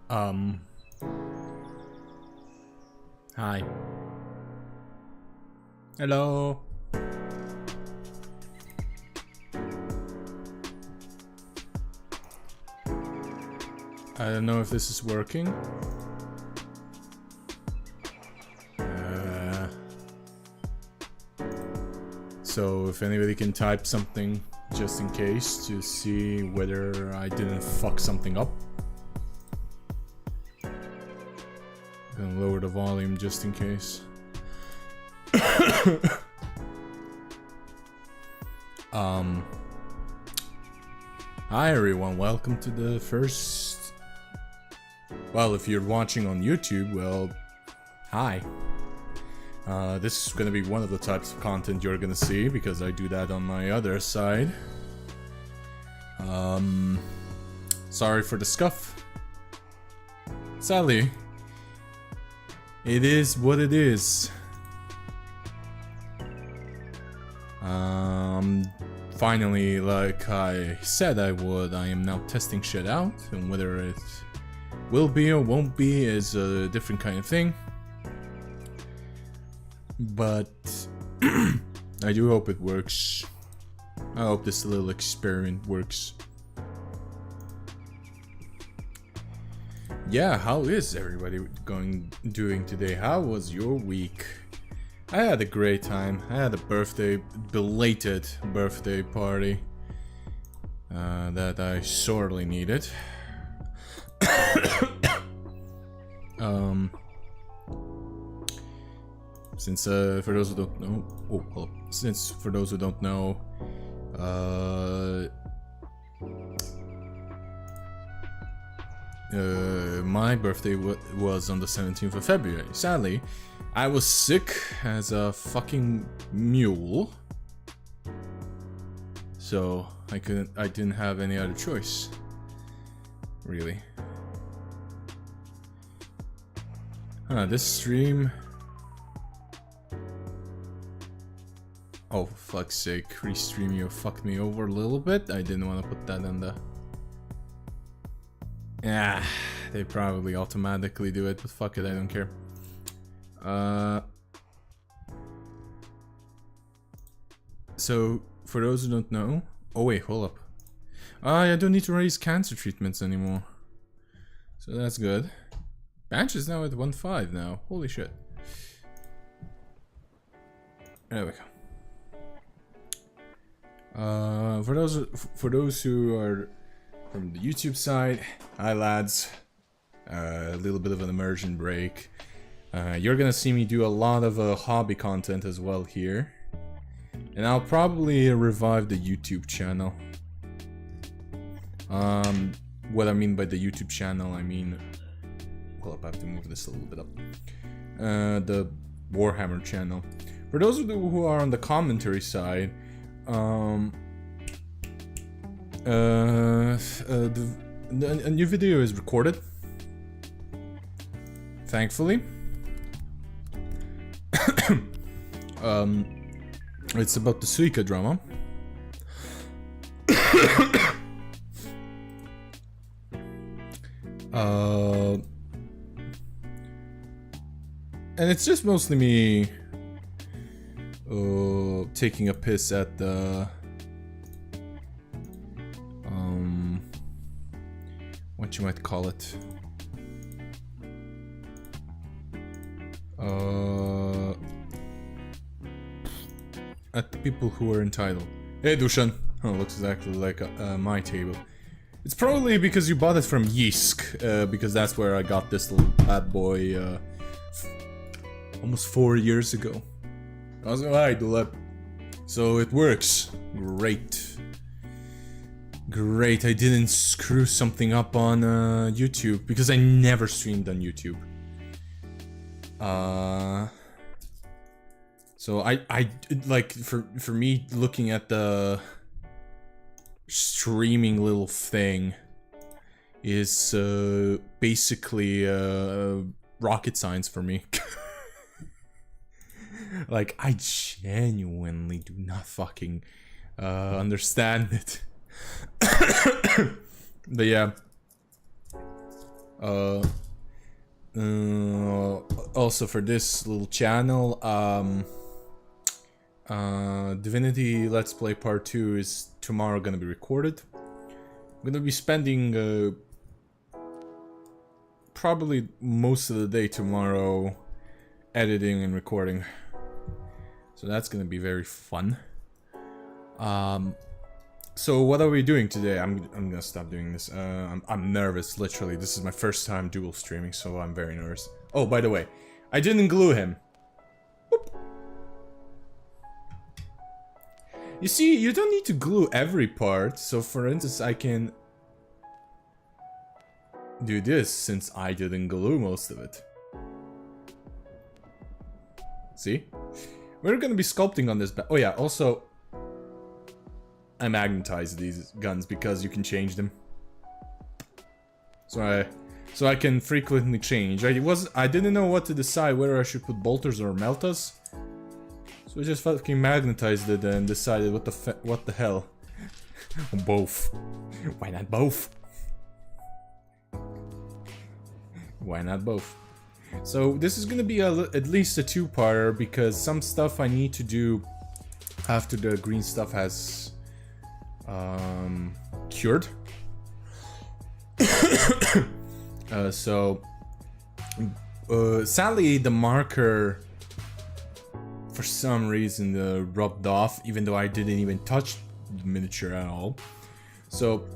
Um. Hi. Hello. I don't know if this is working. So if anybody can type something just in case to see whether I didn't fuck something up. And lower the volume just in case. Hi everyone, welcome to the first... Well, if you're watching on YouTube, well, hi. This is gonna be one of the types of content you're gonna see, because I do that on my other side. Sorry for the scuff. Sadly, it is what it is. Finally, like I said I would, I am now testing shit out, and whether it will be or won't be is a different kind of thing. But I do hope it works. I hope this little experiment works. Yeah, how is everybody doing today? How was your week? I had a great time. I had a belated birthday party that I sorely needed. Since for those who don't know, since for those who don't know, my birthday was on the 17th of February. Sadly, I was sick as a fucking mule, so I didn't have any other choice, really. This stream. Oh, for fuck's sake, restream you fucked me over a little bit. I didn't want to put that in the... Yeah, they probably automatically do it, but fuck it, I don't care. So, for those who don't know... Oh wait, hold up. I don't need to raise cancer treatments anymore. So that's good. Bench is now at 1.5 now. Holy shit. There we go. For those who are from the YouTube side, hi lads. A little bit of an immersion break. You're gonna see me do a lot of hobby content as well here, and I'll probably revive the YouTube channel. What I mean by the YouTube channel, I mean, hold up, I have to move this a little bit up. The Warhammer channel. For those of you who are on the commentary side, a new video is recorded, thankfully. It's about the Suika drama. And it's just mostly me taking a piss at the what you might call it, at the people who are entitled. Hey Dushan, oh, looks exactly like my table. It's probably because you bought it from Yisk, because that's where I got this little bad boy almost 4 years ago. I was alright, Dulep. So it works. Great. Great, I didn't screw something up on YouTube, because I never streamed on YouTube. So I like, for me, looking at the streaming little thing is basically rocket science for me. Like, I genuinely do not fucking understand it. But yeah. Also for this little channel, Divinity Let's Play Part 2 is tomorrow gonna be recorded. I'm gonna be spending probably most of the day tomorrow editing and recording. So that's gonna be very fun. So what are we doing today? I'm gonna stop doing this. I'm nervous, literally. This is my first time dual streaming, so I'm very nervous. Oh, by the way, I didn't glue him. Boop. You see, you don't need to glue every part. So for instance, I can do this since I didn't glue most of it. See? We're gonna be sculpting on this oh yeah, also I magnetized these guns because you can change them. So I can frequently change. I didn't know what to decide, whether I should put bolters or meltas. So I just fucking magnetized it and decided what the hell. Both. Why not both? Why not both? So this is gonna be at least a two-parter because some stuff I need to do after the green stuff has cured. Sadly the marker for some reason rubbed off, even though I didn't even touch the miniature at all. So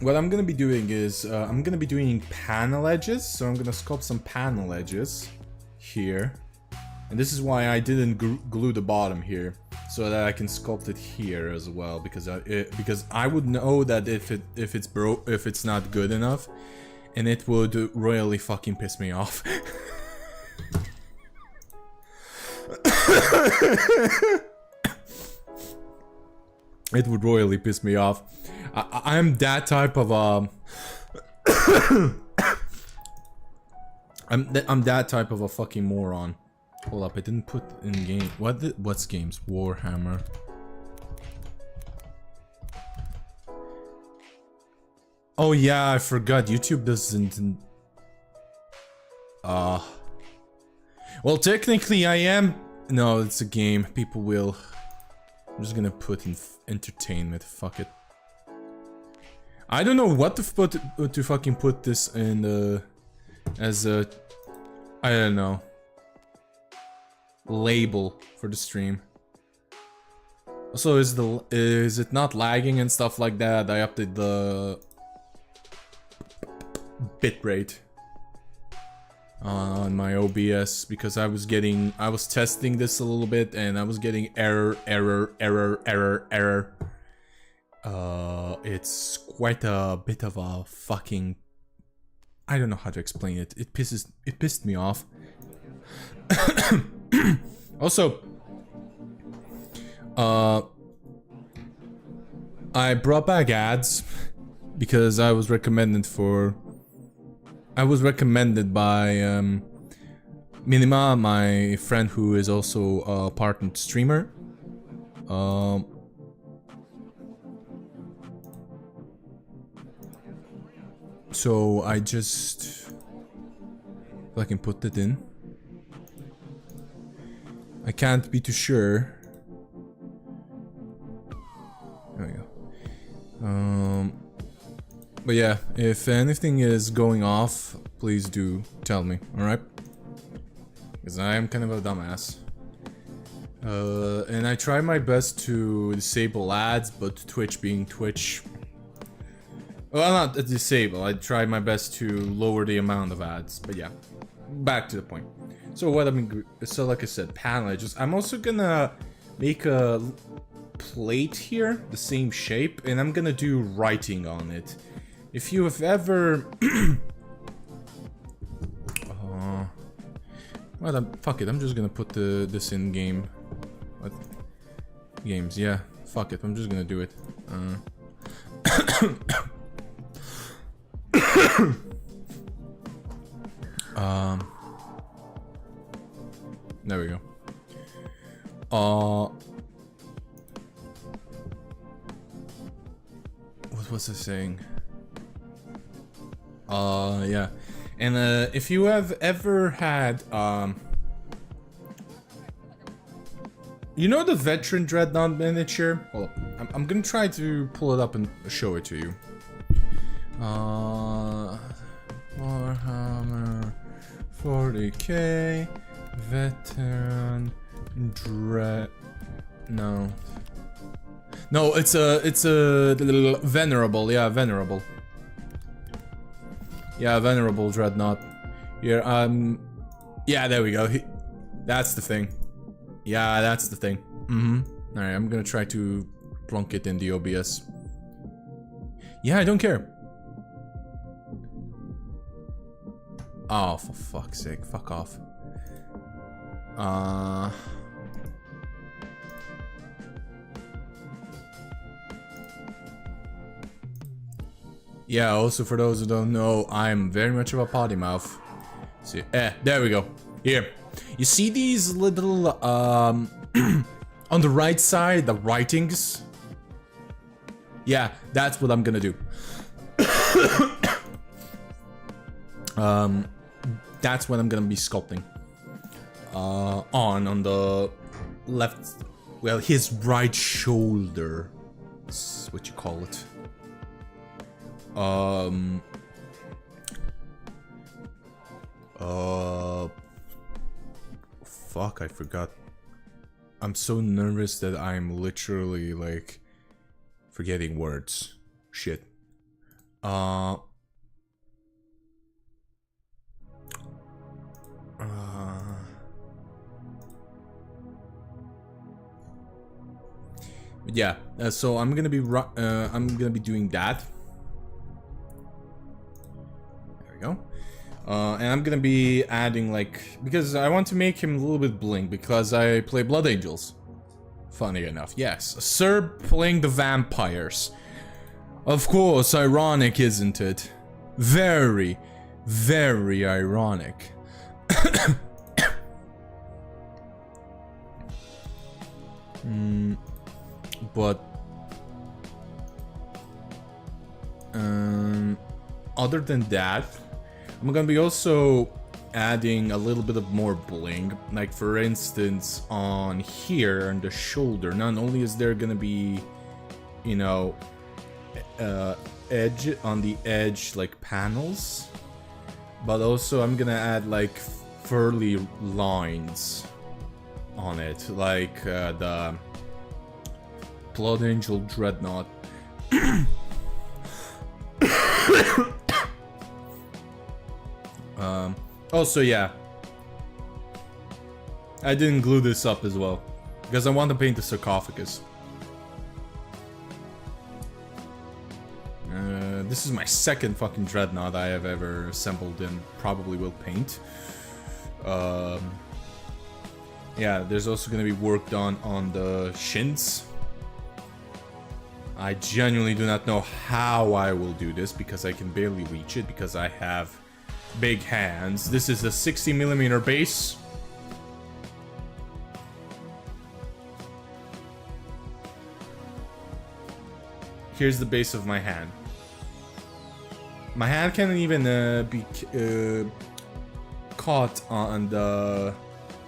what I'm gonna be doing is I'm gonna be doing panel edges. So I'm gonna sculpt some panel edges here, and this is why I didn't glue the bottom here, so that I can sculpt it here as well, because I would know that if it's not good enough, and it would royally fucking piss me off. It would royally piss me off. I'm that type of I'm that type of a fucking moron. Hold up, I didn't put in game. What's games? Warhammer. Oh yeah, I forgot. YouTube doesn't. Well, technically I am. No, it's a game. People will. I'm just gonna put in entertainment. Fuck it. I don't know what to fucking put this in as a, I don't know, label for the stream. Also, is it not lagging and stuff like that? I updated the bitrate on my OBS because I was testing this a little bit and I was getting error. It's quite a bit of a fucking, I don't know how to explain it. It pissed me off. Also, I brought back ads because I was recommended by Minima, my friend who is also a partnered streamer. So I just fucking put it in. I can't be too sure. There we go. But yeah, if anything is going off, please do tell me, alright? Because I am kind of a dumbass. And I try my best to disable ads, but Twitch being Twitch... Well, not disable, I try my best to lower the amount of ads, but yeah. Back to the point. So so like I said, panel edges. I'm also gonna make a plate here, the same shape, and I'm gonna do writing on it. If you have ever... well, fuck it, I'm just gonna put this in game. What? Games, yeah. Fuck it, I'm just gonna do it. There we go. What was I saying? Yeah. And if you have ever had you know the veteran dreadnought miniature? Well, I'm gonna try to pull it up and show it to you. Warhammer 40k veteran no, it's a venerable, yeah, venerable. Yeah, venerable dreadnought. Here, yeah, there we go. That's the thing. Yeah, that's the thing. Alright, I'm gonna try to plunk it in the OBS. Yeah, I don't care. Oh, for fuck's sake, fuck off. Yeah, also for those who don't know, I'm very much of a potty mouth. See, there we go. Here. You see these little, on the right side, the writings? Yeah, that's what I'm gonna do. That's what I'm gonna be sculpting. On the left, well, his right shoulder. That's what you call it. Fuck, I forgot. I'm so nervous that I'm literally, like, forgetting words. Shit. Yeah, so I'm gonna be doing that. There we go. And I'm gonna be adding, like, because I want to make him a little bit bling because I play Blood Angels. Funny enough, yes. A Serb playing the vampires. Of course, ironic, isn't it? Very, very ironic. But other than that, I'm gonna be also adding a little bit of more bling. Like, for instance, on here on the shoulder, not only is there gonna be, you know, edge on the edge, like panels, but also I'm gonna add like furry lines on it, like the Blood Angel Dreadnought. Also, yeah, I didn't glue this up as well because I want to paint the sarcophagus. This is my second fucking dreadnought I have ever assembled and probably will paint. Yeah, there's also gonna be work done on the shins. I genuinely do not know how I will do this because I can barely reach it because I have big hands. This is a 60mm base. Here's the base of my hand. My hand can't even be caught on the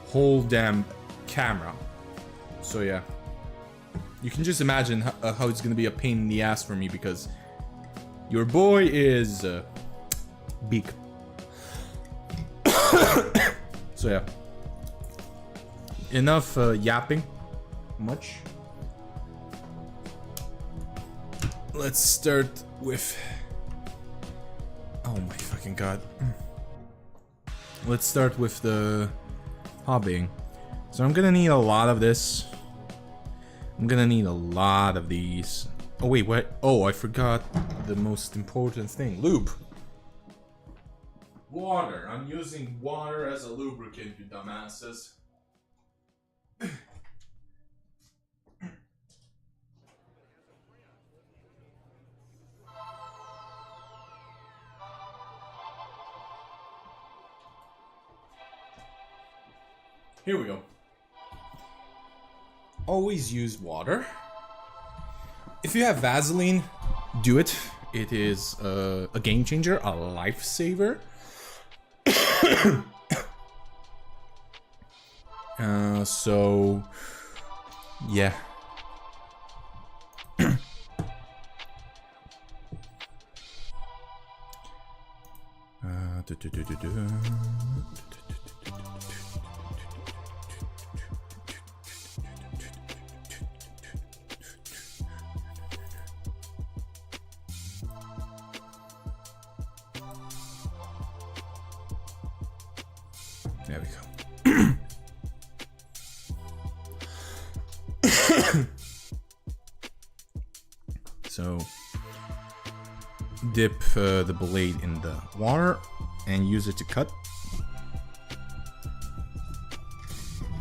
whole damn camera. So yeah. You can just imagine how it's gonna be a pain in the ass for me because your boy is big. So yeah. Enough yapping. Much. Let's start with... Oh my fucking god. Let's start with the hobbying. So I'm gonna need a lot of this. I'm gonna need a lot of these. Oh wait, what? Oh, I forgot the most important thing. Lube. Water. I'm using water as a lubricant, you dumbasses. Here we go. Always use water. If you have Vaseline, do it. it is a game changer, a lifesaver. So yeah. There we go. So dip the blade in the water and use it to cut.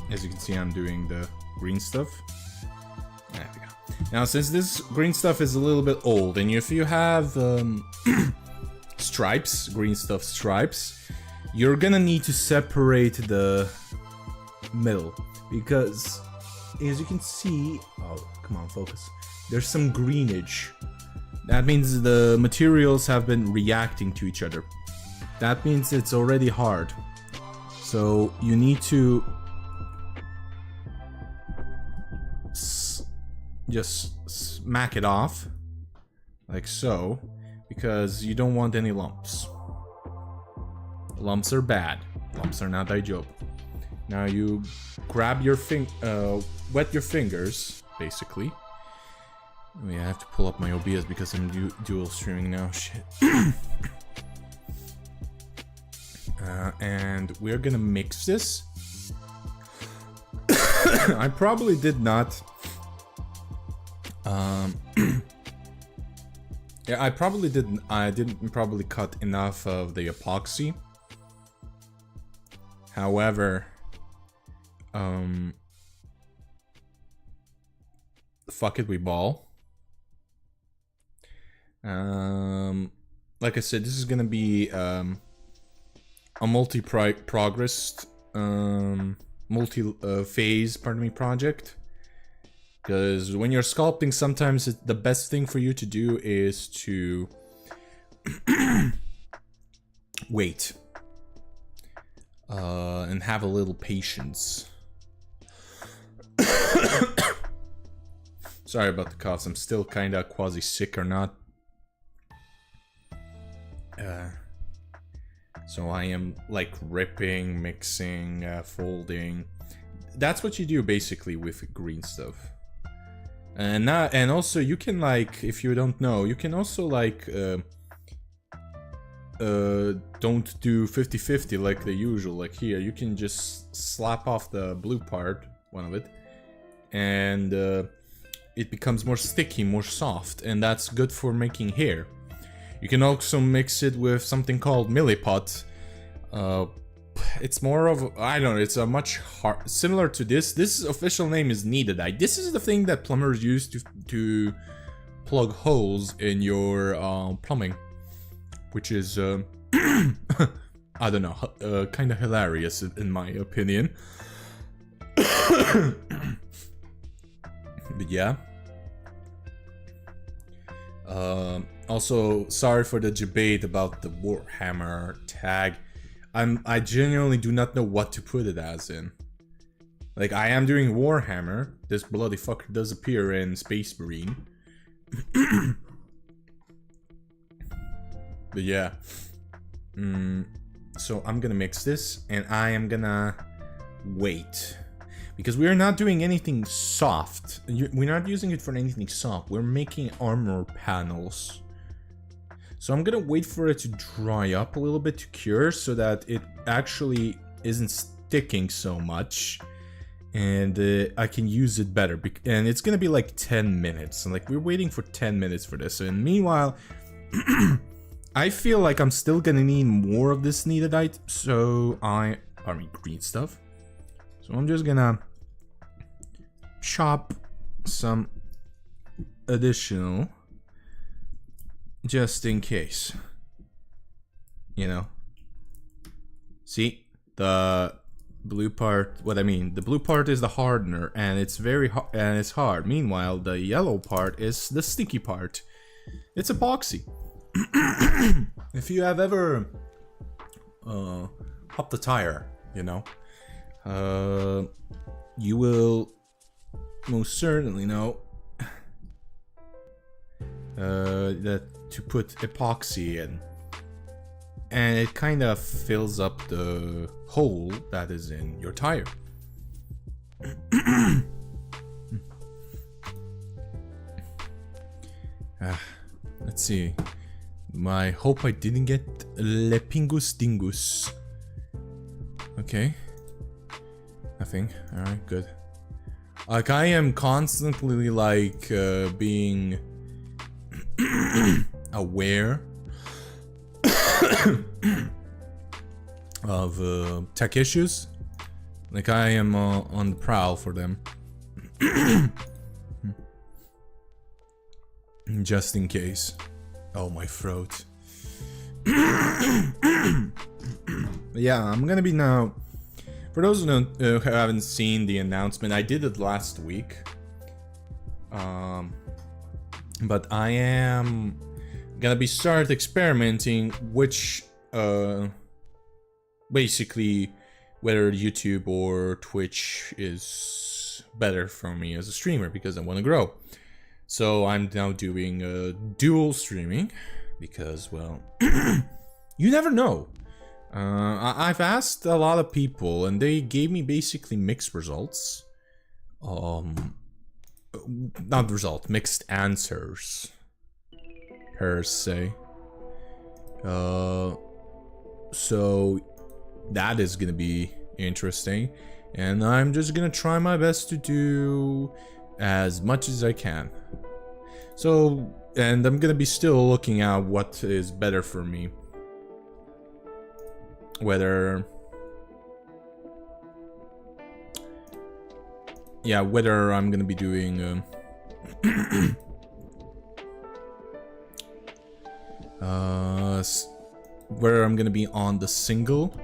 As you can see, I'm doing the green stuff. There we go. Now, since this green stuff is a little bit old, and if you have stripes, green stuff stripes, you're gonna need to separate the middle, because as you can see, oh, come on, focus. There's some greenage. That means the materials have been reacting to each other. That means it's already hard. So you need to just smack it off, like so, because you don't want any lumps. Lumps are bad. Lumps are not ideal. Now you grab your wet your fingers, basically. I have to pull up my OBS because I'm dual streaming now. Shit. And we're gonna mix this. I probably did not. Yeah, I probably didn't. I didn't probably cut enough of the epoxy. However, fuck it, we ball. Like I said, this is gonna be a multi-progress, multi-phase, project. Because when you're sculpting, sometimes the best thing for you to do is to wait and have a little patience. Sorry about the coughs. I'm still kind of quasi-sick or not. So I am like ripping, mixing, folding. That's what you do basically with green stuff. And also you can, like, if you don't know, you can also like don't do 50-50 like the usual. Like here, you can just slap off the blue part, one of it, and it becomes more sticky, more soft, and that's good for making hair. You can also mix it with something called milliput. It's more of, I don't know, it's a much hard, similar to this. This official name is kneadedite. This is the thing that plumbers use to plug holes in your plumbing, which is I don't know, kind of hilarious in my opinion. But yeah. Also, sorry for the debate about the Warhammer tag. I genuinely do not know what to put it as in. Like, I am doing Warhammer. This bloody fucker does appear in Space Marine. But yeah. So I'm gonna mix this, and I am gonna wait. Because we are not doing anything soft. We're not using it for anything soft. We're making armor panels. So I'm gonna wait for it to dry up a little bit, to cure, so that it actually isn't sticking so much. And I can use it better. And it's gonna be like 10 minutes. And like, we're waiting for 10 minutes for this. And meanwhile, I feel like I'm still gonna need more of this kneadedite. So I mean green stuff. So I'm just gonna chop some additional, just in case, you know. See, the blue part, the blue part is the hardener, and it's very and it's hard. Meanwhile, the yellow part is the sticky part. It's epoxy. If you have ever popped a tire, you know, you will most certainly know that to put epoxy in, and it kind of fills up the hole that is in your tire. Let's see. I hope I didn't get Lepingus Dingus. Okay. Nothing. Alright, good. Like, I am constantly, like, being aware of tech issues. Like, I am on the prowl for them. Just in case. Oh, my throat. Yeah, I'm gonna be now... For those who haven't seen the announcement, I did it last week. But I am gonna be start experimenting which, basically, whether YouTube or Twitch is better for me as a streamer, because I want to grow. So I'm now doing dual streaming, because, well, you never know. I've asked a lot of people, and they gave me basically mixed results. Not result, mixed answers, per se. So that is gonna be interesting, and I'm just gonna try my best to do as much as I can. So, and I'm gonna be still looking at what is better for me. Whether... yeah, whether I'm gonna be doing... whether I'm gonna be on the single...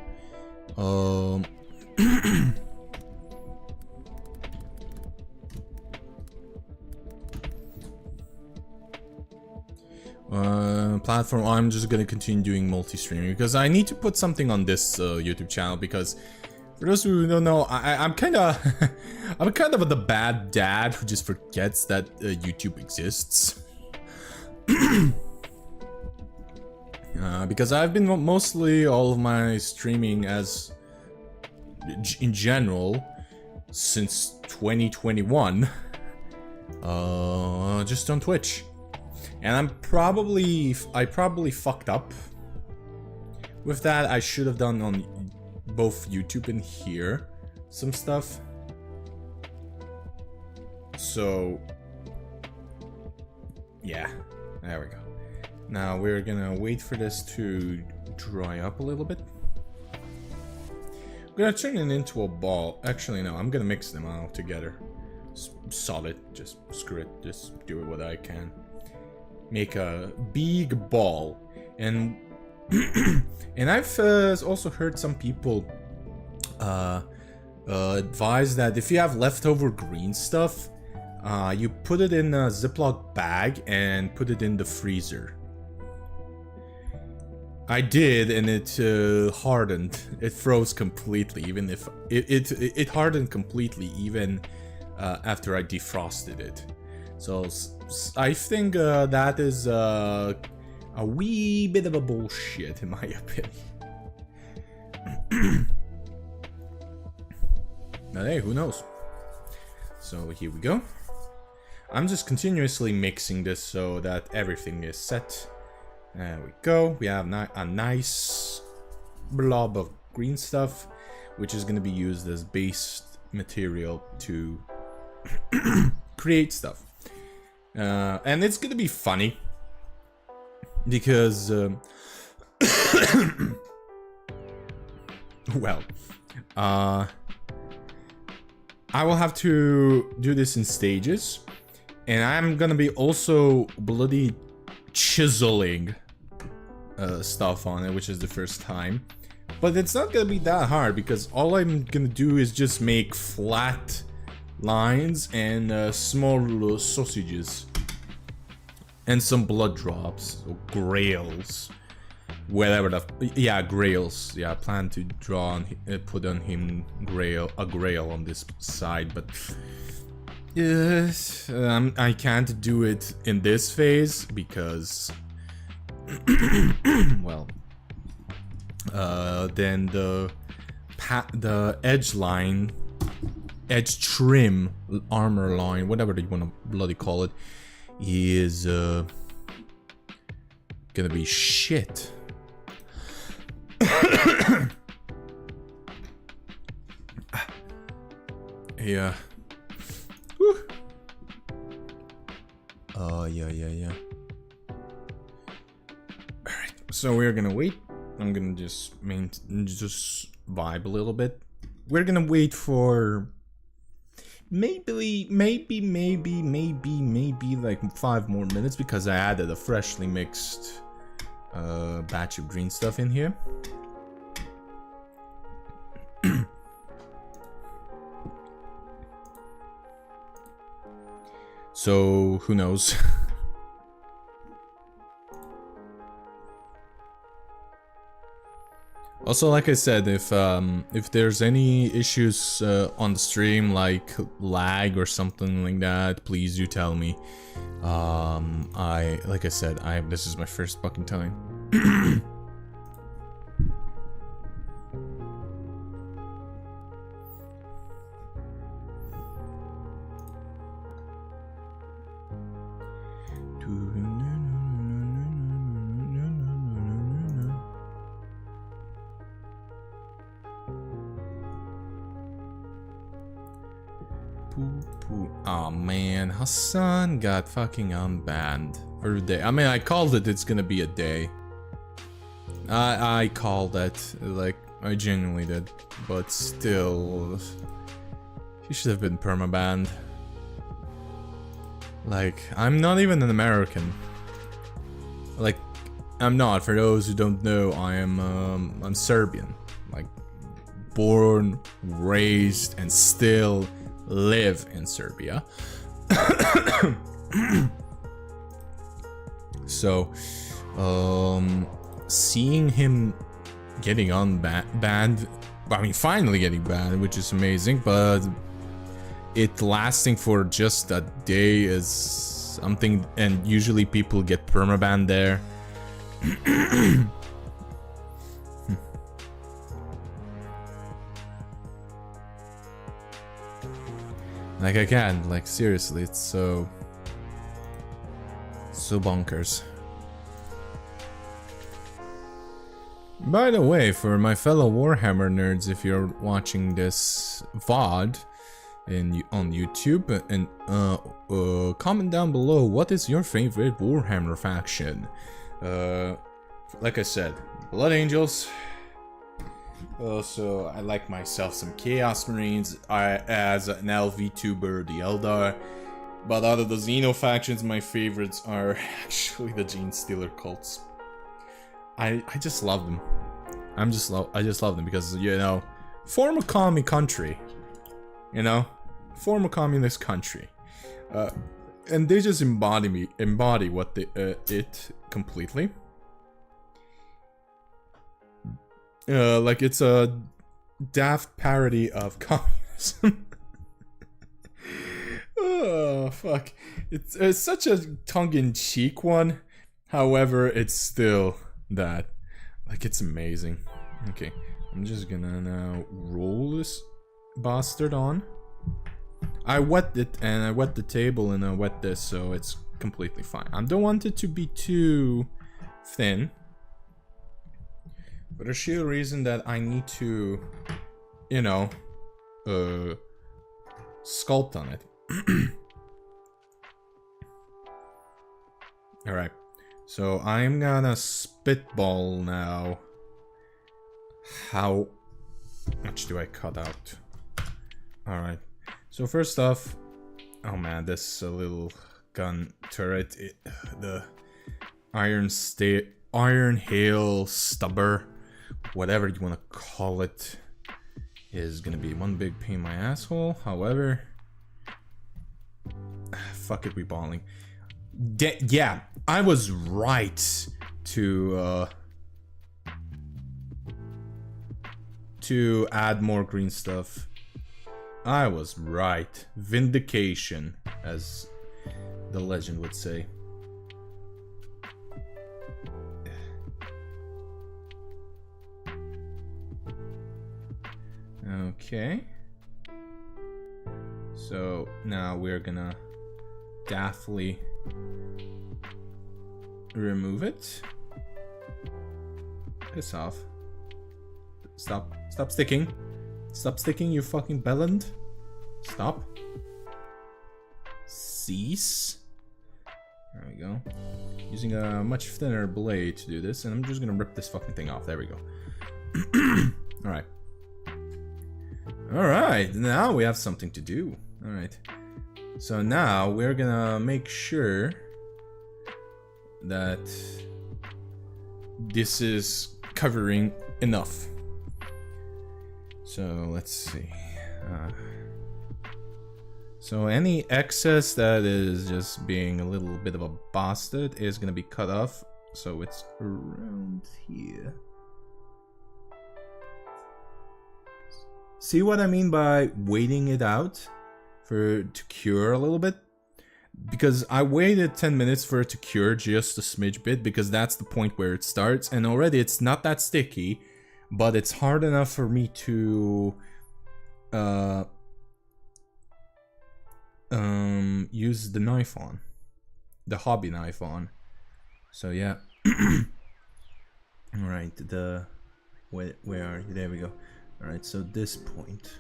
platform. I'm just gonna continue doing multi-streaming because I need to put something on this YouTube channel, because for those who don't know, I'm kind of I'm kind of the bad dad who just forgets that YouTube exists. Because I've been mostly all of my streaming as in general since 2021 just on Twitch. And I probably fucked up with that. I should have done on both YouTube and here some stuff. So yeah, there we go. Now we're gonna wait for this to dry up a little bit. I'm gonna turn it into a ball. Actually, no, I'm gonna mix them all together. Solid, just screw it, just do it what I can. Make a big ball. And and I've also heard some people advise that if you have leftover green stuff, you put it in a Ziploc bag and put it in the freezer. I did, and it hardened. It froze completely, even if it hardened completely, even after I defrosted it. So I think that is a wee bit of a bullshit, in my opinion. But hey, who knows? So here we go. I'm just continuously mixing this so that everything is set. There we go. We have a nice blob of green stuff, which is going to be used as base material to create stuff. And it's going to be funny because, well, I will have to do this in stages, and I'm going to be also bloody chiseling stuff on it, which is the first time. But it's not gonna be that hard, because all I'm gonna do is just make flat lines and small little sausages. And some blood drops, or grails. Whatever the... yeah, grails. Yeah, I plan to draw on... put on him a grail on this side, but... yes, I can't do it in this phase, because... well... then the edge line... edge trim, armor line, whatever you want to bloody call it, is gonna be shit. Yeah. Whew. Yeah. Alright, so we're gonna wait. I'm gonna just vibe a little bit. We're gonna wait for maybe like 5 more minutes, because I added a freshly mixed batch of green stuff in here. So who knows? Also, like I said, if there's any issues on the stream, like lag or something like that, please do tell me. Like I said, this is my first fucking time. Oh man, Hassan got fucking unbanned for a day. I mean, I called it, it's gonna be a day. I called that, like, I genuinely did. But still, he should have been permabanned. Like, I'm not even an American. Like, I'm not. For those who don't know, I'm Serbian. Like, born, raised, and still live in Serbia. So, seeing him getting banned, I mean, finally getting banned, which is amazing, but it lasting for just a day is something, and usually people get permabanned there. Like, I can't, like, seriously, it's so bonkers. By the way, for my fellow Warhammer nerds, if you're watching this VOD on YouTube, and comment down below, what is your favorite Warhammer faction? Like I said, Blood Angels. Also, I like myself some Chaos Marines. As an LV-tuber, the Eldar. But out of the Xeno factions, my favorites are actually the Gene Stealer cults. I just love them. I just love them because, you know, form a commie country. You know, form a communist country. And they just embody what it completely. Like, it's a daft parody of communism. Oh, fuck. It's such a tongue-in-cheek one. However, it's still that. Like, it's amazing. Okay, I'm just gonna now roll this bastard on. I wet it, and I wet the table, and I wet this, so it's completely fine. I don't want it to be too thin. For the sheer reason that I need to, you know, sculpt on it. Alright, so I'm gonna spitball now. How much do I cut out? Alright, so first off, oh man, this little gun turret, the iron hail stubber, whatever you want to call it, is gonna be one big pain in my asshole. However, fuck it, we balling. Yeah, I was right to add more green stuff. I was right. Vindication, as the legend would say. Okay. So now we're gonna daftly remove it. Piss off. Stop sticking. Stop sticking, you fucking bellend. Stop. Cease. There we go. Using a much thinner blade to do this, and I'm just gonna rip this fucking thing off. There we go. Alright. Alright, now we have something to do. Alright. So now we're gonna make sure that this is covering enough. So let's see. So any excess that is just being a little bit of a bastard is gonna be cut off. So it's around here. See what I mean by waiting it out for it to cure a little bit? Because I waited 10 minutes for it to cure just a smidge bit, because that's the point where it starts, and already it's not that sticky, but it's hard enough for me to use the knife on, the hobby knife on. So yeah. All right, where are you? There we go. All right, so this point.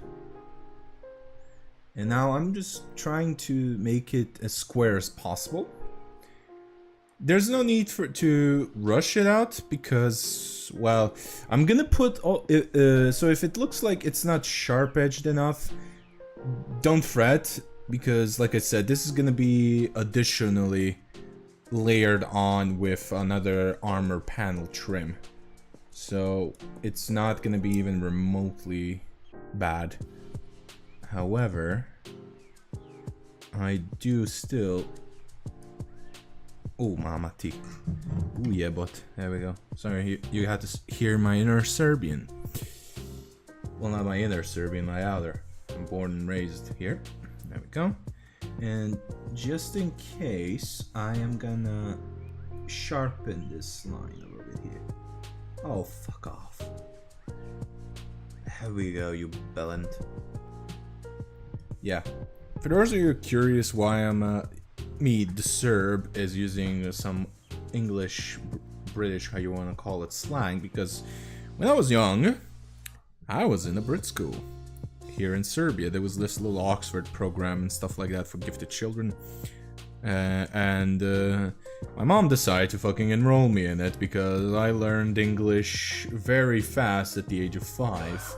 And now I'm just trying to make it as square as possible. There's no need to rush it out because, well, I'm gonna put all, so if it looks like it's not sharp edged enough, don't fret, because like I said, this is gonna be additionally layered on with another armor panel trim. So it's not gonna be even remotely bad. However, I do still... Oh, mama tic. Ooh, yeah, but there we go. Sorry, you had to hear my inner Serbian. Well, not my inner Serbian, my outer. I'm born and raised here. There we go. And just in case, I am gonna sharpen this line a little bit here. Oh, fuck off. Here we go, you bellend. Yeah. For those of you curious why I'm me, the Serb, is using some English, British, how you want to call it, slang, because when I was young, I was in a Brit school. Here in Serbia, there was this little Oxford program and stuff like that for gifted children. And my mom decided to fucking enroll me in it because I learned English very fast at the age of 5.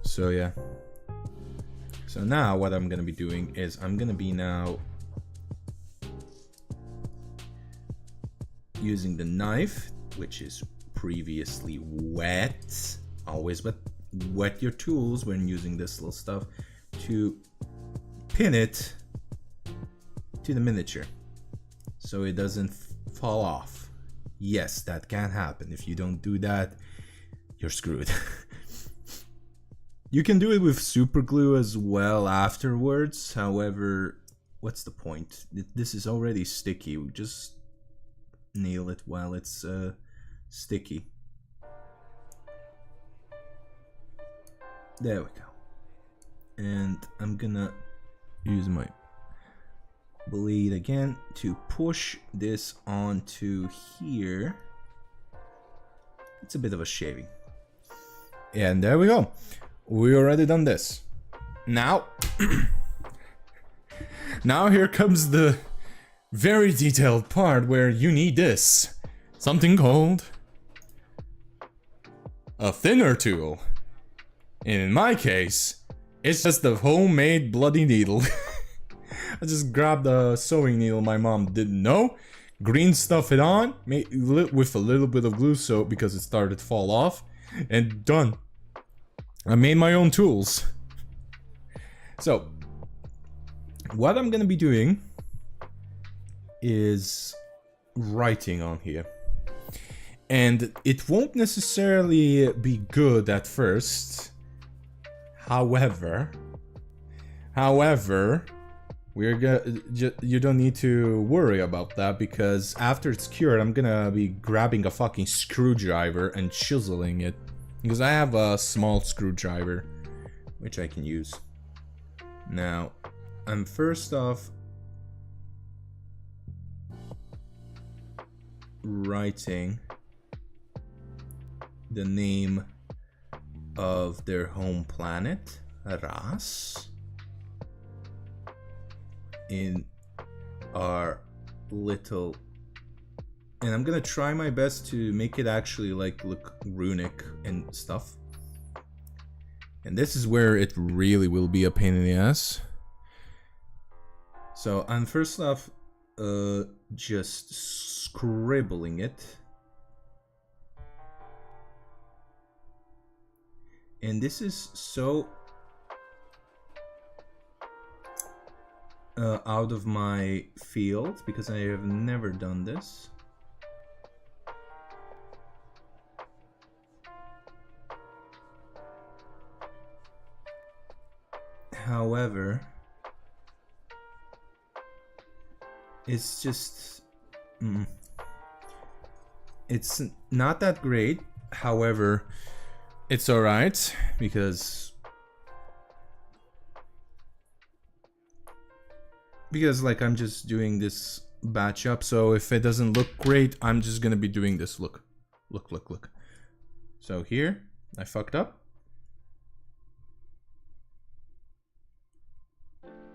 So yeah. So now what I'm gonna be doing is I'm gonna be now using the knife, which is previously wet. Always wet your tools when using this little stuff, to pin it to the miniature so it doesn't fall off. Yes, that can happen. If you don't do that, you're screwed. You can do it with super glue as well afterwards. However, what's the point? This is already sticky. We just nail it while it's sticky. There we go. And I'm gonna use my blade again to push this onto here. It's a bit of a shaving. And there we go. We already done this. Now, now here comes the very detailed part where you need this. Something called a thinner tool. And in my case, it's just the homemade bloody needle. I just grabbed a sewing needle my mom didn't know, green stuff it on, with a little bit of glue so because it started to fall off, and done. I made my own tools. So, what I'm gonna be doing is writing on here. And it won't necessarily be good at first. However, you don't need to worry about that, because after it's cured, I'm gonna be grabbing a fucking screwdriver and chiseling it. Because I have a small screwdriver, which I can use. Now, I'm first off writing the name of their home planet, Ras, in our little, and I'm gonna try my best to make it actually like look runic and stuff. And this is where it really will be a pain in the ass. So I'm first off just scribbling it. And this is so out of my field because I have never done this. However, it's just it's not that great. However, it's alright because like I'm just doing this batch up, so if it doesn't look great, I'm just gonna be doing this. Look. So here I fucked up.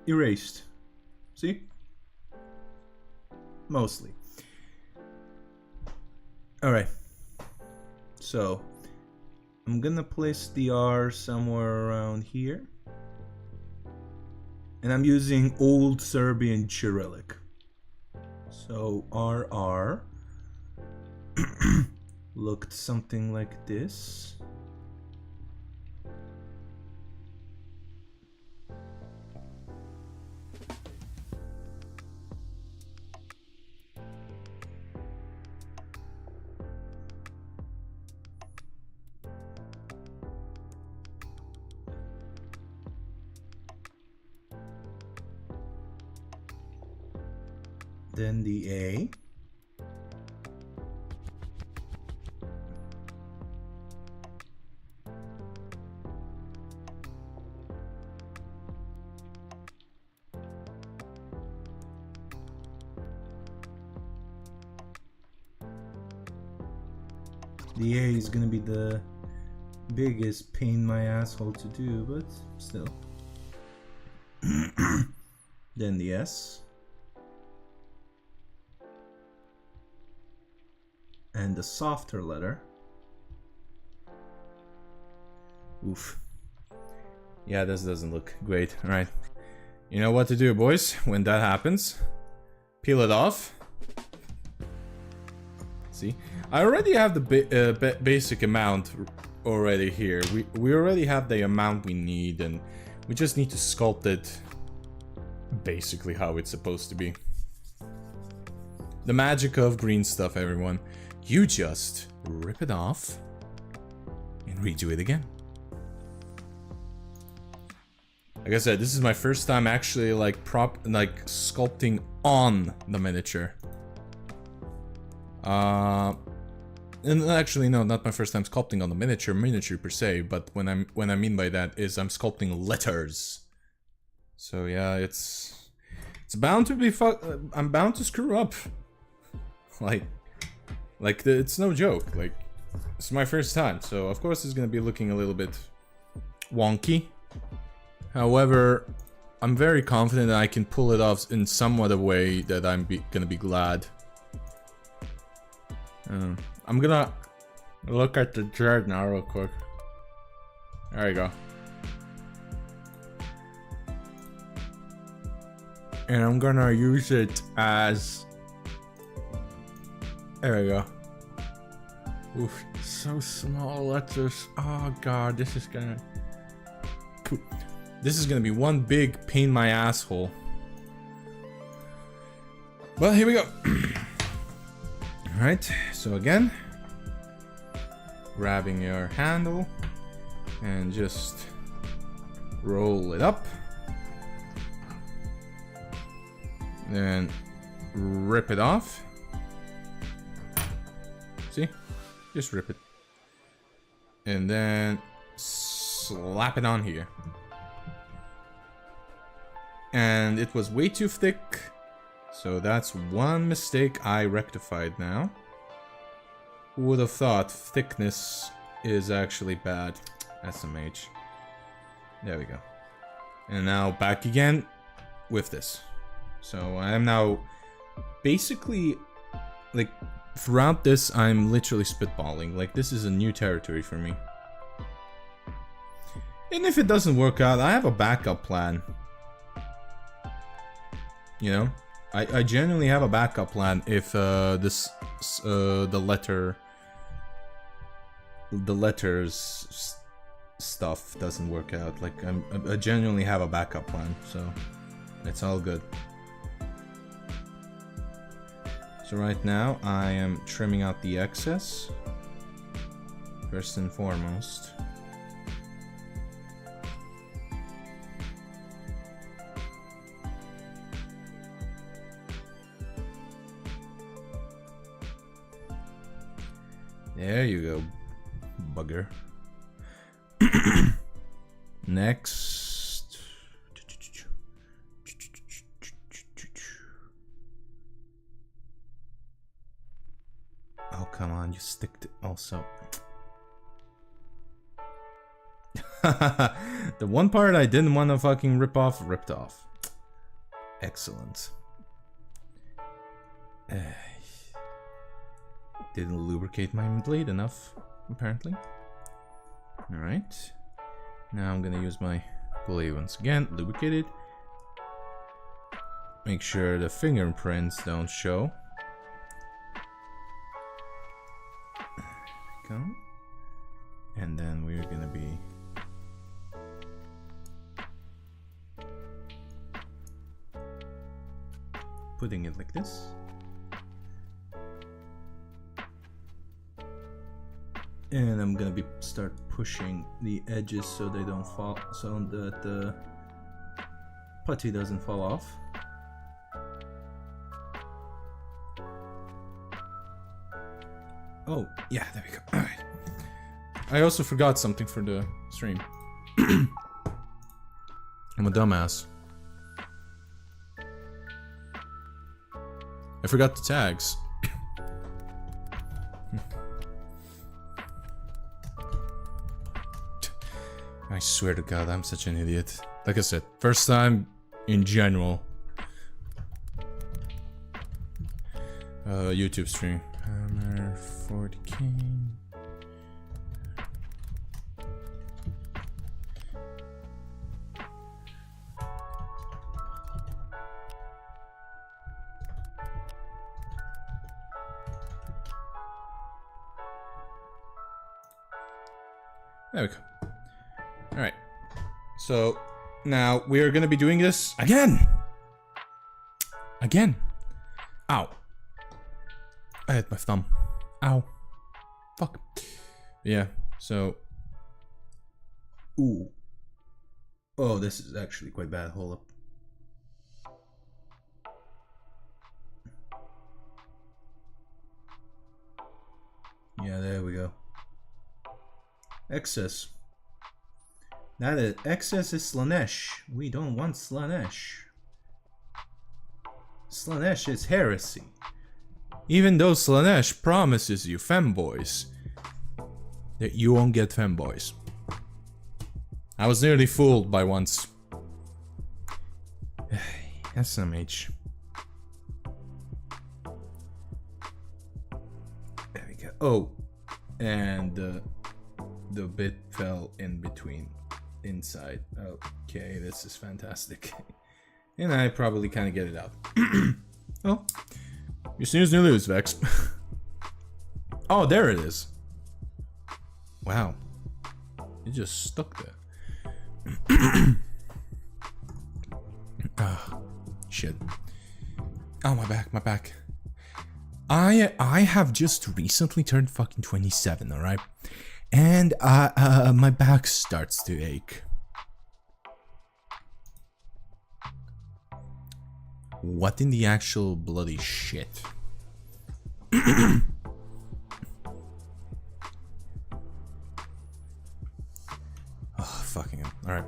Erased. See? Mostly. Alright. So I'm gonna place the R somewhere around here. And I'm using Old Serbian Cyrillic. So RR looked something like this. Then the A. The A is gonna be the biggest pain in my asshole to do, but still. Then the S. And the softer letter. Oof. Yeah, this doesn't look great. Alright. You know what to do, boys, when that happens. Peel it off. See? I already have the basic amount already here. We already have the amount we need, and we just need to sculpt it basically how it's supposed to be. The magic of green stuff, everyone. You just rip it off and redo it again. Like I said, this is my first time actually like sculpting on the miniature. And actually no, not my first time sculpting on the miniature per se, but when I mean by that is I'm sculpting letters. So yeah, it's bound to be I'm bound to screw up. It's no joke. Like, it's my first time, so of course it's gonna be looking a little bit wonky. However, I'm very confident that I can pull it off in somewhat a way that I'm gonna be glad. I'm gonna look at the jar now real quick. There we go. And I'm gonna use it as... There we go. Oof, so small letters. Oh god, this is gonna be one big pain in my asshole. Well, here we go. Alright, so again, grabbing your handle and just roll it up. Then rip it off. See? Just rip it. And then slap it on here. And it was way too thick. So that's one mistake I rectified now. Who would have thought thickness is actually bad? SMH. There we go. And now back again with this. So I am now basically, like, throughout this I'm literally spitballing. Like, this is a new territory for me. And if it doesn't work out, I have a backup plan. You know? I genuinely have a backup plan if the letters stuff doesn't work out. Like, I genuinely have a backup plan, so it's all good. So right now I am trimming out the excess first and foremost. There you go, bugger. Next. Oh, come on, you stick to also. The one part I didn't want to fucking rip off, ripped off. Excellent. Didn't lubricate my blade enough, apparently. Alright. Now I'm gonna use my blade once again, lubricate it. Make sure the fingerprints don't show. There we go. And then we're gonna be putting it like this. And I'm gonna start pushing the edges so they don't fall, so that the putty doesn't fall off. Oh, yeah, there we go. Alright. I also forgot something for the stream. I'm a dumbass. I forgot the tags. I swear to God, I'm such an idiot. Like I said, first time in general. YouTube stream. Hammer 40k. There we go. Alright, so now we are going to be doing this again! Again! Ow. I hit my thumb. Ow. Fuck. Yeah, so... Ooh. Oh, this is actually quite bad. Hold up. Yeah, there we go. Excess. That is excess is Slanesh. We don't want Slanesh. Slanesh is heresy. Even though Slanesh promises you femboys, that you won't get femboys. I was nearly fooled by once. SMH. There we go. Oh, and the bit fell in between. Inside. Okay, this is fantastic. And I probably kind of get it out. Oh, you snooze, you lose, Vex. Oh, there it is. Wow. It just stuck there. Ah, shit. Oh, my back, my back. I have just recently turned fucking 27, alright? And my back starts to ache. What in the actual bloody shit? Oh, fucking hell. Alright.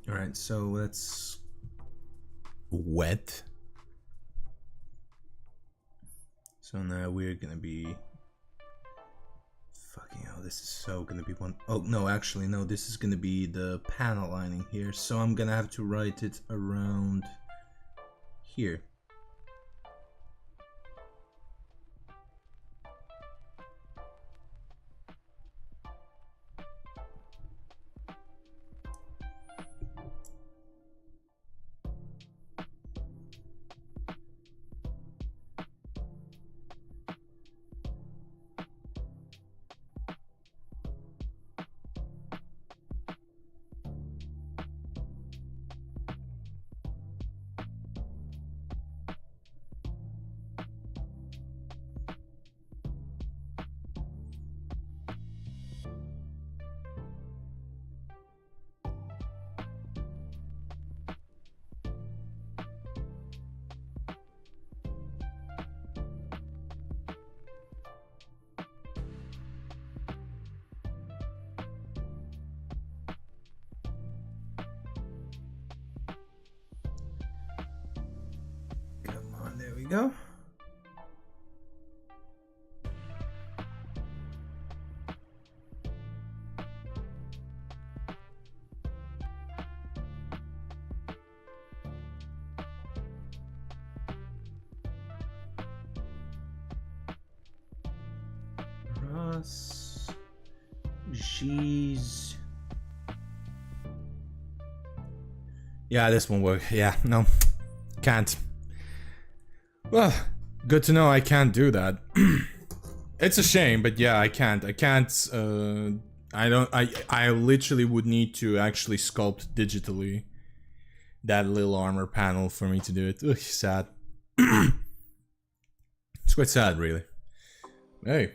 Alright, so let's... Wet. So now we're gonna be... Fucking hell, this is so gonna be one... Oh, no, actually, no, this is gonna be the panel lining here. So I'm gonna have to write it around here. Go. Ross. Jeez. Yeah, this won't work. Yeah, no. Can't. Well, good to know I can't do that. It's a shame, but yeah, I can't. I literally would need to actually sculpt digitally that little armor panel for me to do it. Ugh, sad. It's quite sad, really. Hey,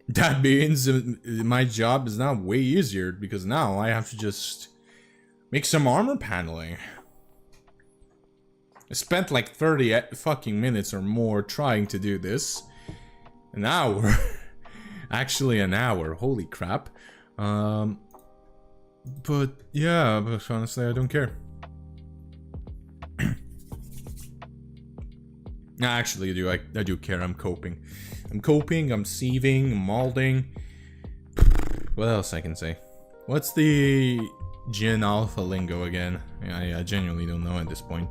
that means my job is now way easier because now I have to just make some armor paneling. I spent like 30 fucking minutes or more trying to do this. An hour. Actually an hour, holy crap. But yeah, but honestly I don't care. Actually I do care, I'm coping. I'm coping, I'm sieving, I'm molding. What else I can say? What's the Gen Alpha lingo again? I genuinely don't know at this point.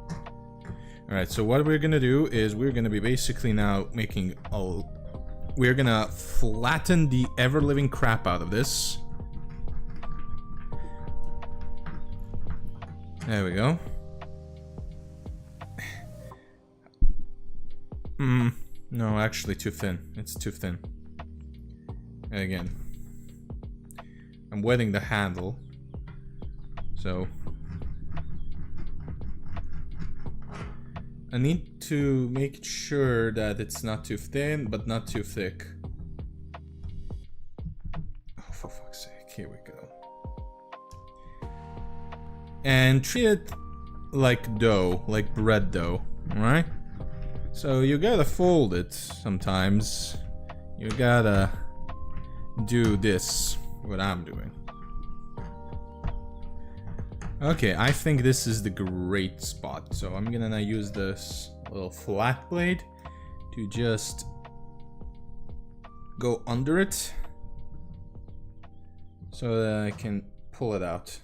Alright, so what we're gonna do is we're gonna be basically now making a... We're gonna flatten the ever-living crap out of this. There we go. No, actually too thin. It's too thin. Again. I'm wetting the handle. So... I need to make sure that it's not too thin, but not too thick. Oh, for fuck's sake, here we go. And treat it like dough, like bread dough, alright? So you gotta fold it sometimes. You gotta do this, what I'm doing. Okay, I think this is the great spot. So I'm gonna now use this little flat blade to just go under it so that I can pull it out.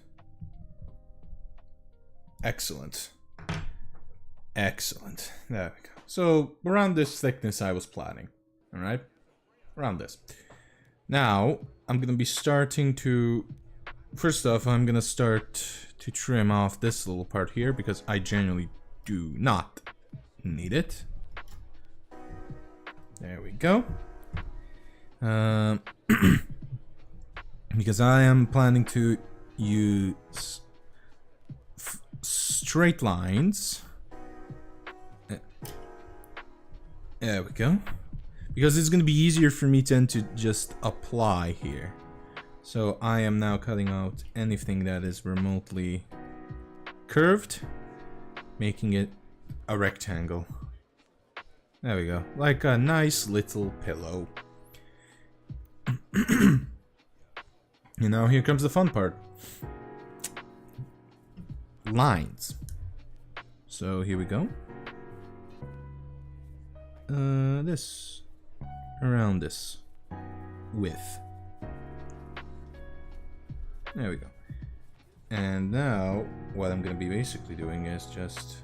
Excellent. Excellent. There we go. So around this thickness I was planning. Alright? Around this. Now, I'm gonna be starting to... First off, I'm gonna start to trim off this little part here because I genuinely do not need it. There we go. Because I am planning to use straight lines. There we go. Because it's going to be easier for me then to just apply here. So I am now cutting out anything that is remotely curved, making it a rectangle. There we go. Like a nice little pillow. And now here comes the fun part. Lines. So here we go. This. Around this. Width. There we go. And now, what I'm gonna be basically doing is just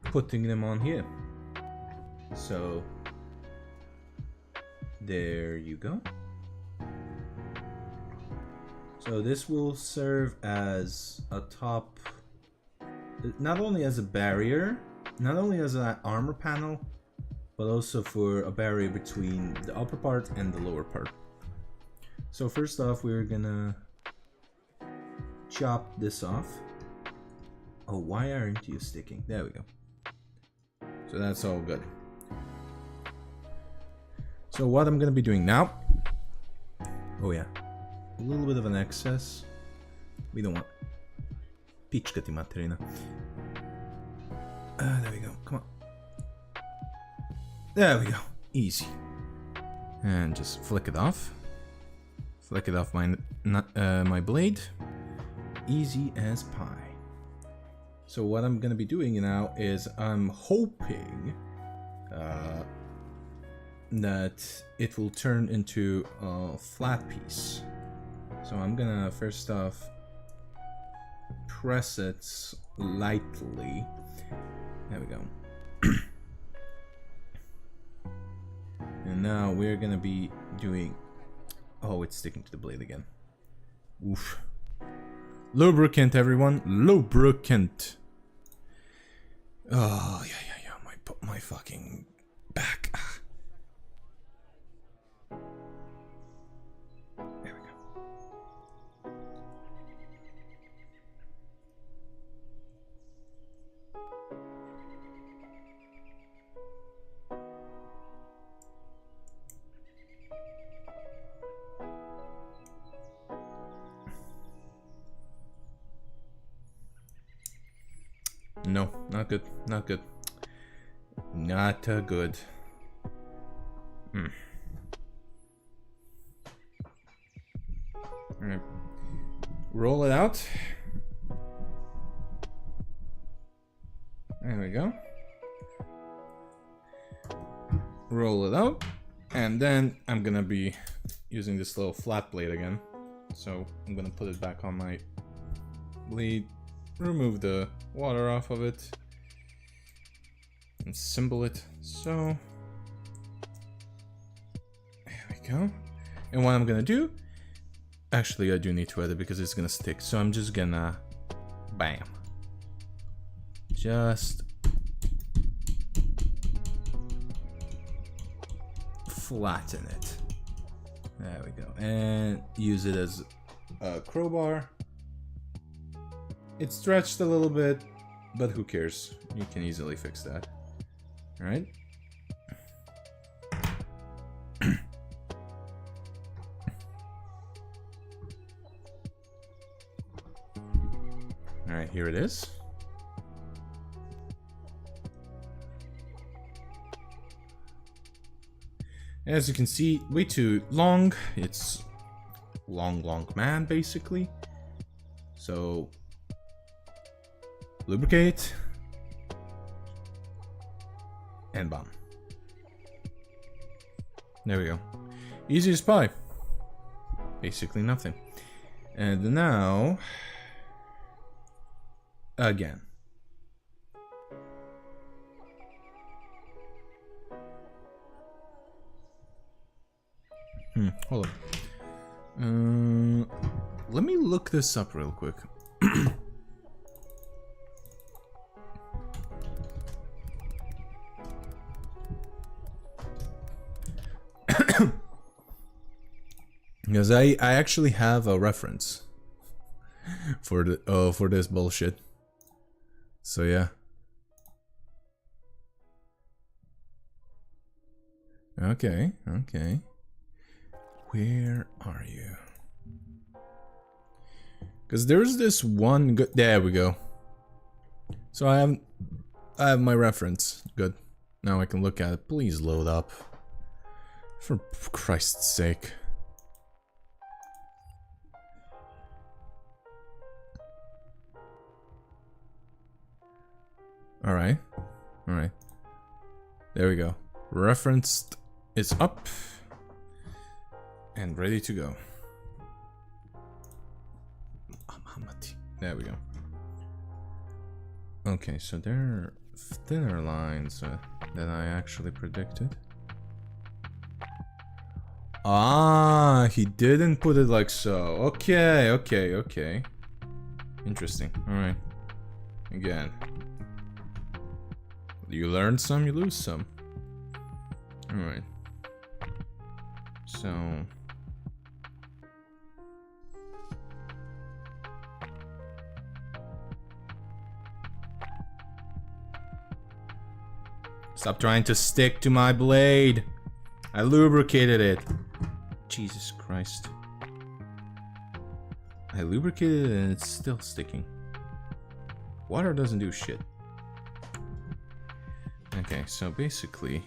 putting them on here. So, there you go. So this will serve as a top, not only as a barrier, not only as an armor panel, but also for a barrier between the upper part and the lower part. So first off, we're gonna chop this off. Oh, why aren't you sticking? There we go. So that's all good. So what I'm gonna be doing now, oh yeah, a little bit of an excess. We don't want pičkati materina. There we go, come on. There we go, easy. And just flick it off. Flick it off my blade. Easy as pie. So what I'm gonna be doing now is I'm hoping that it will turn into a flat piece. So I'm gonna first off press it lightly. There we go. And now we're gonna be doing... Oh, it's sticking to the blade again. Oof. Lubricant, everyone. Lubricant. Oh, yeah. My fucking back. There we go. No, not good. Not good. Not good. Alright. Roll it out. There we go. Roll it out. And then I'm gonna be using this little flat blade again. So I'm gonna put it back on my blade. Remove the water off of it and symbol it. So there we go. And what I'm gonna do, actually I do need to edit because it's gonna stick, so I'm just gonna bam, just flatten it. There we go. And use it as a crowbar. It stretched a little bit, but who cares? You can easily fix that. Alright. Alright, here it is. As you can see, way too long. It's long man, basically. So lubricate and bomb. There we go. Easy as pie. Basically nothing. And now again. Hold on. Let me look this up real quick. Because I actually have a reference for the for this bullshit. So yeah. Okay, okay. Where are you? Because there's this one good. There we go. So I have my reference. Good. Now I can look at it. Please load up. For Christ's sake. Alright. Alright. There we go. Referenced is up. And ready to go. There we go. Okay, so there are thinner lines that I actually predicted. Ah, he didn't put it like so. Okay, okay, okay. Interesting. Alright. Again. You learn some, you lose some. Alright. So... Stop trying to stick to my blade. I lubricated it. Jesus Christ. I lubricated it and it's still sticking. Water doesn't do shit. Okay, so basically...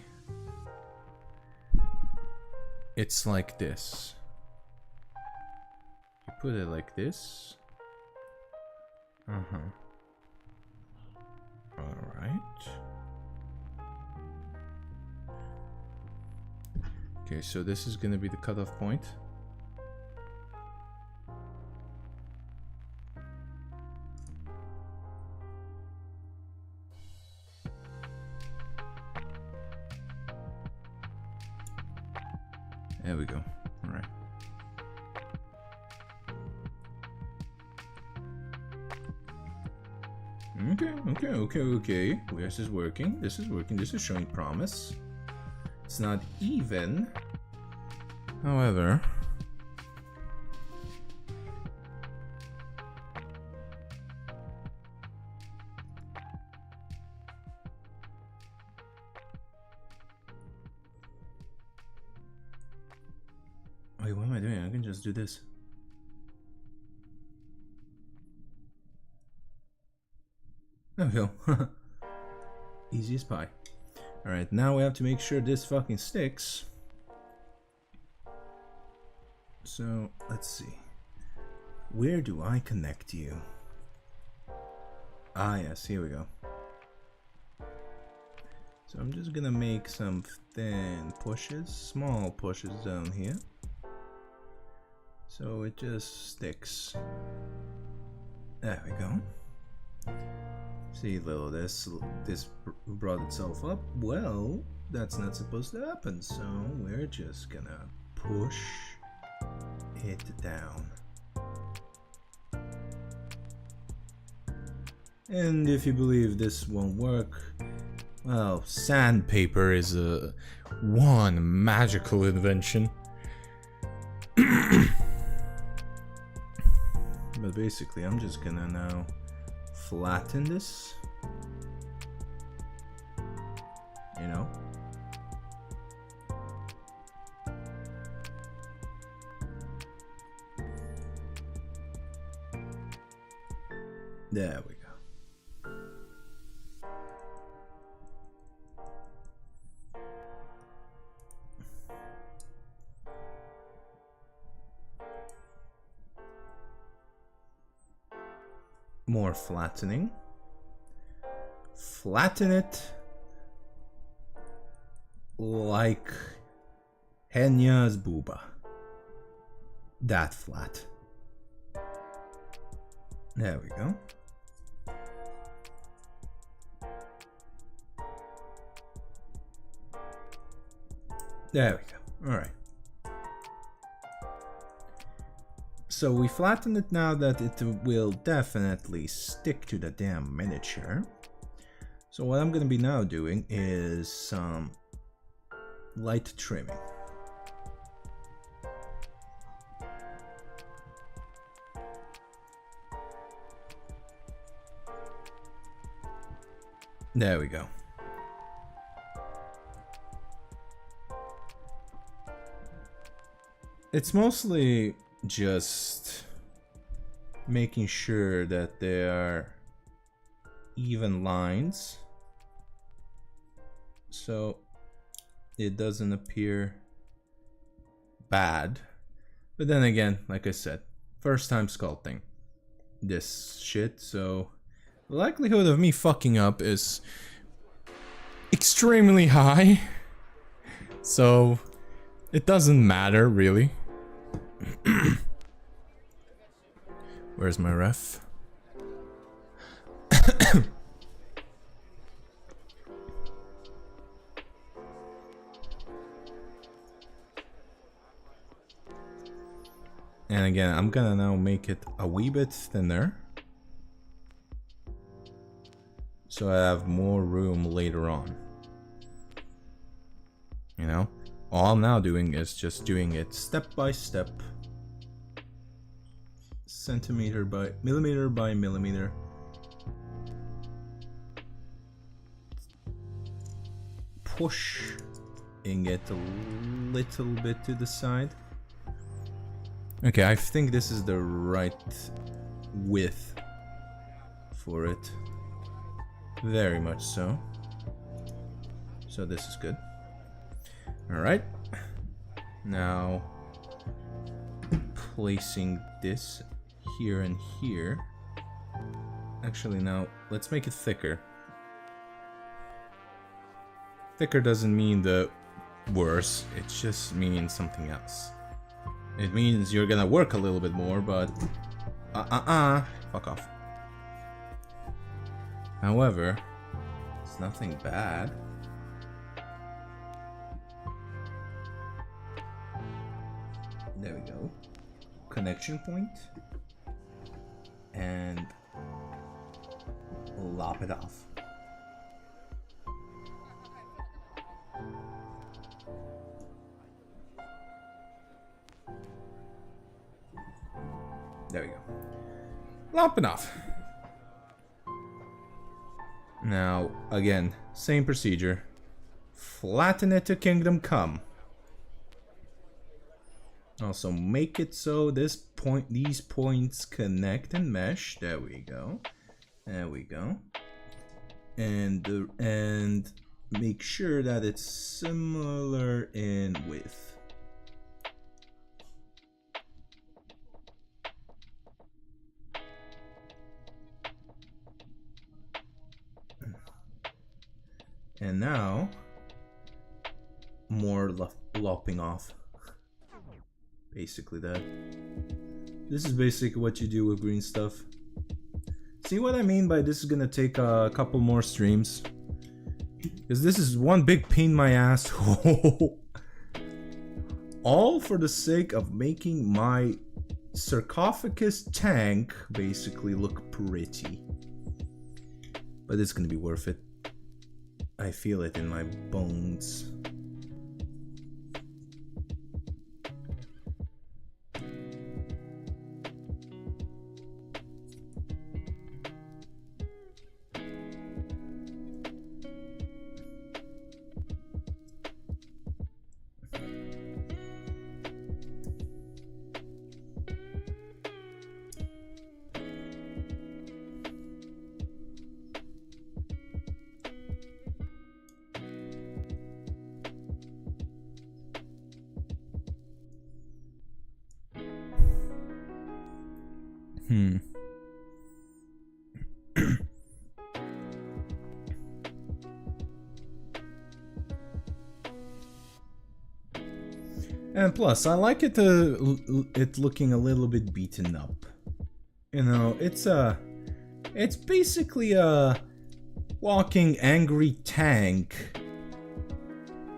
it's like this. You put it like this. Uh-huh. Alright. Okay, so this is gonna be the cutoff point. There we go. All right. Okay. This is working. This is working. This is showing promise. It's not even. However, wait, what am I doing? I can just do this. There we go. Easy as pie. Alright, now we have to make sure this fucking sticks. So, let's see. Where do I connect you? Ah, yes, here we go. So I'm just gonna make some thin pushes, small pushes down here. So it just sticks. There we go. See, little this brought itself up. Well, that's not supposed to happen, so we're just gonna push it down. And if you believe this won't work, well, sandpaper is one magical invention. But basically, I'm just gonna now flatten this, you know. There we go. More flattening. Flatten it like Henya's booba. That flat. There we go. There we go. All right. So we flatten it now that it will definitely stick to the damn miniature. So what I'm going to be now doing is some light trimming. There we go. It's mostly just making sure that there are even lines so it doesn't appear bad. But then again, like I said, first time sculpting this shit, so the likelihood of me fucking up is extremely high. So it doesn't matter really. Where's my ref? And again, I'm gonna now make it a wee bit thinner, so I have more room later on. You know? All I'm now doing is just doing it step by step. Centimeter by millimeter. Pushing it a little bit to the side. Okay, I think this is the right width for it. Very much so. So this is good. Alright. Now, placing this here and here. Actually, now, let's make it thicker. Thicker doesn't mean the worse, it just means something else. It means you're gonna work a little bit more, but fuck off. However, it's nothing bad. There we go. Connection point. And lop it off. There we go. Lop it off. Now, again, same procedure. Flatten it to Kingdom Come. Also, make it so these points connect and mesh. There we go. There we go. And make sure that it's similar in width. And now, more lopping off. Basically that. This is basically what you do with green stuff. See what I mean by this is gonna take a couple more streams? Because this is one big pain in my ass. All for the sake of making my sarcophagus tank basically look pretty. But it's gonna be worth it. I feel it in my bones. And plus, I like it looking a little bit beaten up. You know, it's basically a walking angry tank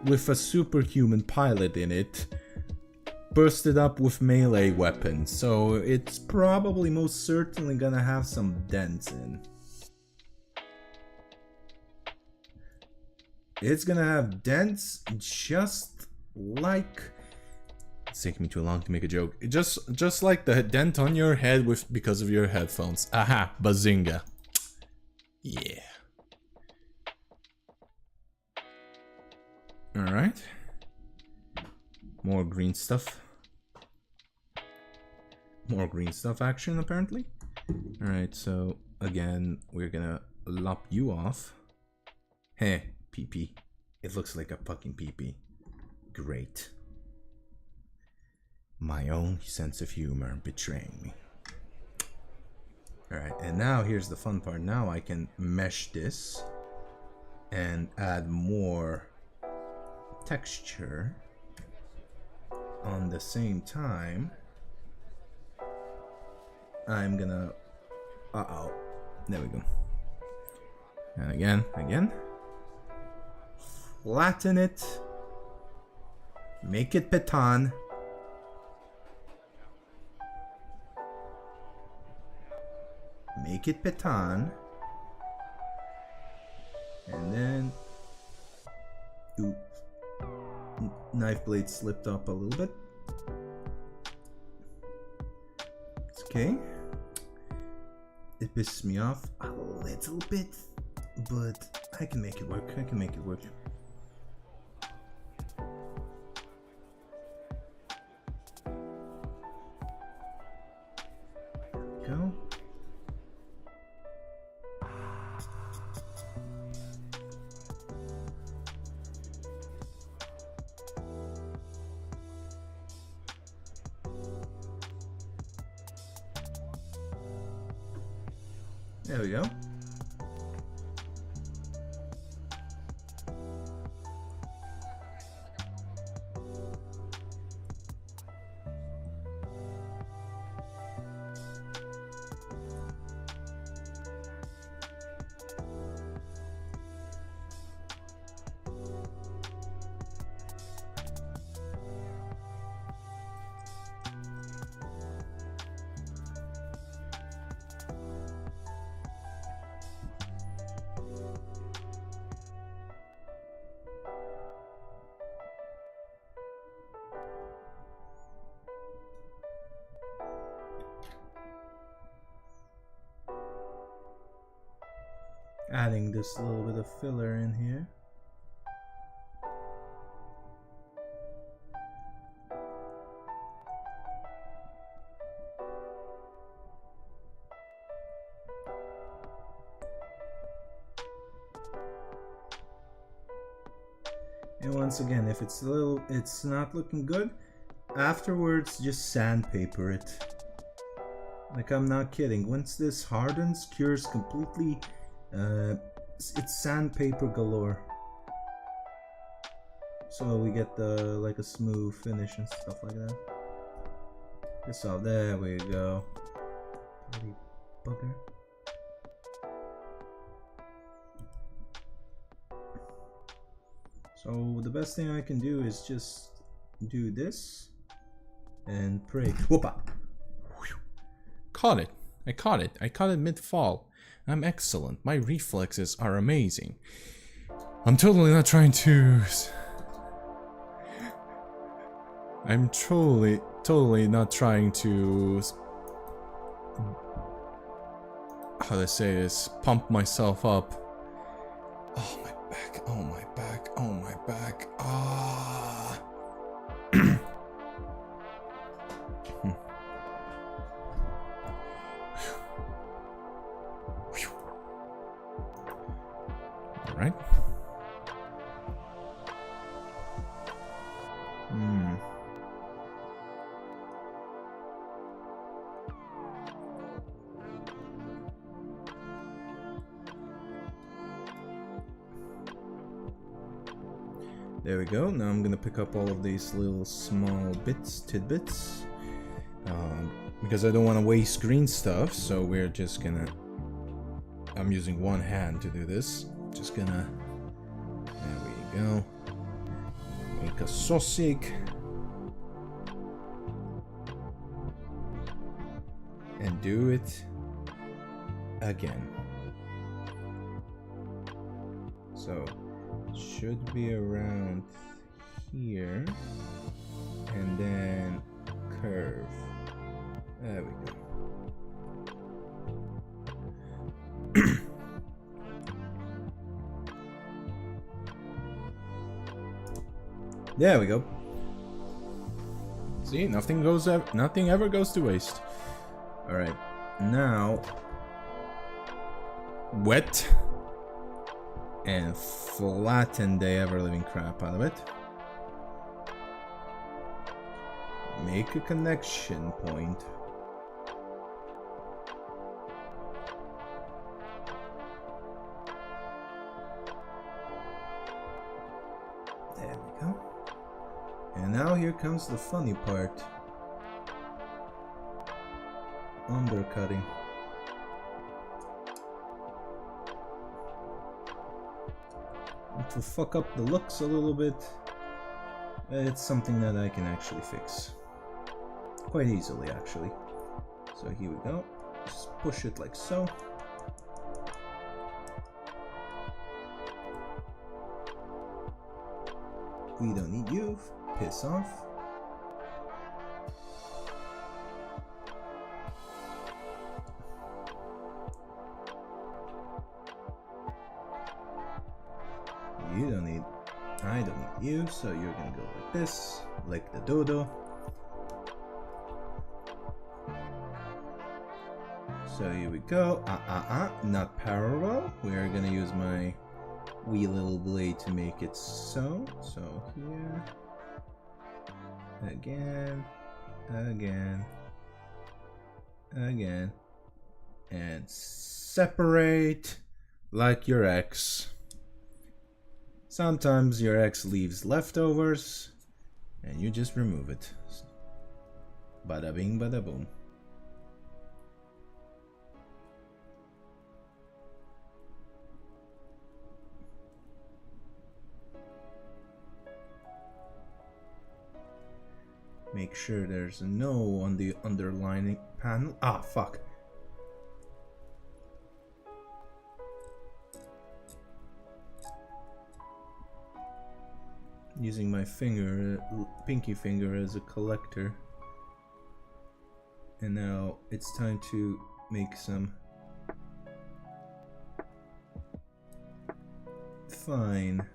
with a superhuman pilot in it, bursted up with melee weapons. So it's probably most certainly gonna have some dents in. It's gonna have dents just like... It's taking me too long to make a joke. Just like the dent on your head because of your headphones. Aha, bazinga. Yeah. Alright. More green stuff. More green stuff action, apparently. Alright, so again, we're gonna lop you off. Hey, pee-pee. It looks like a fucking pee-pee. Great. My own sense of humor betraying me. Alright, and now here's the fun part. Now I can mesh this and add more texture on the same time. I'm gonna... Uh-oh. There we go. And again. Flatten it. Make it petan. Make it petan. And then... Oops. Knife blade slipped up a little bit. It's okay. It pisses me off a little bit, but I can make it work. Go. There we go. Adding this little bit of filler in here. And once again, if it's not looking good, afterwards just sandpaper it. Like, I'm not kidding. Once this hardens, cures completely, it's sandpaper galore. So we get like a smooth finish and stuff like that. This off, there we go. Bloody bugger. So the best thing I can do is just do this and pray. Whoopa! Caught it. I caught it. I caught it mid-fall. I'm excellent. My reflexes are amazing. I'm totally not trying to... I'm totally not trying to... How do I say this? Pump myself up. Oh, my back. Oh, my back. Oh, my back. Ah. Alright. There we go. Now I'm gonna pick up all of these little small tidbits. Because I don't want to waste green stuff, so we're just gonna... I'm using one hand to do this. Just gonna... There we go. Make a sausage. And do it again. So, should be around here. And then curve. There we go. There we go. See, nothing ever goes to waste. All right, now wet and flatten the ever-living crap out of it. Make a connection point. There we go. And now here comes the funny part. Undercutting. To fuck up the looks a little bit, it's something that I can actually fix. Quite easily, actually. So here we go. Just push it like so. We don't need you. Piss off. You don't need... I don't need you, so you're gonna go like this, like the dodo. So here we go. Not parallel. We're gonna use my wee little blade to make it so. So here. Again. Again. Again. And separate like your ex. Sometimes your ex leaves leftovers and you just remove it. Bada bing, bada boom. Make sure there's a no on the underlining panel. Ah, fuck. Using my finger, pinky finger as a collector. And now it's time to make some fine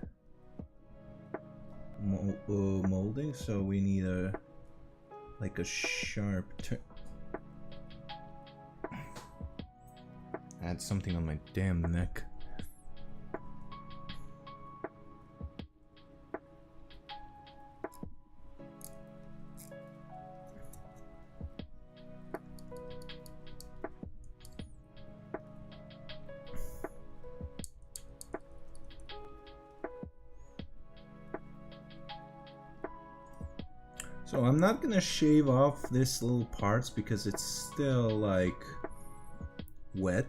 molding. So we need a like a sharp add something on my damn neck. So I'm not gonna shave off this little parts because it's still like wet.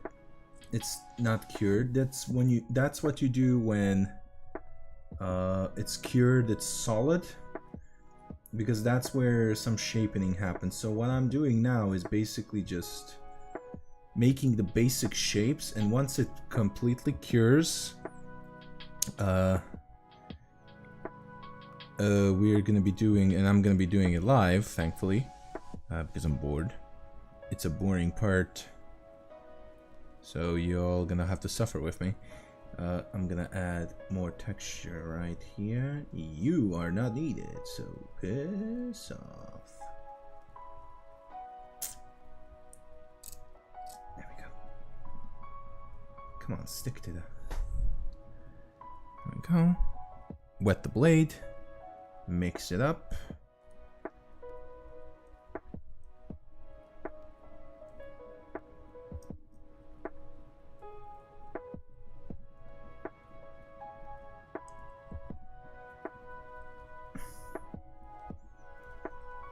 It's not cured. That's what you do when it's cured, it's solid, because that's where some shaping happens. So what I'm doing now is basically just making the basic shapes, and once it completely cures, we're gonna be doing, and I'm gonna be doing it live, thankfully, because I'm bored. It's a boring part, so you're all gonna have to suffer with me. I'm gonna add more texture right here. You are not needed, so piss off. There we go. Come on, stick to that. There we go. Wet the blade. Mix it up.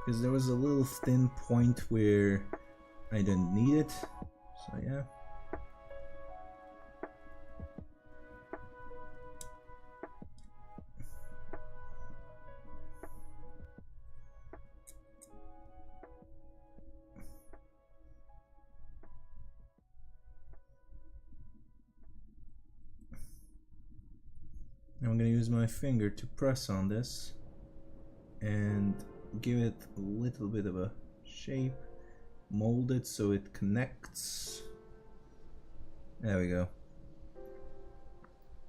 Because there was a little thin point where I didn't need it, so yeah. I'm gonna use my finger to press on this and give it a little bit of a shape, mold it so it connects. There we go.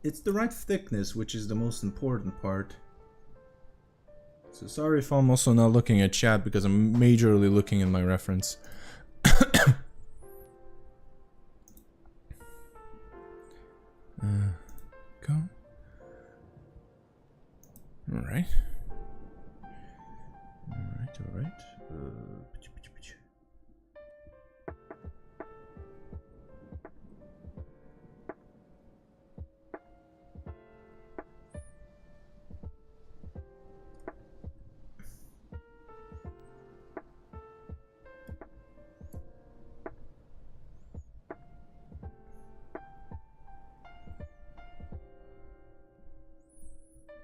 It's the right thickness, which is the most important part. So sorry if I'm also not looking at chat because I'm majorly looking at my reference. Go. Alright. Alright.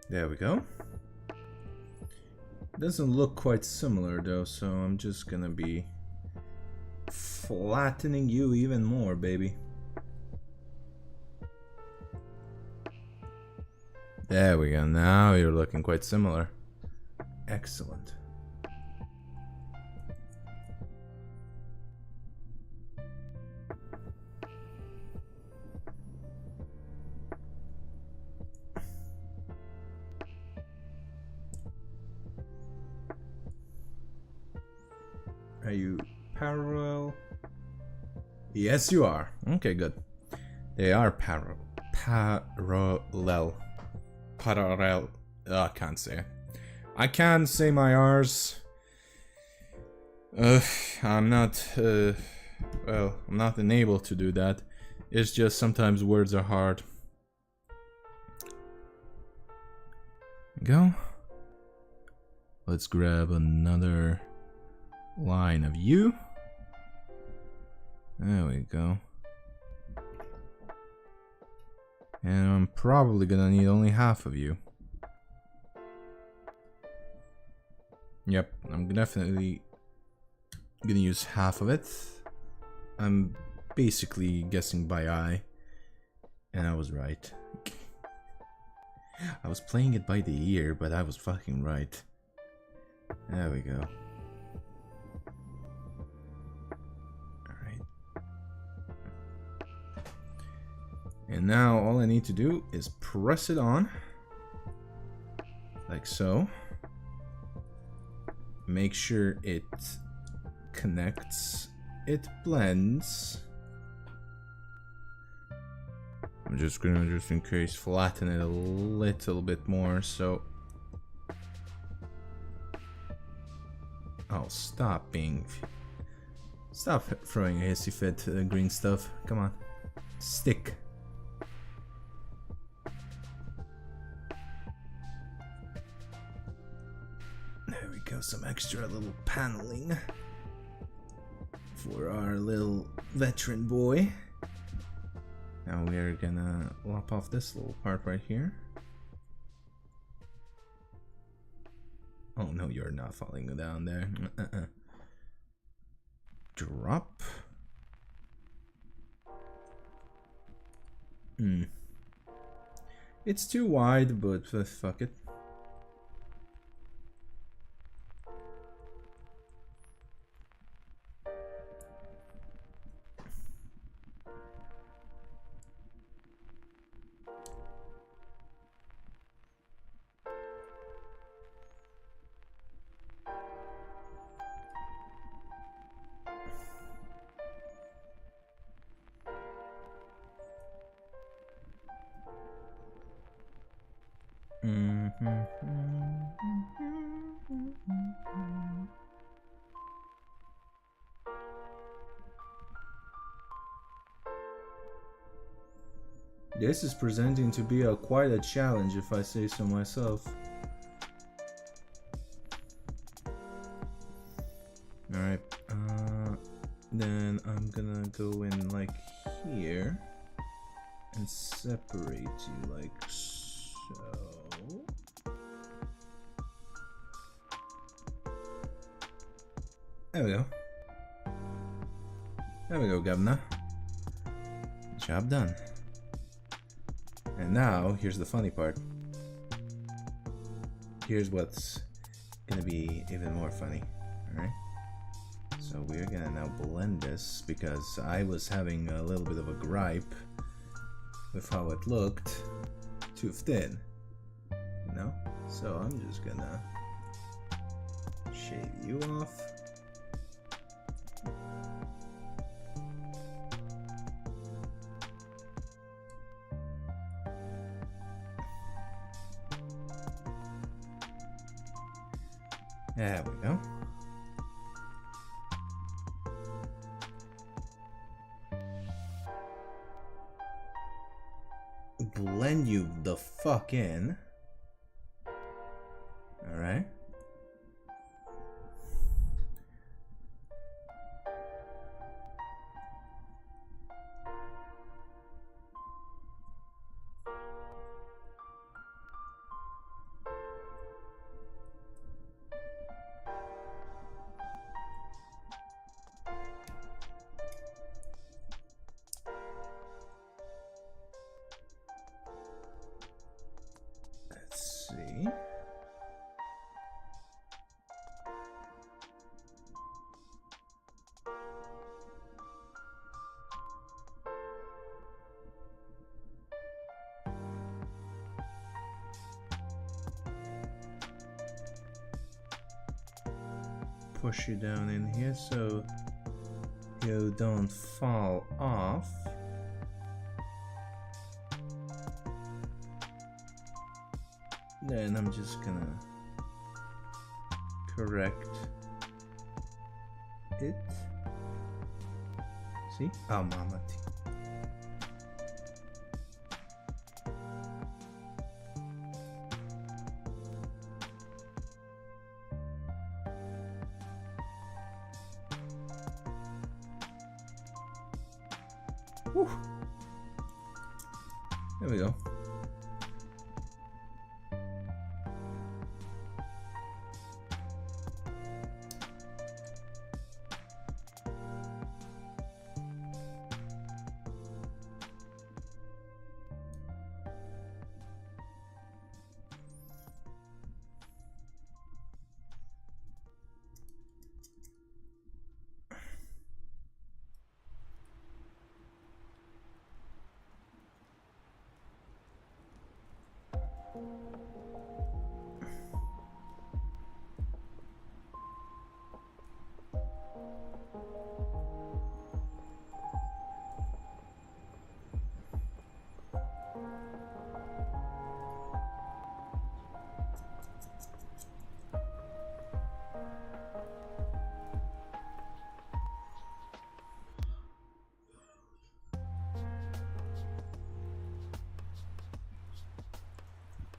There we go. Doesn't look quite similar though, so I'm just gonna be flattening you even more, baby. There we go. Now you're looking quite similar. Excellent. Are you parallel? Yes, you are. Okay, good. They are parallel. Parallel. I can't say it. I can't say my R's. I'm not. Well, I'm not enabled to do that. It's just sometimes words are hard. Go. Let's grab another line of you. There we go. And I'm probably gonna need only half of you. Yep, I'm definitely gonna use half of it. I'm basically guessing by eye. And I was right. I was playing it by the ear, but I was fucking right. There we go. And now all I need to do is press it on, like so. Make sure it connects, it blends. I'm just gonna, just in case, flatten it a little bit more, so... Oh, stop being... Stop throwing a hissy fit, green stuff. Come on. Stick. There we go, some extra little paneling for our little veteran boy. Now we're gonna lop off this little part right here. Oh no, you're not falling down there. Drop. It's too wide, but fuck it. This is presenting to be quite a challenge, if I say so myself. Alright, then I'm gonna go in like here and separate you like so. There we go. There we go, governor. Job done. And now, here's the funny part. Here's what's gonna be even more funny, alright? So we're gonna now blend this because I was having a little bit of a gripe with how it looked too thin, you know? So I'm just gonna Shave you off. There we go. Blend you the fuck in. All right. Let's see. Push you down in here so you don't fall off. Then I'm just gonna correct it. See? Oh, mama. Whew. There we go.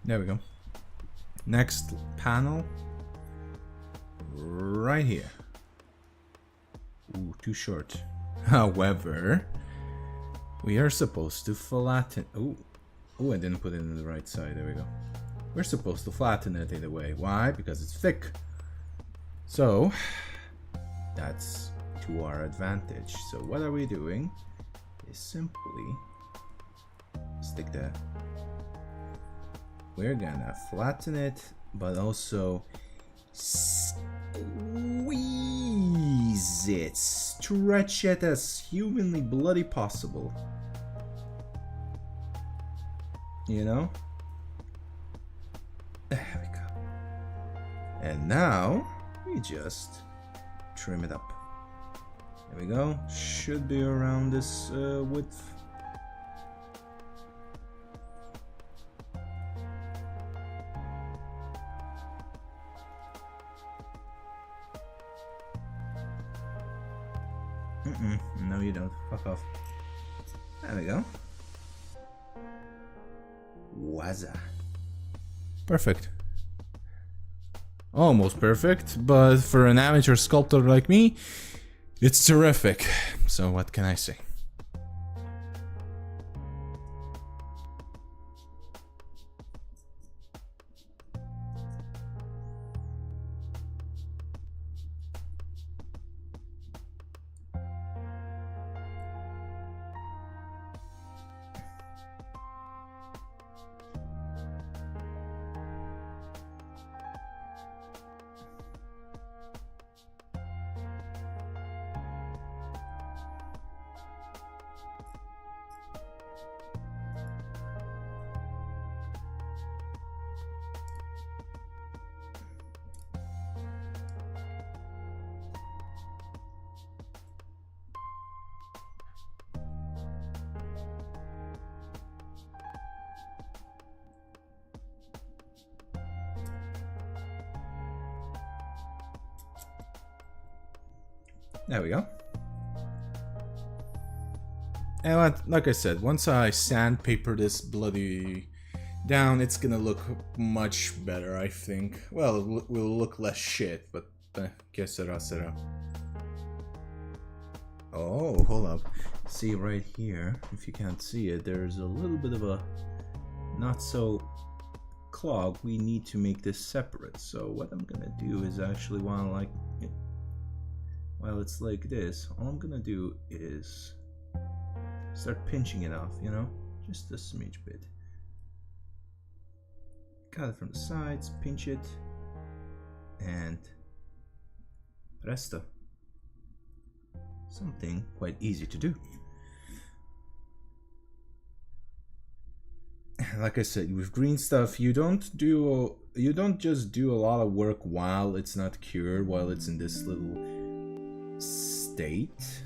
There we go. Next panel. Right here. Ooh, too short. However, we are supposed to flatten. Ooh, I didn't put it in the right side. There we go. We're supposed to flatten it either way. Why? Because it's thick. So, that's to our advantage. So what are we doing? Is simply stick that. We're gonna flatten it, but also squeeze it, stretch it as humanly bloody possible. You know? There we go. And now we just trim it up. There we go. Should be around this width. No, you don't. Fuck off. There we go. Waza. Perfect. Almost perfect, but for an amateur sculptor like me, it's terrific. So what can I say? There we go. And like I said, once I sandpaper this bloody down, it's gonna look much better, I think. Well, it will look less shit, but que sera, sera. Oh, hold up. See right here, if you can't see it, there's a little bit of a not so clog. We need to make this separate. So what I'm gonna do is actually while it's like this, all I'm gonna do is start pinching it off, you know, just a smidge bit. Cut it from the sides, pinch it, and presto. Something quite easy to do. Like I said, with green stuff, you don't just do a lot of work while it's not cured, while it's in this little state.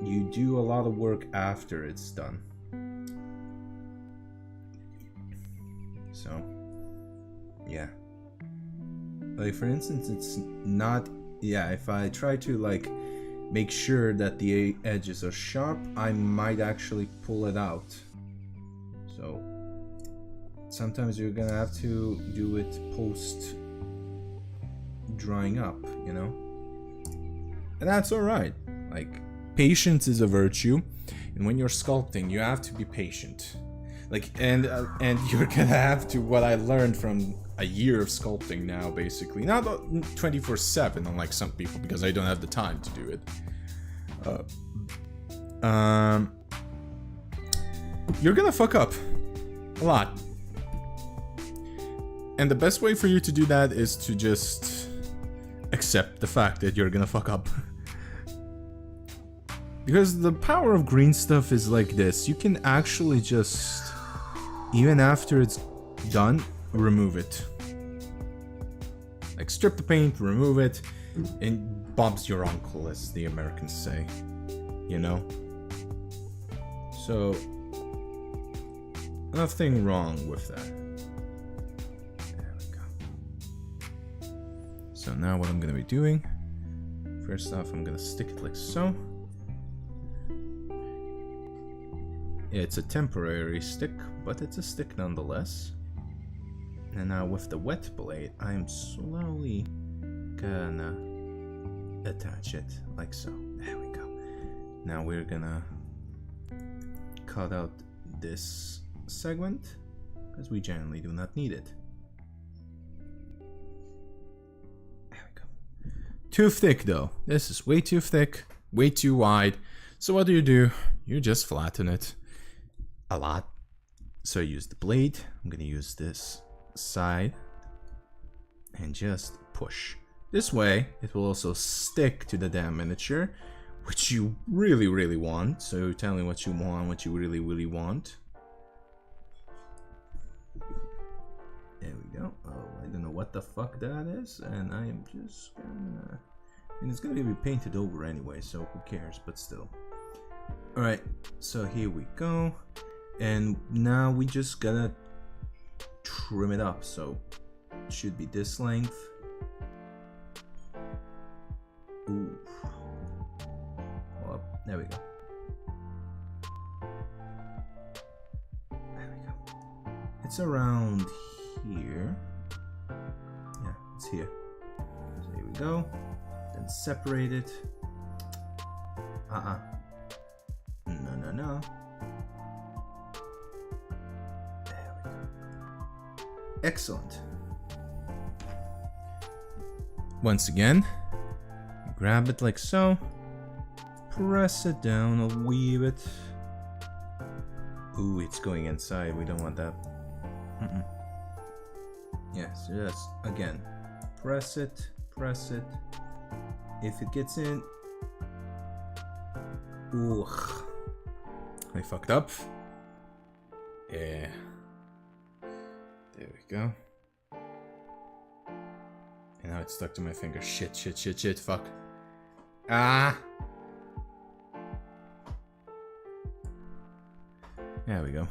You do a lot of work after it's done. So, yeah. Like for instance, it's not, yeah, if I try to like make sure that the edges are sharp, I might actually pull it out. So, sometimes you're gonna have to do it post drying up, you know? And that's alright. Like, patience is a virtue, and when you're sculpting, you have to be patient. Like, and you're gonna have to, what I learned from a year of sculpting now, basically, not 24/7, unlike some people, because I don't have the time to do it. You're gonna fuck up a lot, and the best way for you to do that is to just accept the fact that you're gonna fuck up. Because the power of green stuff is like this. You can actually just, even after it's done, remove it. Like strip the paint, remove it, and Bob's your uncle, as the Americans say. You know? So, nothing wrong with that. There we go. So now what I'm gonna be doing, first off, I'm gonna stick it like so. It's a temporary stick, but it's a stick nonetheless. And now with the wet blade, I'm slowly gonna attach it like so. There we go. Now we're gonna cut out this segment, because we generally do not need it. There we go. Too thick though. This is way too thick, way too wide. So what do? You just flatten it. A lot. So I use the blade. I'm gonna use this side and just push. This way it will also stick to the damn miniature, which you really want. So tell me what you want, what you really want. There we go. Oh, I don't know what the fuck that is, and I am just gonna, and it's gonna be painted over anyway, so who cares, but still. Alright, so here we go. And now we just gotta trim it up, so it should be this length. Ooh. Well, there we go. There we go. It's around here. Yeah, it's here. So here we go. Then separate it. No. Excellent. Once again, grab it like so, press it down a wee bit. Ooh, it's going inside. We don't want that. Yes, just again, press it. If it gets in, ooh, I fucked up. Yeah. There we go. And now it's stuck to my finger. Shit, fuck. Ah! There we go.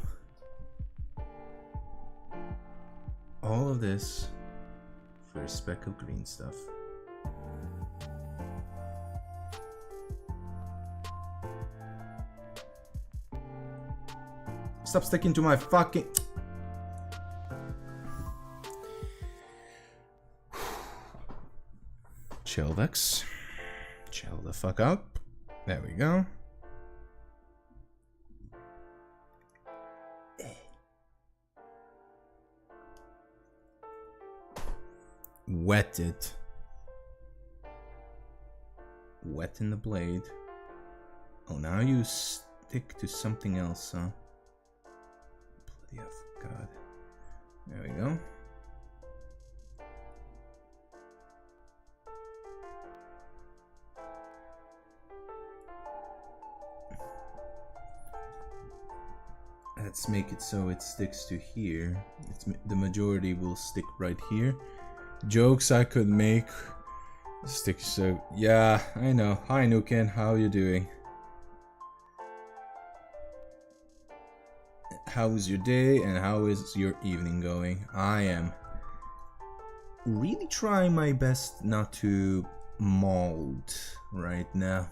All of this for a speck of green stuff. Stop sticking to my fucking... Chill, Vex. Chill the fuck up. There we go. Wet it. Wet in the blade. Oh, now you stick to something else, huh? Bloody God. There we go. Let's make it so it sticks to here. The majority will stick right here. Jokes I could make stick so... Yeah, I know. Hi Nuken, how you doing? How is your day and how is your evening going? I am really trying my best not to mold right now.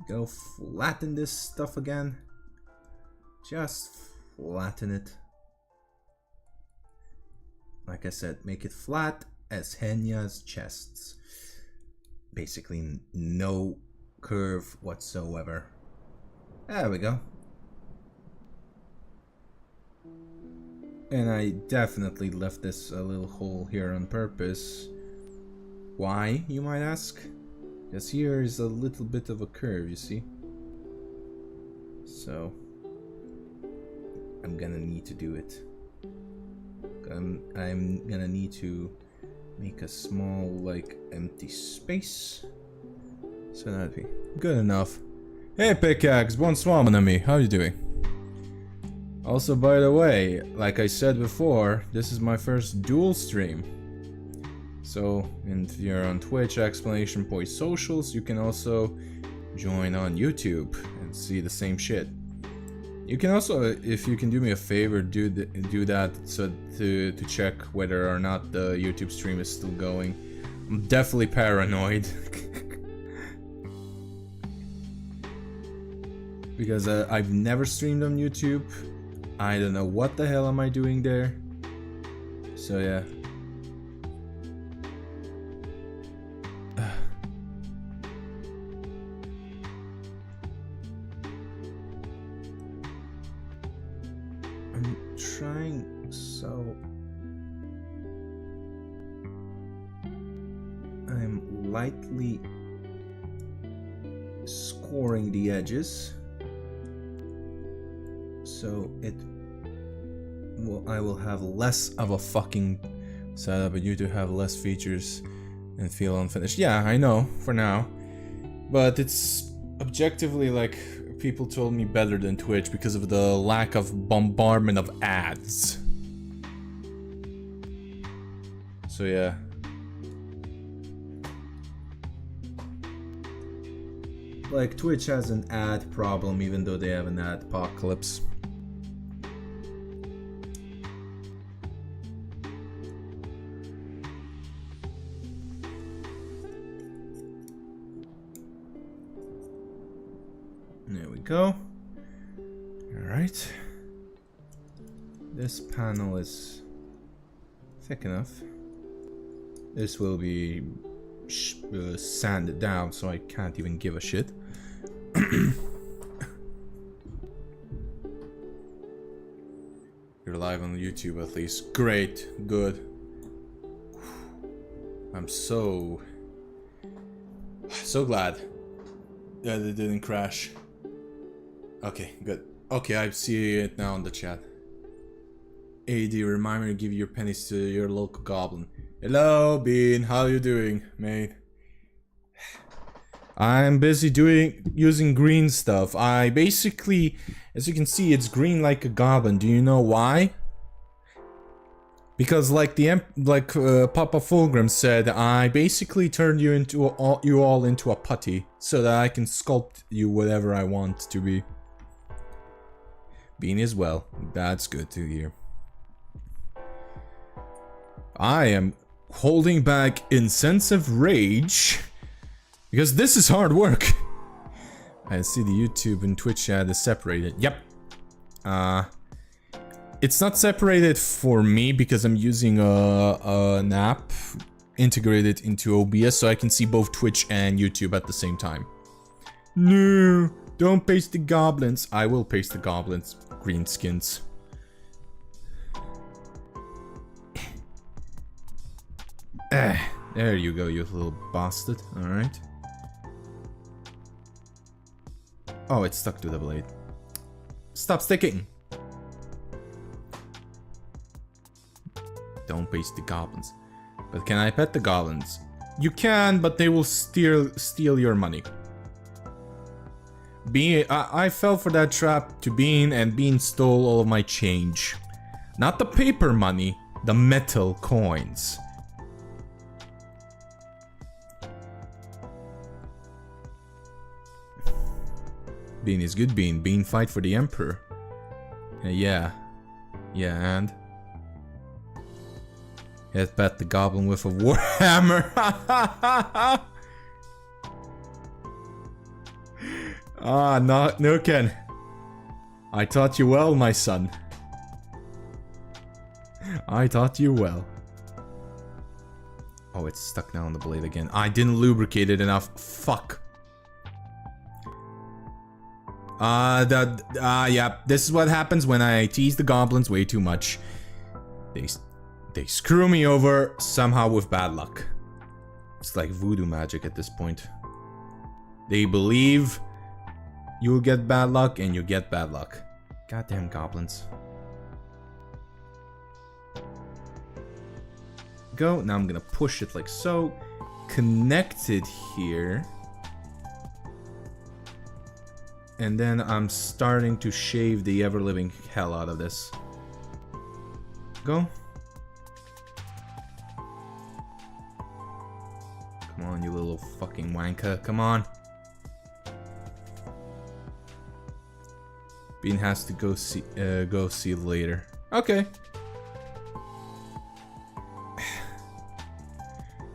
Go flatten this stuff again. Just flatten it. Like I said, make it flat as Henya's chests. Basically no curve whatsoever. There we go. And I definitely left this a little hole here on purpose. Why, you might ask? Because here is a little bit of a curve, you see? So I'm gonna need to do it. I'm gonna need to make a small, like, empty space. So that'd be good enough. Hey Pickaxe, bonsoir mon ami, how you doing? Also, by the way, like I said before, this is my first dual stream. So, if you're on Twitch, exclamation point socials, you can also join on YouTube and see the same shit. You can also, if you can do me a favor, do that so to check whether or not the YouTube stream is still going. I'm definitely paranoid. Because I've never streamed on YouTube. I don't know what the hell am I doing there. So yeah. I'm trying so... I'm lightly scoring the edges. So I will have less of a fucking setup and you to have less features and feel unfinished. Yeah, I know, for now. But it's objectively like people told me better than Twitch because of the lack of bombardment of ads. So yeah. Like Twitch has an ad problem even though they have an ad apocalypse. There we go. Alright. This panel is thick enough. This will be sanded down so I can't even give a shit. You're live on YouTube at least. Great. Good. I'm so glad that it didn't crash. Okay, good. Okay, I see it now in the chat. AD, remind me to give your pennies to your local goblin. Hello, Bean. How you doing, mate? I'm busy using green stuff. I basically, as you can see, it's green like a goblin. Do you know why? Because like Papa Fulgrim said, I basically turned you all into a putty so that I can sculpt you whatever I want to be. Bean as well. That's good to hear. I am holding back insensate rage because this is hard work. I see the YouTube and Twitch chat is separated. Yep. It's not separated for me because I'm using an app integrated into OBS, so I can see both Twitch and YouTube at the same time. No, don't paste the goblins. I will paste the goblins. Greenskins. There you go, you little bastard. Alright. Oh, it's stuck to the blade. Stop sticking! Don't paste the goblins. But can I pet the goblins? You can, but they will steal your money. I fell for that trap to Bean, and Bean stole all of my change. Not the paper money, the metal coins. Bean is good, Bean. Bean fight for the Emperor. Yeah. Yeah, and? Headbutt the goblin with a Warhammer. No, Ken. I taught you well, my son. I taught you well. Oh, it's stuck now on the blade again. I didn't lubricate it enough. Fuck. Yeah, this is what happens when I tease the goblins way too much. They screw me over somehow with bad luck. It's like voodoo magic at this point. They believe you'll get bad luck and you get bad luck. Goddamn goblins. Go. Now I'm gonna push it like so. Connect it here. And then I'm starting to shave the ever-living hell out of this. Go. Come on, you little fucking wanker. Come on. Bean has to go see later. Okay.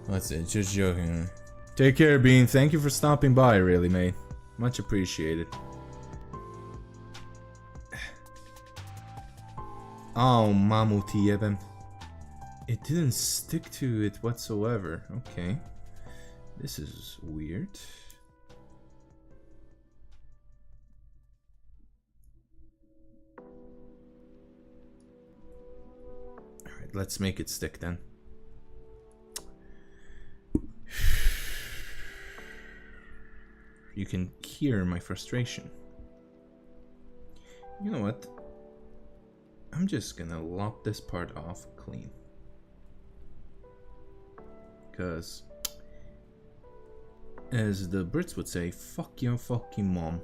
That's it, just joking. Take care, Bean. Thank you for stopping by, really, mate. Much appreciated. Oh, Mamuti Eben. It didn't stick to it whatsoever. Okay. This is weird. Alright, let's make it stick then. You can hear my frustration. You know what? I'm just gonna lop this part off clean. Because, as the Brits would say, fuck your fucking mom.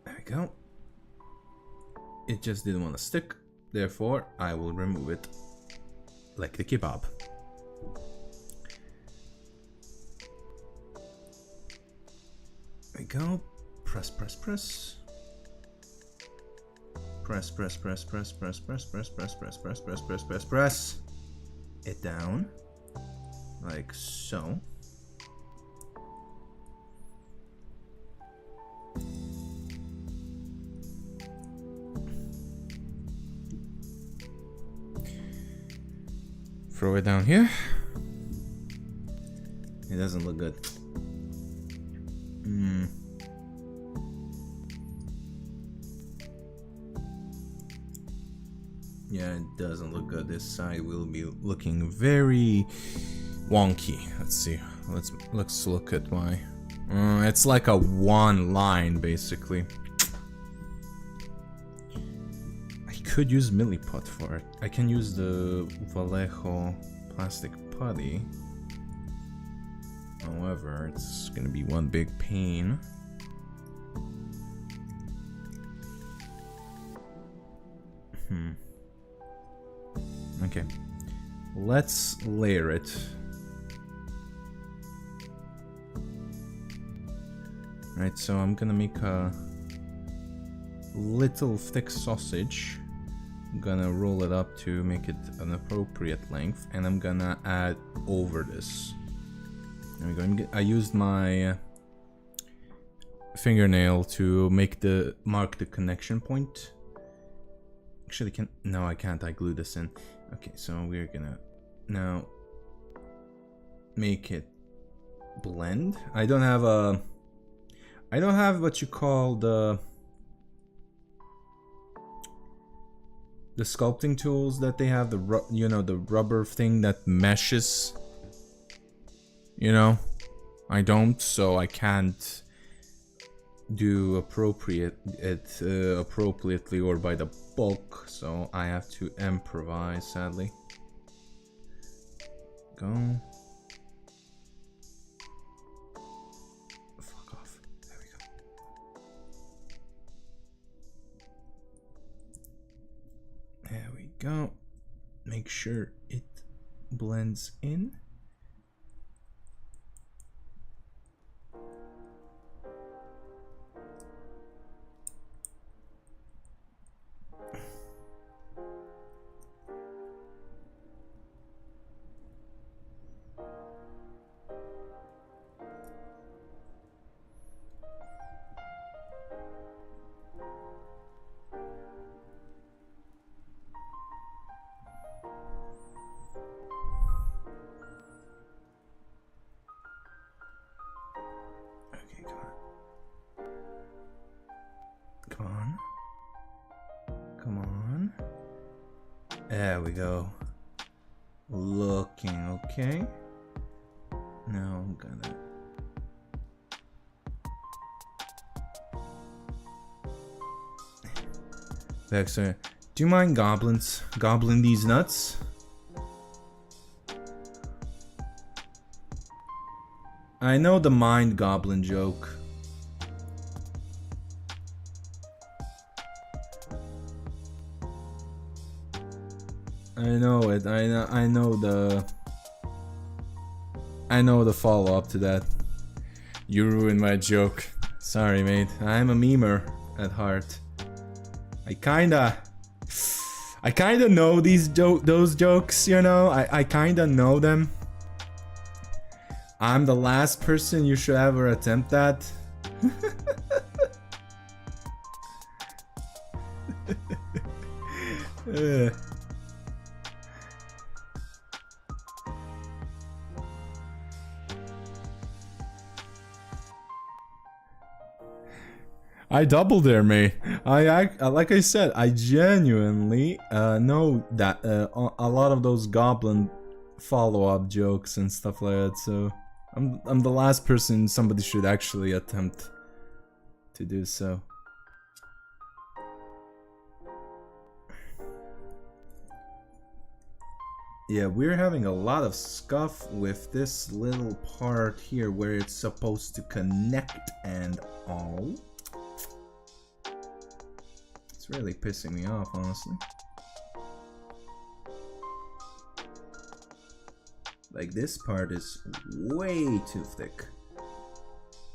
There we go. It just didn't want to stick, therefore I will remove it like the kebab. There we go. Press, press, press. Press, press, press, press, press, press, press, press, press, press, press, press, press, press it down. Like so. Throw it down here. It doesn't look good. Yeah, it doesn't look good. This side will be looking very wonky. Let's see. Let's look at my. It's like a one line basically. I could use milliput for it. I can use the Vallejo plastic putty. However, it's gonna be one big pain. Okay, let's layer it. Right, so I'm gonna make a little thick sausage. I'm gonna roll it up to make it an appropriate length, and I'm gonna add over this. There we go. I used my fingernail to mark the connection point. Actually, no, I can't. I glued this in. Okay, so we're gonna now make it blend. I don't have what you call the sculpting tools that they have, the rubber thing that meshes. You know, I don't, so I can't do appropriately or by the book, so I have to improvise, sadly. Go. Fuck off. There we go. There we go. Make sure it blends in. There we go. Looking okay. Now I'm gonna... Vexer, do you mind goblins? Goblin these nuts? I know the mind goblin joke. I know it. I know the follow-up to that. You ruined my joke. Sorry, mate. I'm a memer at heart. I kinda know those jokes, you know. I kinda know them. I'm the last person you should ever attempt that. I doubled there, mate. Like I said, I genuinely know that a lot of those goblin follow-up jokes and stuff like that. So I'm the last person somebody should actually attempt to do so. Yeah, we're having a lot of scuff with this little part here where it's supposed to connect and all. It's really pissing me off, honestly. Like, this part is way too thick.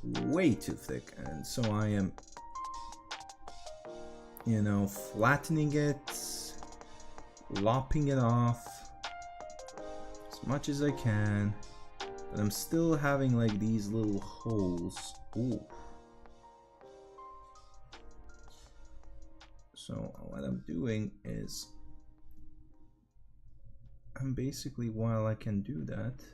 Way too thick. And so I am, you know, flattening it, lopping it off as much as I can. But I'm still having like these little holes. Ooh. So what I'm doing is I'm basically, while I can do that,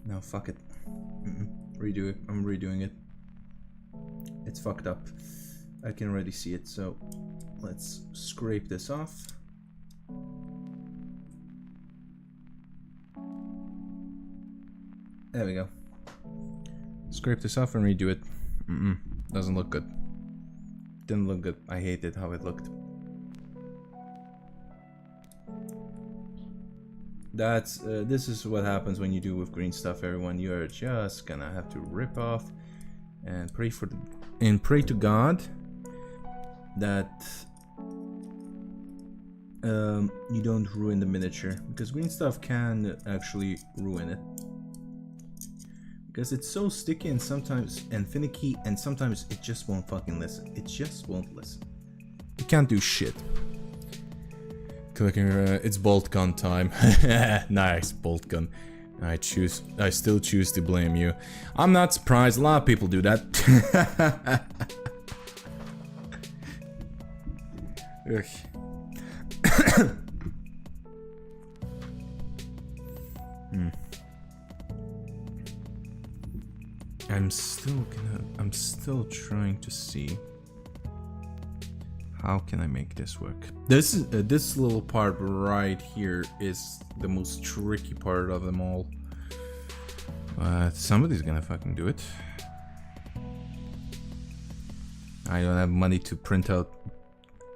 no, fuck it. Redo it. I'm redoing it. It's fucked up. I can already see it. So let's scrape this off. There we go. Scrape this off and redo it. Doesn't look good. Didn't look good. I hated how it looked. That's this is what happens when you do with green stuff, everyone. You're just gonna have to rip off and pray to God that you don't ruin the miniature, because green stuff can actually ruin it. Because it's so sticky and sometimes finicky, and sometimes it just won't fucking listen. It just won't listen. It can't do shit. clicking, it's bolt gun time. Nice, bolt gun. I still choose to blame you. I'm not surprised, a lot of people do that. I'm still trying to see how can I make this work. This little part right here is the most tricky part of them all. But somebody's gonna fucking do it. I don't have money to print out.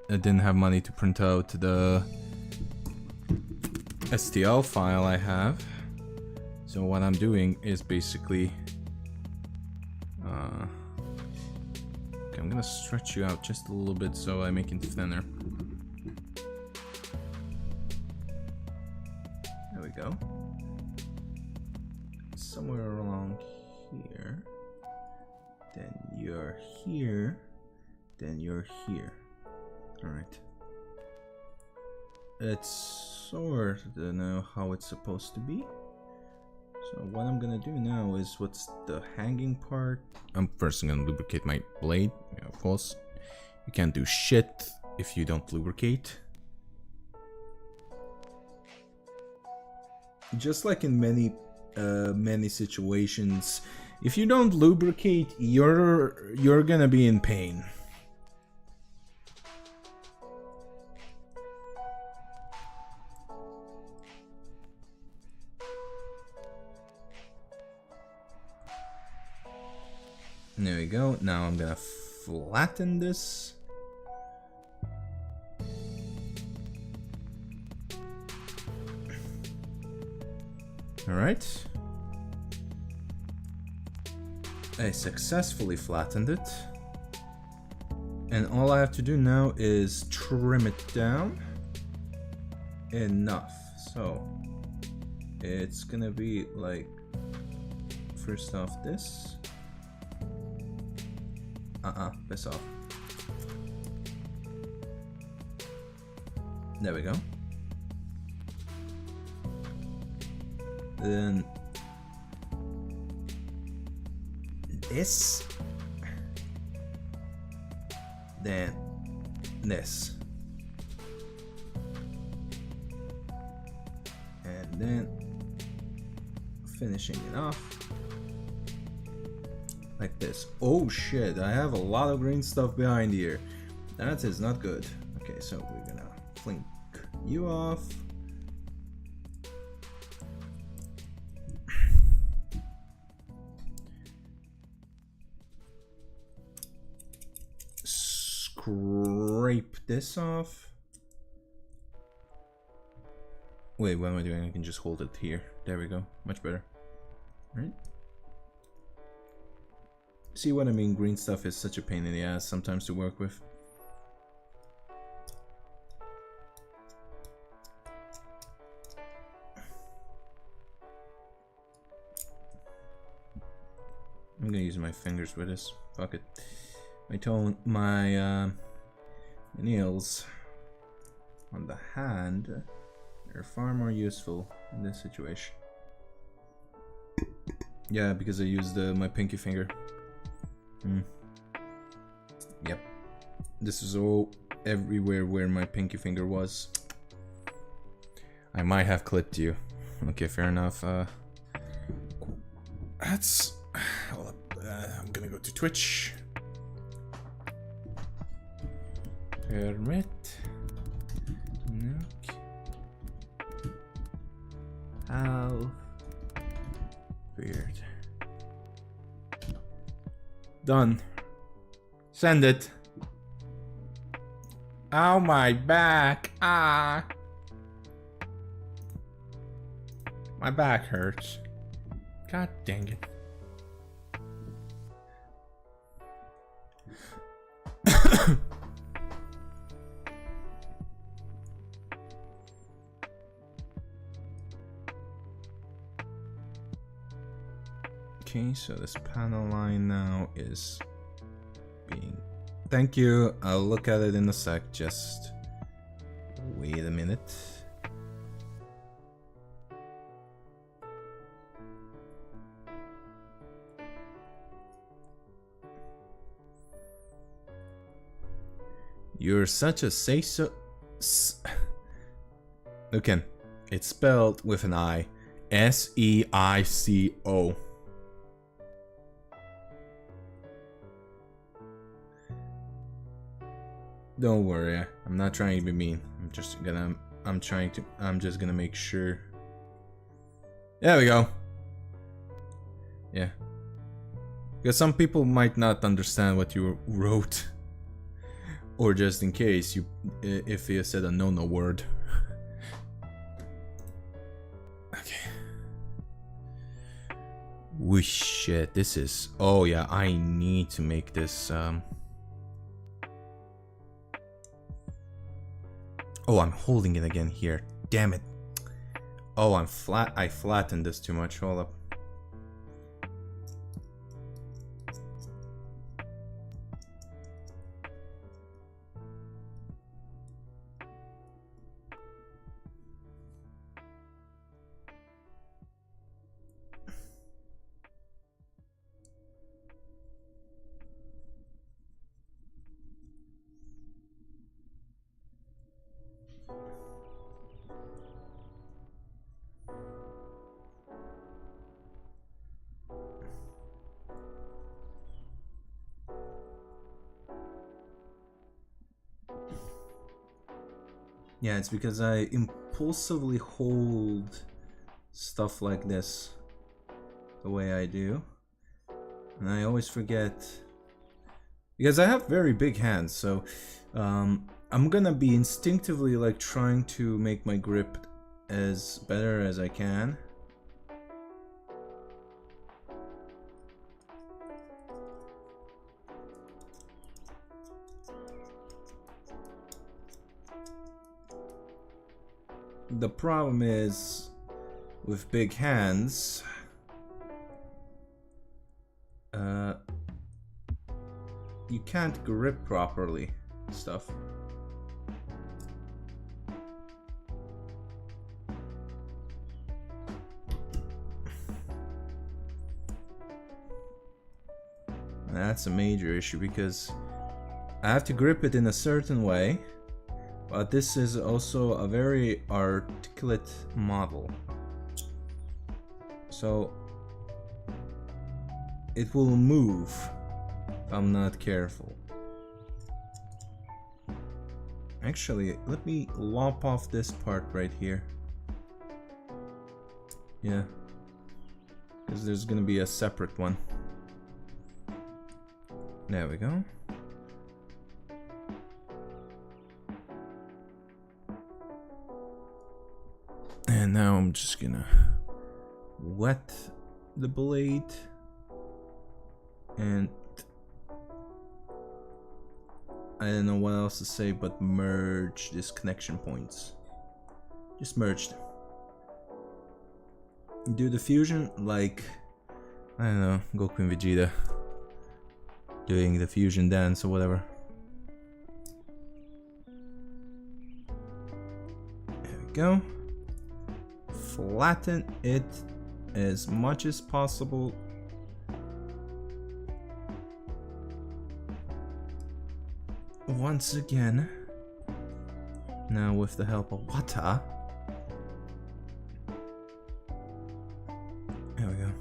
I didn't have money to print out the STL file I have. So what I'm doing is basically okay, I'm gonna stretch you out just a little bit so I make it thinner. There we go. Somewhere along here. Then you're here. Then you're here. Alright. It's sort of know how it's supposed to be. So what I'm gonna do now is, what's the hanging part? I'm first gonna lubricate my blade. Yeah, of course. You can't do shit if you don't lubricate. Just like in many situations, if you don't lubricate, you're gonna be in pain. There we go. Now I'm gonna flatten this. Alright. I successfully flattened it. And all I have to do now is trim it down enough. So it's gonna be like, first off this. Piss off. There we go. Then this. Then this. And then finishing it off. Like this. Oh shit, I have a lot of green stuff behind here. That is not good. Okay, so we're gonna flink you off. Scrape this off. Wait, what am I doing? I can just hold it here. There we go. Much better. Right? See what I mean? Green stuff is such a pain in the ass sometimes to work with. I'm gonna use my fingers with this. Fuck it. My nails on the hand are far more useful in this situation. Yeah, because I used my pinky finger. Yep. This is all everywhere where my pinky finger was. I might have clipped you. Okay, fair enough. That's... Hold up. I'm gonna go to Twitch. Permit. Nook. How weird. Done. Send it. Ow, my back. Ah. My back hurts. God dang it. Okay, so this panel line now is being... Thank you, I'll look at it in a sec, just Wait a minute. You're such a say-so... Okay, it's spelled with an I. S-E-I-C-O. Don't worry, I'm not trying to be mean. I'm just gonna make sure. There we go. Yeah. Because some people might not understand what you wrote. Or just in case if you said a no word. Okay. Whoosh, shit, this is... Oh yeah, I need to make this... Oh, I'm holding it again here. Damn it. Oh, I flattened this too much. Hold up. Yeah, it's because I impulsively hold stuff like this the way I do. And I always forget. Because I have very big hands, so I'm gonna be instinctively like trying to make my grip as better as I can. The problem is, with big hands, you can't grip properly stuff. And that's a major issue because I have to grip it in a certain way. But this is also a very articulate model. So it will move if I'm not careful. Actually, let me lop off this part right here. Yeah. Because there's gonna be a separate one. There we go. And now I'm just gonna wet the blade and I don't know what else to say but merge these connection points. Just merge them. Do the fusion like, I don't know, Goku and Vegeta doing the fusion dance or whatever. There we go. Flatten it as much as possible. Once again, now with the help of water. There we go.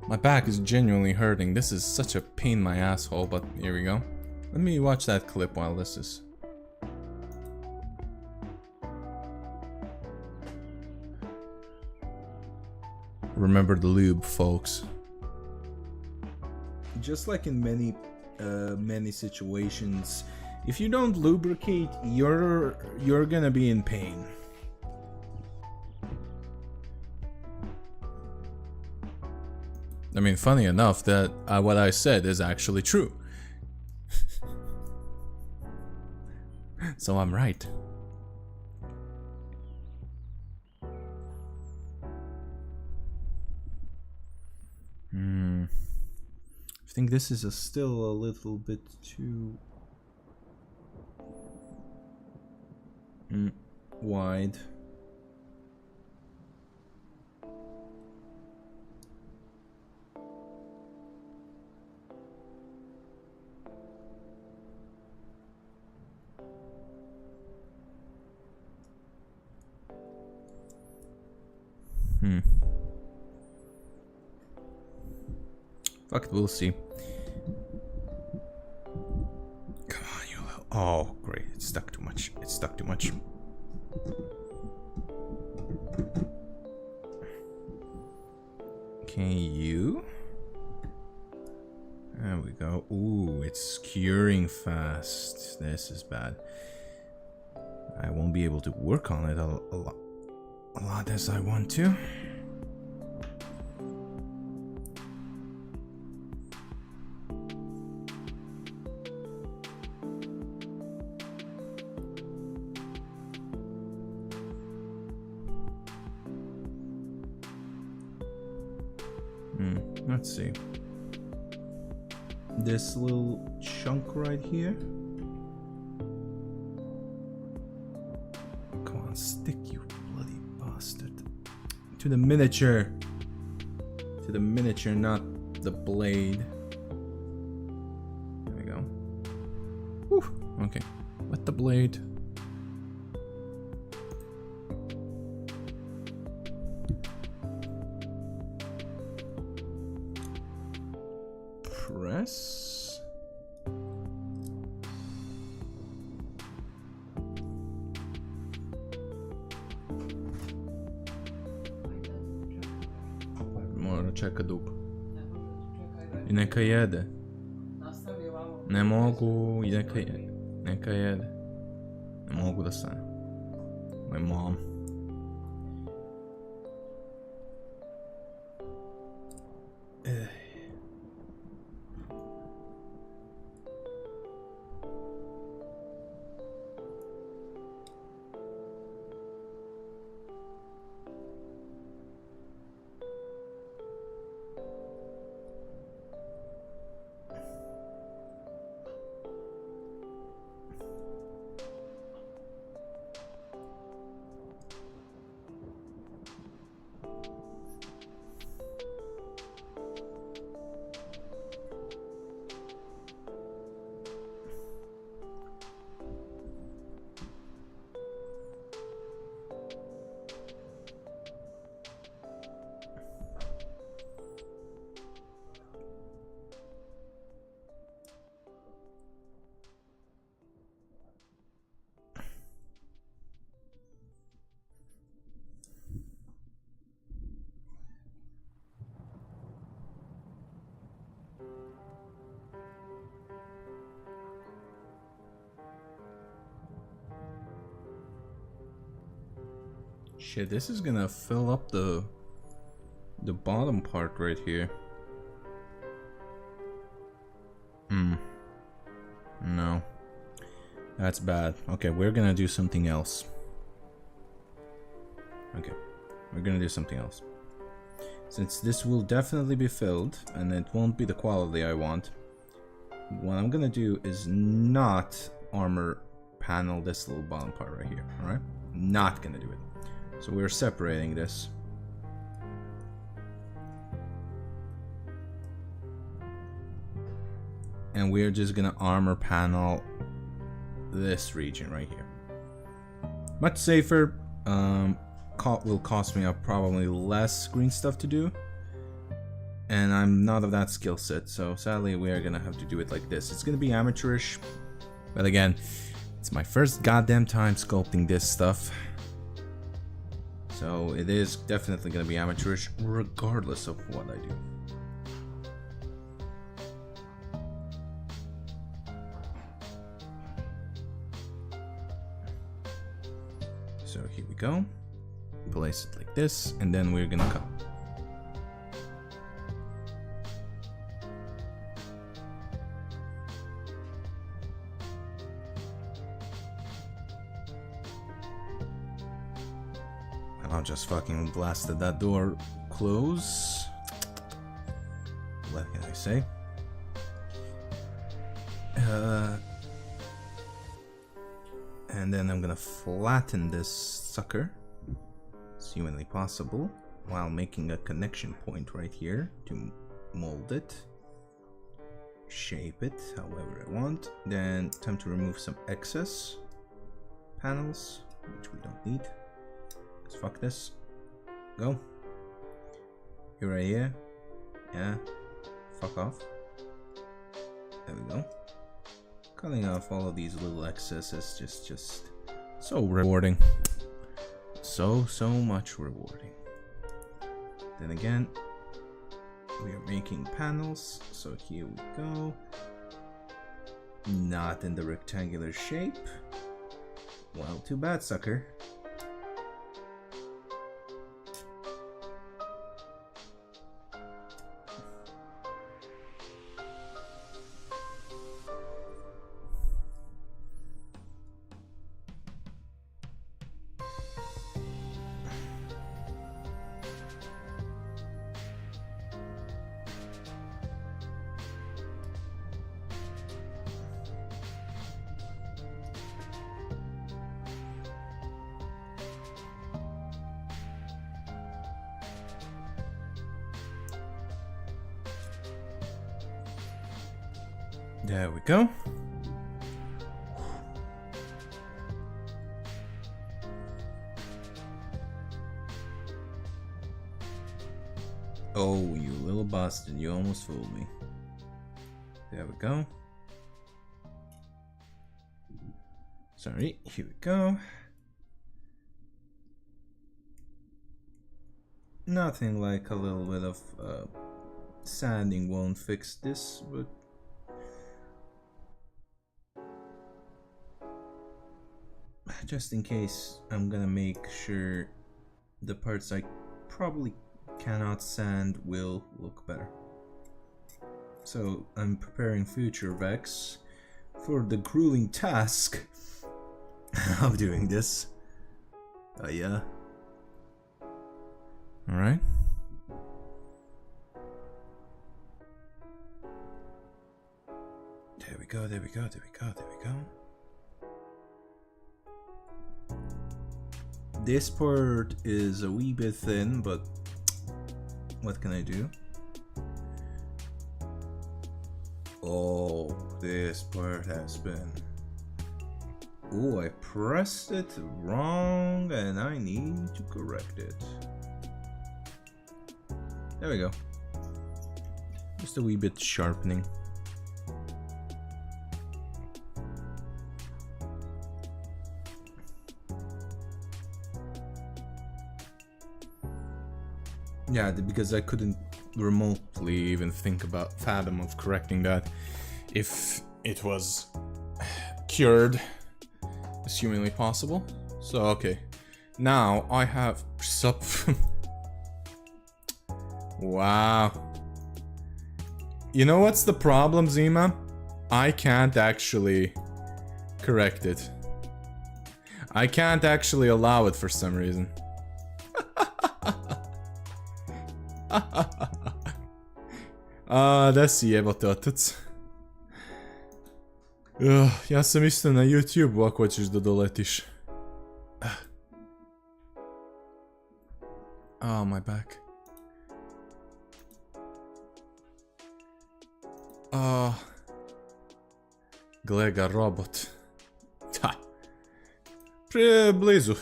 My back is genuinely hurting. This is such a pain in my asshole, but here we go. Let me watch that clip while this is... Remember the lube, folks. just like in many situations, if you don't lubricate, you're gonna be in pain. I mean, funny enough, that what I said is actually true. So I'm right. I think this is still a little bit too wide. Fuck it, we'll see. Come on, you little... Oh, great. It's stuck too much. It's stuck too much. Okay, you. There we go. Ooh, it's curing fast. This is bad. I won't be able to work on it a lot as I want to. Let's see. This little chunk right here. Come on, stick, you bloody bastard. To the miniature. To the miniature, not the blade. There we go. Whew. Okay. Let the blade. Press. Mora čeka dugo. I neka jede. Ne mogu i neka jede. Neka jede. Ne mogu da stane. My mom. Shit, this is gonna fill up the bottom part right here. No. That's bad. Okay, we're gonna do something else. Okay, we're gonna do something else. Since this will definitely be filled, and it won't be the quality I want, what I'm gonna do is not armor panel this little bottom part right here, alright? Not gonna do it. So we're separating this. And we're just gonna armor panel this region right here. Much safer. Will cost me probably less green stuff to do. And I'm not of that skill set, so sadly we are gonna have to do it like this. It's gonna be amateurish. But again, it's my first goddamn time sculpting this stuff. So it is definitely gonna be amateurish regardless of what I do. So here we go. Place it like this, and then we're gonna cut. I'll just fucking blasted that door close. What can I say? And then I'm gonna flatten this sucker as humanly possible while making a connection point right here to mold it, shape it however I want. Then time to remove some excess panels, which we don't need. Let's fuck this. Go. You're right here. Yeah. Fuck off. There we go. Cutting off all of these little excesses just so rewarding. So much rewarding. Then again, we are making panels, so here we go. Not in the rectangular shape. Well, too bad, sucker. There we go. Oh, you little bastard, you almost fooled me. There we go. Sorry, here we go. Nothing like a little bit of sanding won't fix this, but just in case, I'm gonna make sure the parts I probably cannot sand will look better. So I'm preparing future Vex for the grueling task of doing this. Yeah. Alright. There we go, there we go, there we go, there we go. This part is a wee bit thin, but what can I do? Oh, this part has been... Oh, I pressed it wrong and I need to correct it. There we go. Just a wee bit sharpening. Yeah, because I couldn't remotely even think about fathom of correcting that if it was cured as humanly possible. So okay, now I have sup. Wow. You know what's the problem, Zima? I can't actually correct it. I can't actually allow it for some reason. Da si jebote otac. Ja sam isto na YouTube ako hoćeš da doletiš. Oh, my back. Gle ga robot. Ta. Blizu.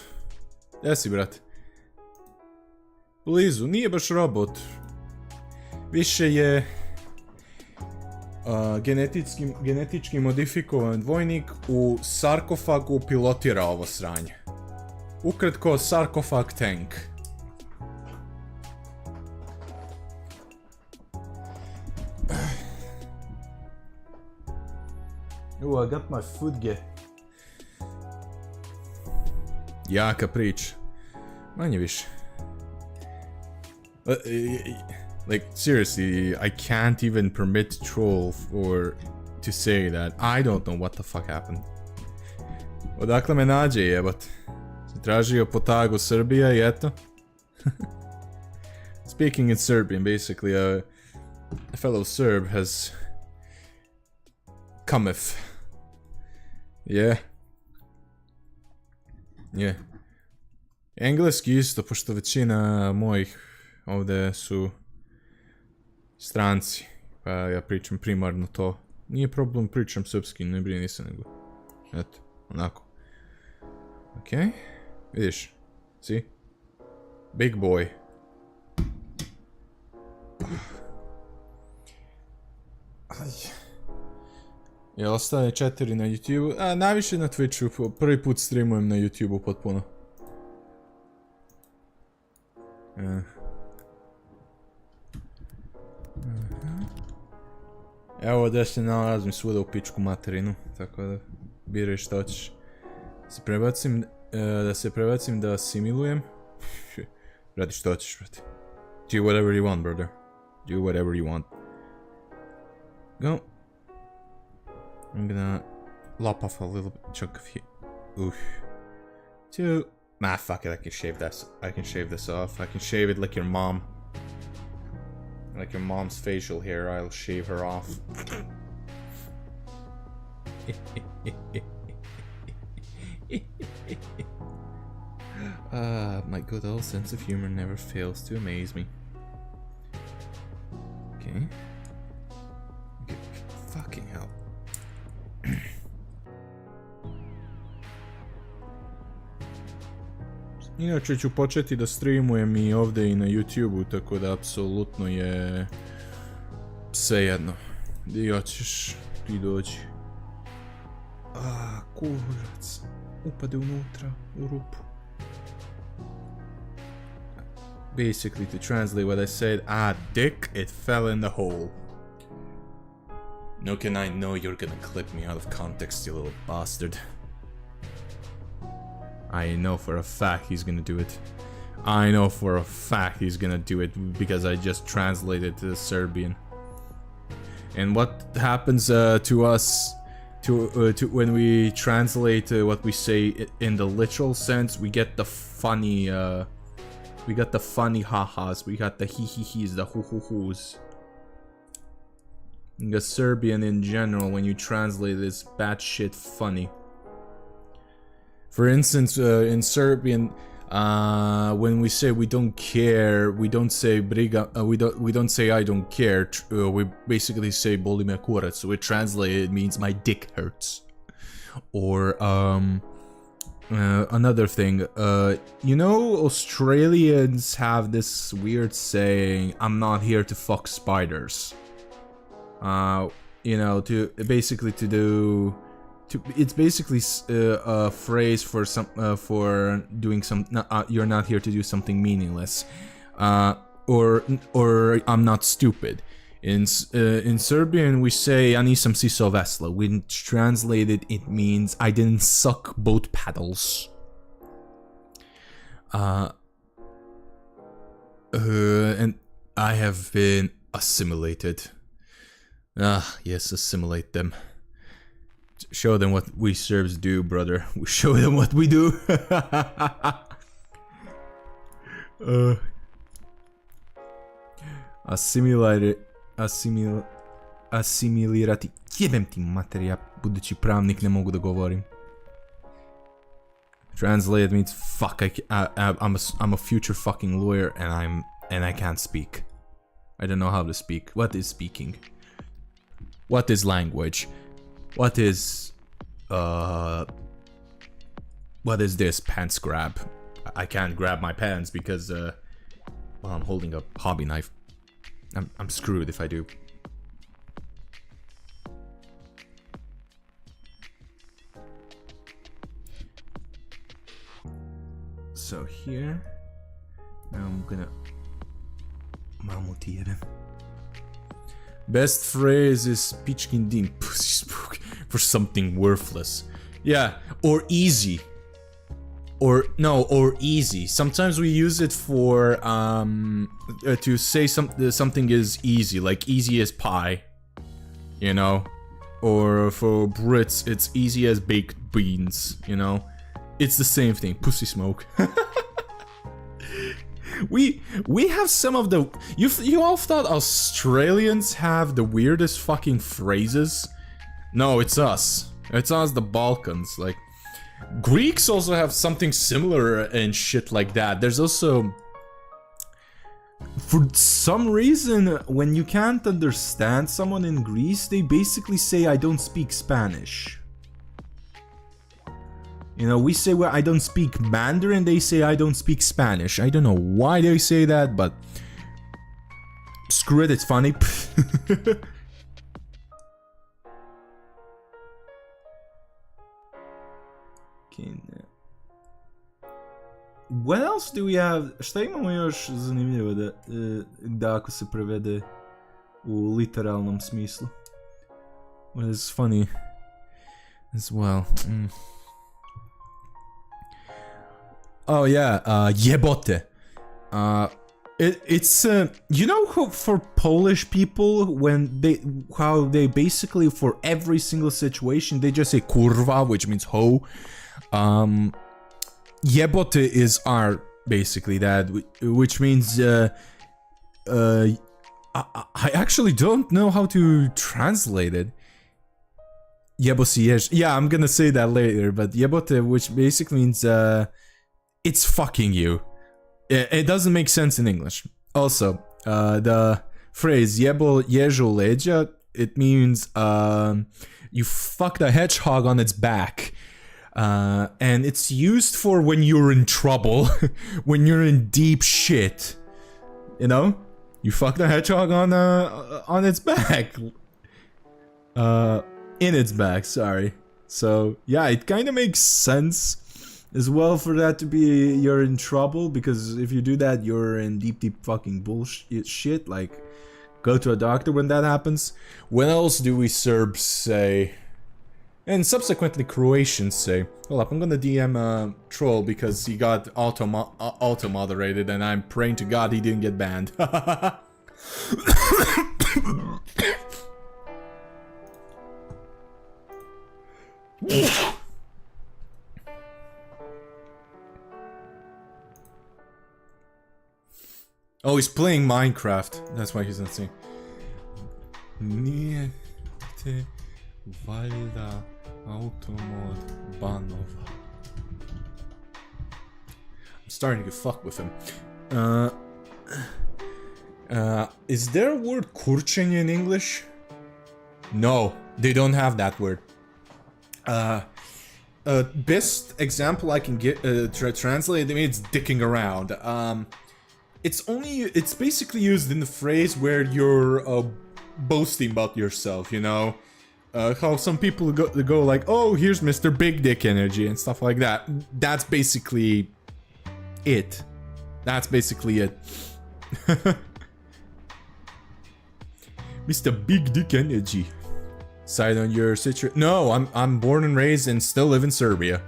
Gdje si, brate? Blizu, nije baš robot. Više je genetički modifikovan vojnik u sarkofagu pilotira ovo sranje. Ukratko, sarcofag tank. Oh, I got my foot get. Jaka priča. Manje više. Like, seriously, I can't even permit troll or to say that. I don't know what the fuck happened. Odakle me nađe, jebot? Sam tražio po tagu Srbija i eto. Speaking in Serbian, basically, a fellow Serb has cometh. Yeah. Yeah. Engleski isto, pošto većina mojih ovdje su stranci, pa ja pričam primarno to. Nije problem, pričam srpski, ne brini se nego. Eto, onako. Okej, vidiš, see? Big boy. Jel ostane 4 na YouTube? A, najviše na Twitchu, prvi put streamujem na YouTube potpuno. Evo da se nalazim svuda u pičku materinu, tako da biraj šta hoćeš. Da se prebacim da asimilujem. Radi šta hoćeš, brate. Do whatever you want, brother. Do whatever you want. Go. I'm gonna lop off a little chunk of here. Oof. Nah, fuck it, I can shave this. I can shave this off. I can shave it like your mom. Like your mom's facial hair, I'll shave her off. My good old sense of humor never fails to amaze me. Okay. Fucking hell. Inače ću početi da streamujem i ovdje i na YouTube-u, tako da apsolutno je svejedno. Di hoćeš, ti dođi. Kurac. Upade unutra, u rupu. Basically, to translate what I said, dick, it fell in the hole. No, can I know you're gonna clip me out of context, you little bastard. I know for a fact he's gonna do it. I know for a fact he's gonna do it because I just translated to the Serbian. And what happens to us to when we translate what we say in the literal sense? We get the funny ha-has, we got the hee-hee-hees, the hoo-hoo-hoos. The Serbian in general, when you translate it, is batshit funny. For instance, in Serbian, when we say we don't care, we don't say briga. We don't say I don't care. We basically say boli me kurac. So it translated means my dick hurts. Or another thing, you know, Australians have this weird saying, "I'm not here to fuck spiders." You know, it's basically a phrase for for doing some. You're not here to do something meaningless, or I'm not stupid. In Serbian we say "Ja nisam sisao vesla." When translated, it means I didn't suck boat paddles. And I have been assimilated. Yes, assimilate them. Show them what we Serbs do, brother. We show them what we do. Asimilirati. Jebem ti materija, budući pravnik ne mogu da govorim. Translated means fuck. I'm a future fucking lawyer, and I can't speak. I don't know how to speak. What is speaking? What is language? What is this pants grab? I can't grab my pants because well, I'm holding a hobby knife. I'm screwed if I do. So here, now I'm gonna mamutieren. Best phrase is pičkin din pussy spook for something worthless. Yeah, or easy. or easy. Sometimes we use it for to say something is easy, like easy as pie, you know, or for Brits it's easy as baked beans, you know. It's the same thing. Pussy smoke. We have some of the you all thought Australians have the weirdest fucking phrases? No, it's us. It's us, the Balkans. Like, Greeks also have something similar and shit like that. There's also, for some reason, when you can't understand someone in Greece, they basically say, I don't speak Spanish. You know, we say, well, I don't speak Mandarin, they say, I don't speak Spanish. I don't know why they say that, but screw it, it's funny. What else do we have? Šta imamo još zanimljivo da ako se prevede u literalnom smislu? What is funny as well? Oh yeah, jebote. It's you know how for Polish people how they basically for every single situation they just say kurwa, which means hoe. Jebote is our basically that, which means I actually don't know how to translate it. Jebosiej. Yeah, I'm gonna say that later, but jebote, which basically means it's fucking you. It doesn't make sense in English. Also, the phrase jebo jeżu leđa, it means you fucked a hedgehog on its back. And it's used for when you're in trouble, when you're in deep shit. You know? You fucked a hedgehog on its back. In its back, sorry. So, yeah, it kind of makes sense as well for that to be you're in trouble, because if you do that, you're in deep fucking bullshit shit. Like, go to a doctor when that happens. When else do we Serbs say? And subsequently Croatians say. Hold up, I'm gonna DM Troll because he got auto-moderated and I'm praying to God he didn't get banned. Oh, he's playing Minecraft. That's why he's not saying. Nije te valjda automod banova. I'm starting to fuck with him. Is there a word kurčenje in English? No, they don't have that word. Best example I can get translate it means dicking around. It's basically used in the phrase where you're boasting about yourself, you know? How some people go like, oh, here's Mr. Big Dick Energy and stuff like that. That's basically it. That's basically it. Mr. Big Dick Energy. Side on your situation. No, I'm born and raised and still live in Serbia.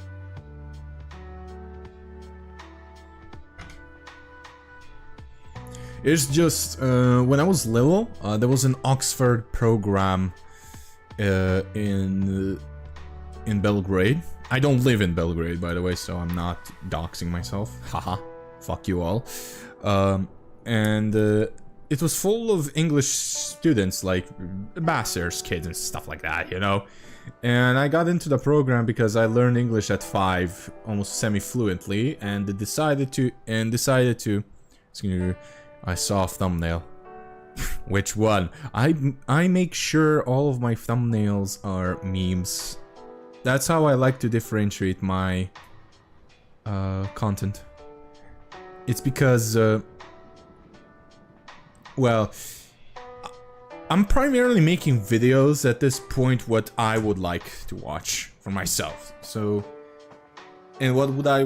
It's just when I was little, there was an Oxford program in Belgrade. I don't live in Belgrade, by the way, so I'm not doxing myself. Haha, fuck you all. And it was full of English students, like Basser's kids and stuff like that, you know. And I got into the program because I learned English at 5, almost semi-fluently, and decided to. Excuse me, I saw a thumbnail. Which one? I make sure all of my thumbnails are memes. That's how I like to differentiate my content. It's because well, I'm primarily making videos at this point what I would like to watch for myself. So, and what would I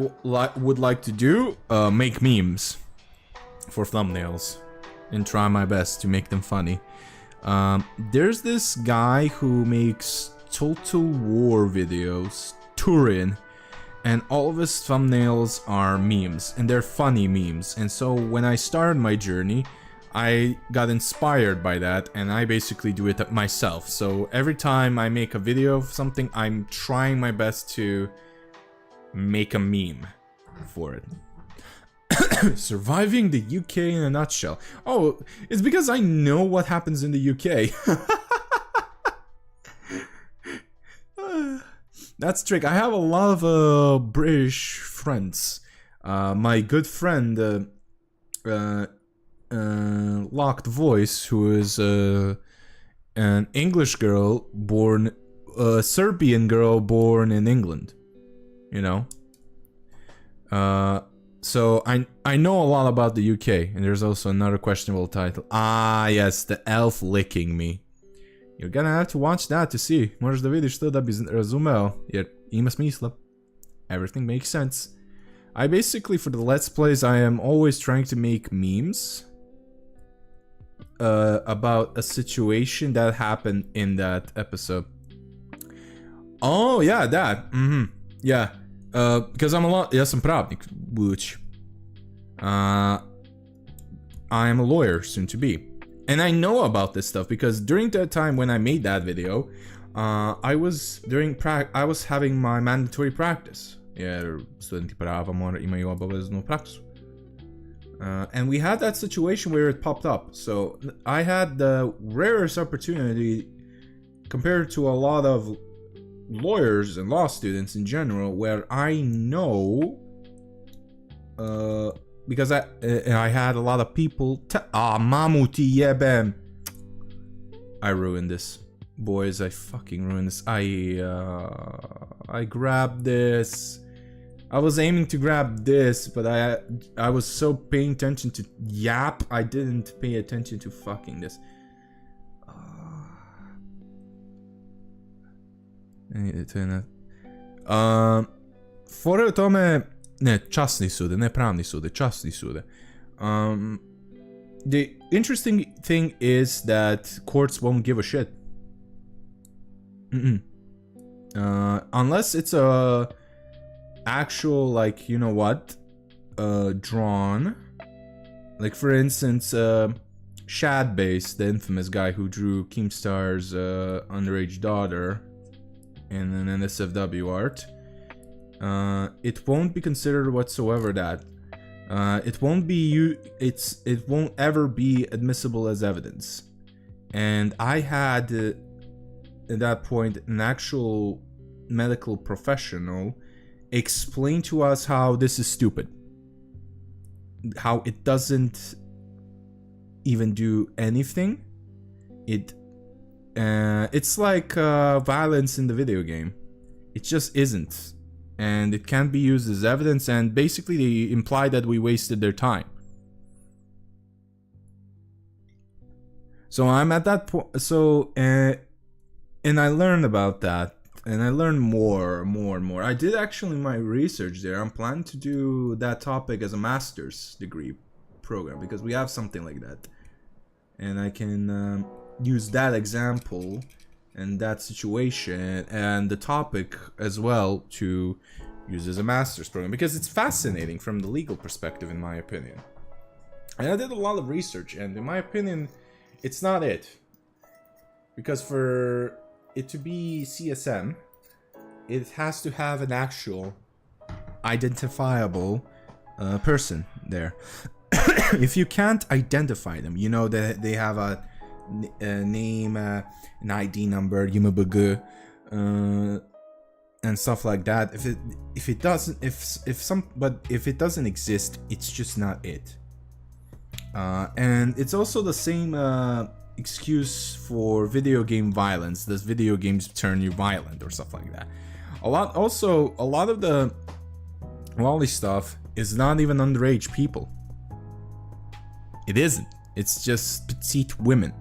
would like to do? Make memes for thumbnails and try my best to make them funny. There's this guy who makes Total War videos, Turin, and all of his thumbnails are memes, and they're funny memes. And so when I started my journey, I got inspired by that, and I basically do it myself. So every time I make a video of something, I'm trying my best to make a meme for it. Surviving the UK in a nutshell. Oh, it's because I know what happens in the UK. That's trick. I have a lot of British friends. My good friend, Locked Voice, who is an English girl born, a Serbian girl born in England. You know? So I know a lot about the UK, and there's also another questionable title. Ah, yes, the elf licking me. You're gonna have to watch that to see. Možeš da vidiš to da bi razumeo, jer ima smisla. Everything makes sense. I basically, for the Let's Plays, I am always trying to make memes about a situation that happened in that episode. Oh, yeah, that. Yeah. Because I'm a lot. Ja sam pravnik, budući. I am a lawyer, soon to be. And I know about this stuff because during that time when I made that video, I was having my mandatory practice. Jer studenti prava imaju obaveznu praksu. And we had that situation where it popped up. So I had the rarest opportunity compared to a lot of lawyers and law students in general, where I know, because I had a lot of people. Mamuti yebem. I ruined this, boys. I fucking ruined this. I grabbed this. I was aiming to grab this, but I was so paying attention to yap, I didn't pay attention to fucking this. Fore o tome, ne, časni sude, ne pravni sude, časni sude. The interesting thing is that courts won't give a shit. Unless it's a actual, like, you know what, drawn. Like, for instance, Shadbase, the infamous guy who drew Keemstar's underage daughter in an NSFW art, it won't be considered whatsoever that. It won't ever be admissible as evidence. And I had at that point an actual medical professional explain to us how this is stupid, how it doesn't even do anything. It's like violence in the video game. It just isn't, and it can't be used as evidence, and basically they imply that we wasted their time. So I'm at that point. So and I learned about that, and I learned more. I did actually my research there. I'm planning to do that topic as a master's degree program, because we have something like that, and I can use that example and that situation and the topic as well to use as a master's program, because it's fascinating from the legal perspective, in my opinion. And I did a lot of research, and in my opinion, it's not it. Because for it to be CSM, it has to have an actual identifiable person there. If you can't identify them, you know that they have a name, an ID number, YMBG, and stuff like that. If it doesn't exist, it's just not it. And it's also the same excuse for video game violence. Does video games turn you violent or stuff like that? A lot of the Wally stuff is not even underage people. It isn't. It's just petite women.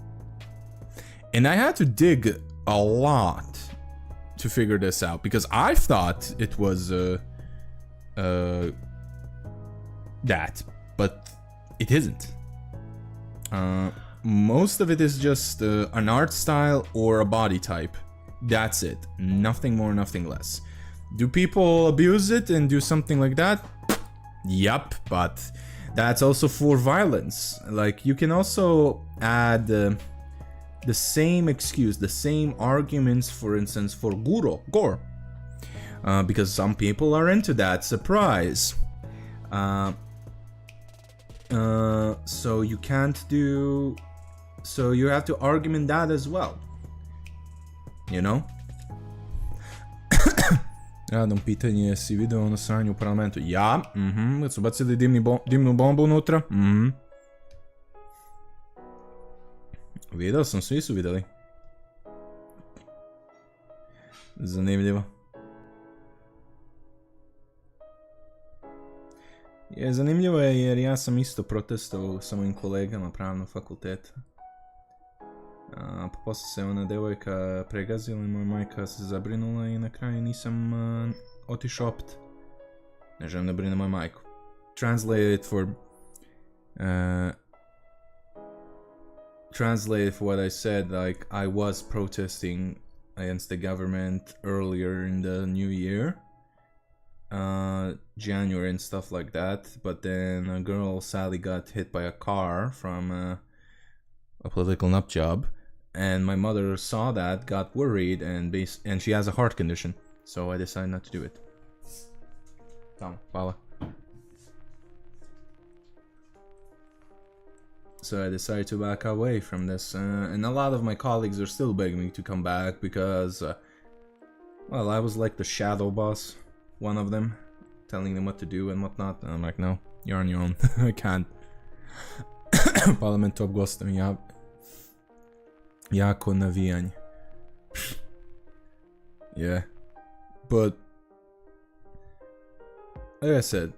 And I had to dig a lot to figure this out, because I thought it was that, but it isn't. Most of it is just an art style or a body type. That's it. Nothing more, nothing less. Do people abuse it and do something like that? Yup, but that's also for violence. Like, you can also add the same excuse, the same arguments, for instance, for gore. Because some people are into that, surprise. So you can't do... So you have to argument that as well. You know? Radom pitanje, jesi video ono sranje u parlamentu? Ja, kad su bacili dimnu bombu unutra? Video sam, svi su vidjeli. Zanimljivo. Zanimljivo je jer ja sam isto protestovao sa mojim kolegama pravnog fakulteta. Pa poslije se ona devojka pregazila i moja majka se zabrinula i na kraju nisam otišao opet. Ne želim da brinem moju majku. Translate it for what I said, like I was protesting against the government earlier in the new year. January and stuff like that, but then a girl sadly got hit by a car from a political nut job, and my mother saw that, got worried, and she has a heart condition, so I decided not to do it. So I decided to back away from this, and a lot of my colleagues are still begging me to come back because, well, I was like the shadow boss. One of them, telling them what to do and whatnot, and I'm like, no, you're on your own. I can't. Parlament top gostom, jako navijanje. Yeah, but like I said,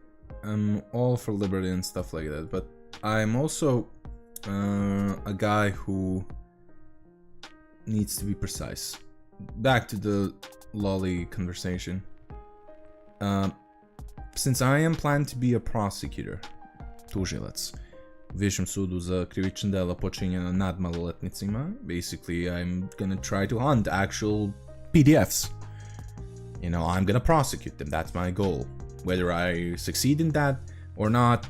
I'm all for liberty and stuff like that, but I'm also a guy who needs to be precise. Back to the lolly conversation. Since I am planning to be a prosecutor, tužilac, u Višem sudu za krivična dela počinjena nad maloletnicima, basically I'm gonna try to hunt actual PDFs. You know, I'm gonna prosecute them, that's my goal. Whether I succeed in that or not,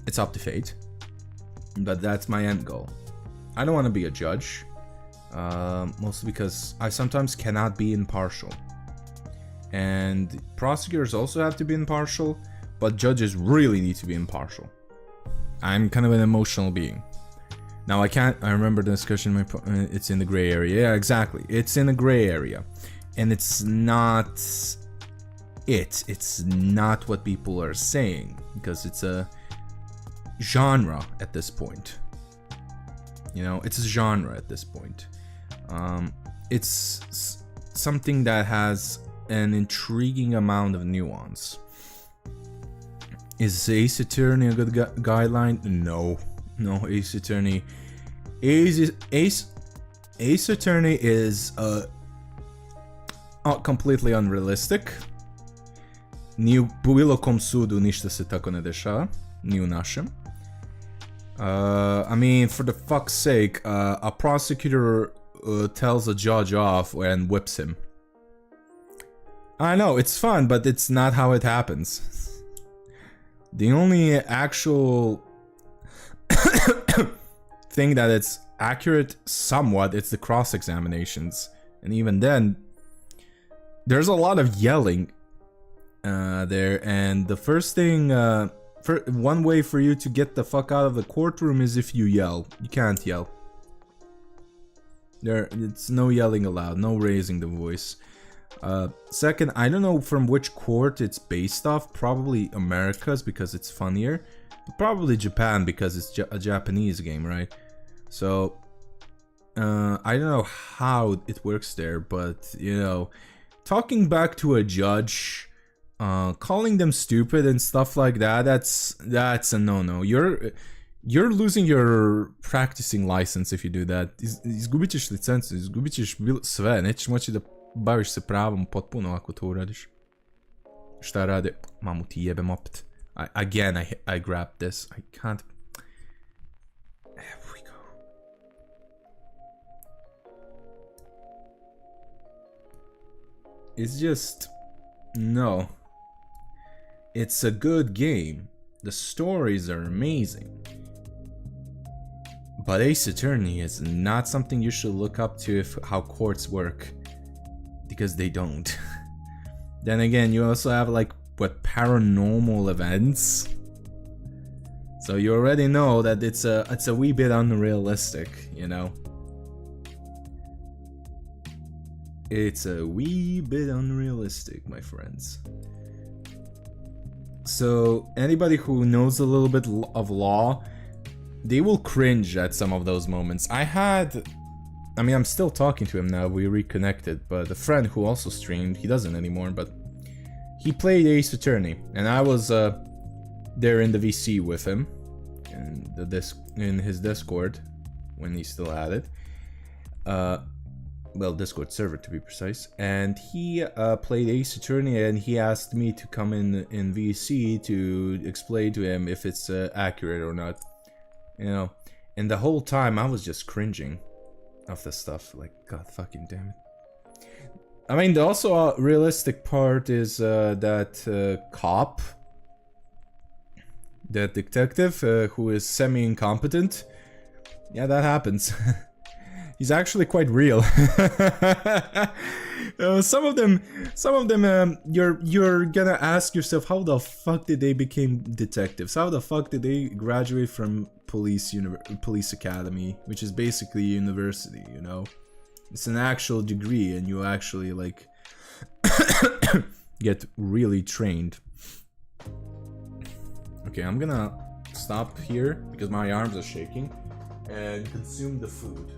it's up to fate. But that's my end goal. I don't want to be a judge, mostly because I sometimes cannot be impartial. And prosecutors also have to be impartial, but judges really need to be impartial. I'm kind of an emotional being. Now I remember the discussion, it's in the gray area. Yeah, exactly. It's in a gray area. And it's not it's not what people are saying, because it's a genre at this point. You know, it's a genre at this point. It's something that has an intriguing amount of nuance. Is Ace Attorney a good guideline? No, Ace Attorney. Ace Attorney is completely unrealistic. Ni u bilo kom sudu ništa se tako ne dešava, ni u našem. I mean, for the fuck's sake, a prosecutor tells a judge off and whips him. I know, it's fun, but it's not how it happens. The only actual thing that it's accurate somewhat, it's the cross-examinations. And even then, there's a lot of yelling there, and the first thing, one way for you to get the fuck out of the courtroom is if you yell. You can't yell. It's no yelling allowed, no raising the voice. Second, I don't know from which court it's based off. Probably America's because it's funnier. But probably Japan because it's a Japanese game, right? So, I don't know how it works there, but, you know, talking back to a judge, calling them stupid and stuff like that, that's a no-no. You're losing your practicing license if you do that. Izgubit ćeš licencu, izgubit ćeš sve, nećeš moći da baviš se pravom potpuno ako to uradiš. Šta rade? Mamu ti jebem opet. I grabbed this. I can't. There we go. It's just No. It's a good game. The stories are amazing. But Ace Attorney is not something you should look up to if how courts work. Because they don't. Then again, you also have like, what, paranormal events? So you already know that it's a wee bit unrealistic, you know? It's a wee bit unrealistic, my friends. So anybody who knows a little bit of law, they will cringe at some of those moments. I mean, I'm still talking to him now, we reconnected, but a friend who also streamed, he doesn't anymore, but he played Ace Attorney, and I was there in the VC with him, in his Discord, when he still had it. Well, Discord server to be precise, and he played Ace Attorney, and he asked me to come in VC to explain to him if it's accurate or not, you know. And the whole time I was just cringing of this stuff, like, god fucking damn it. I mean, also a realistic part is that cop, that detective who is semi-incompetent. Yeah, that happens. He's actually quite real. Some of them, you're gonna ask yourself, how the fuck did they become detectives? How the fuck did they graduate from police academy, which is basically university, you know? It's an actual degree, and you actually like get really trained. Okay, I'm gonna stop here because my arms are shaking and consume the food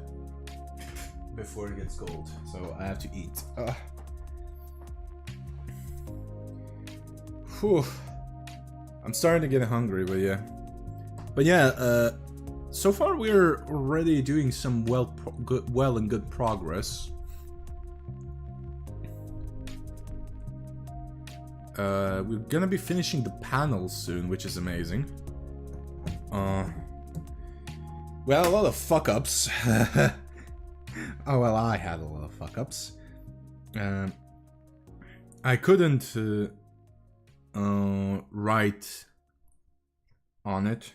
before it gets cold, so I have to eat. Whew. I'm starting to get hungry, but yeah. So far we're already doing some well and good progress. We're gonna be finishing the panels soon, which is amazing. Well, a lot of fuck-ups. Oh, well, I had a lot of fuck-ups. I couldn't write on it.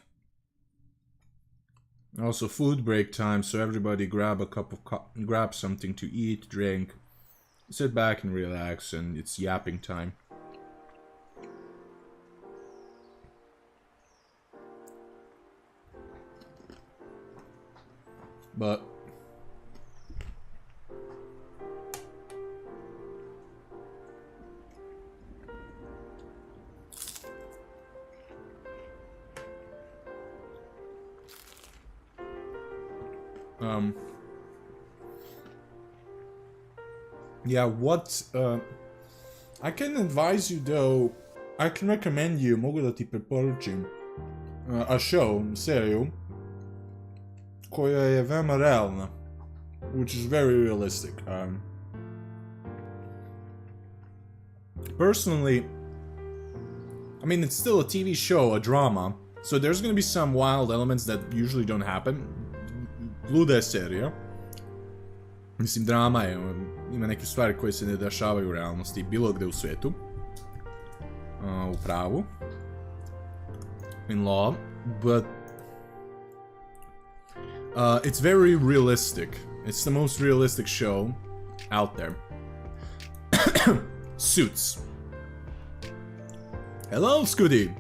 Also, food break time, so everybody grab a cup of grab something to eat, drink, sit back and relax, and it's yapping time. But yeah, what I can advise you though, I can recommend you, mogu da ti preporučim a show, seriju koja je veoma realna, which is very realistic. Personally, I mean, it's still a TV show, a drama, so there's gonna be some wild elements that usually don't happen. Luda je serija. Mislim, drama je, ima neke stvari koje se ne dešavaju u realnosti, bilo gde u svetu. U pravu. In law. But it's very realistic. It's the most realistic show out there. Suits. Hello, Scooty!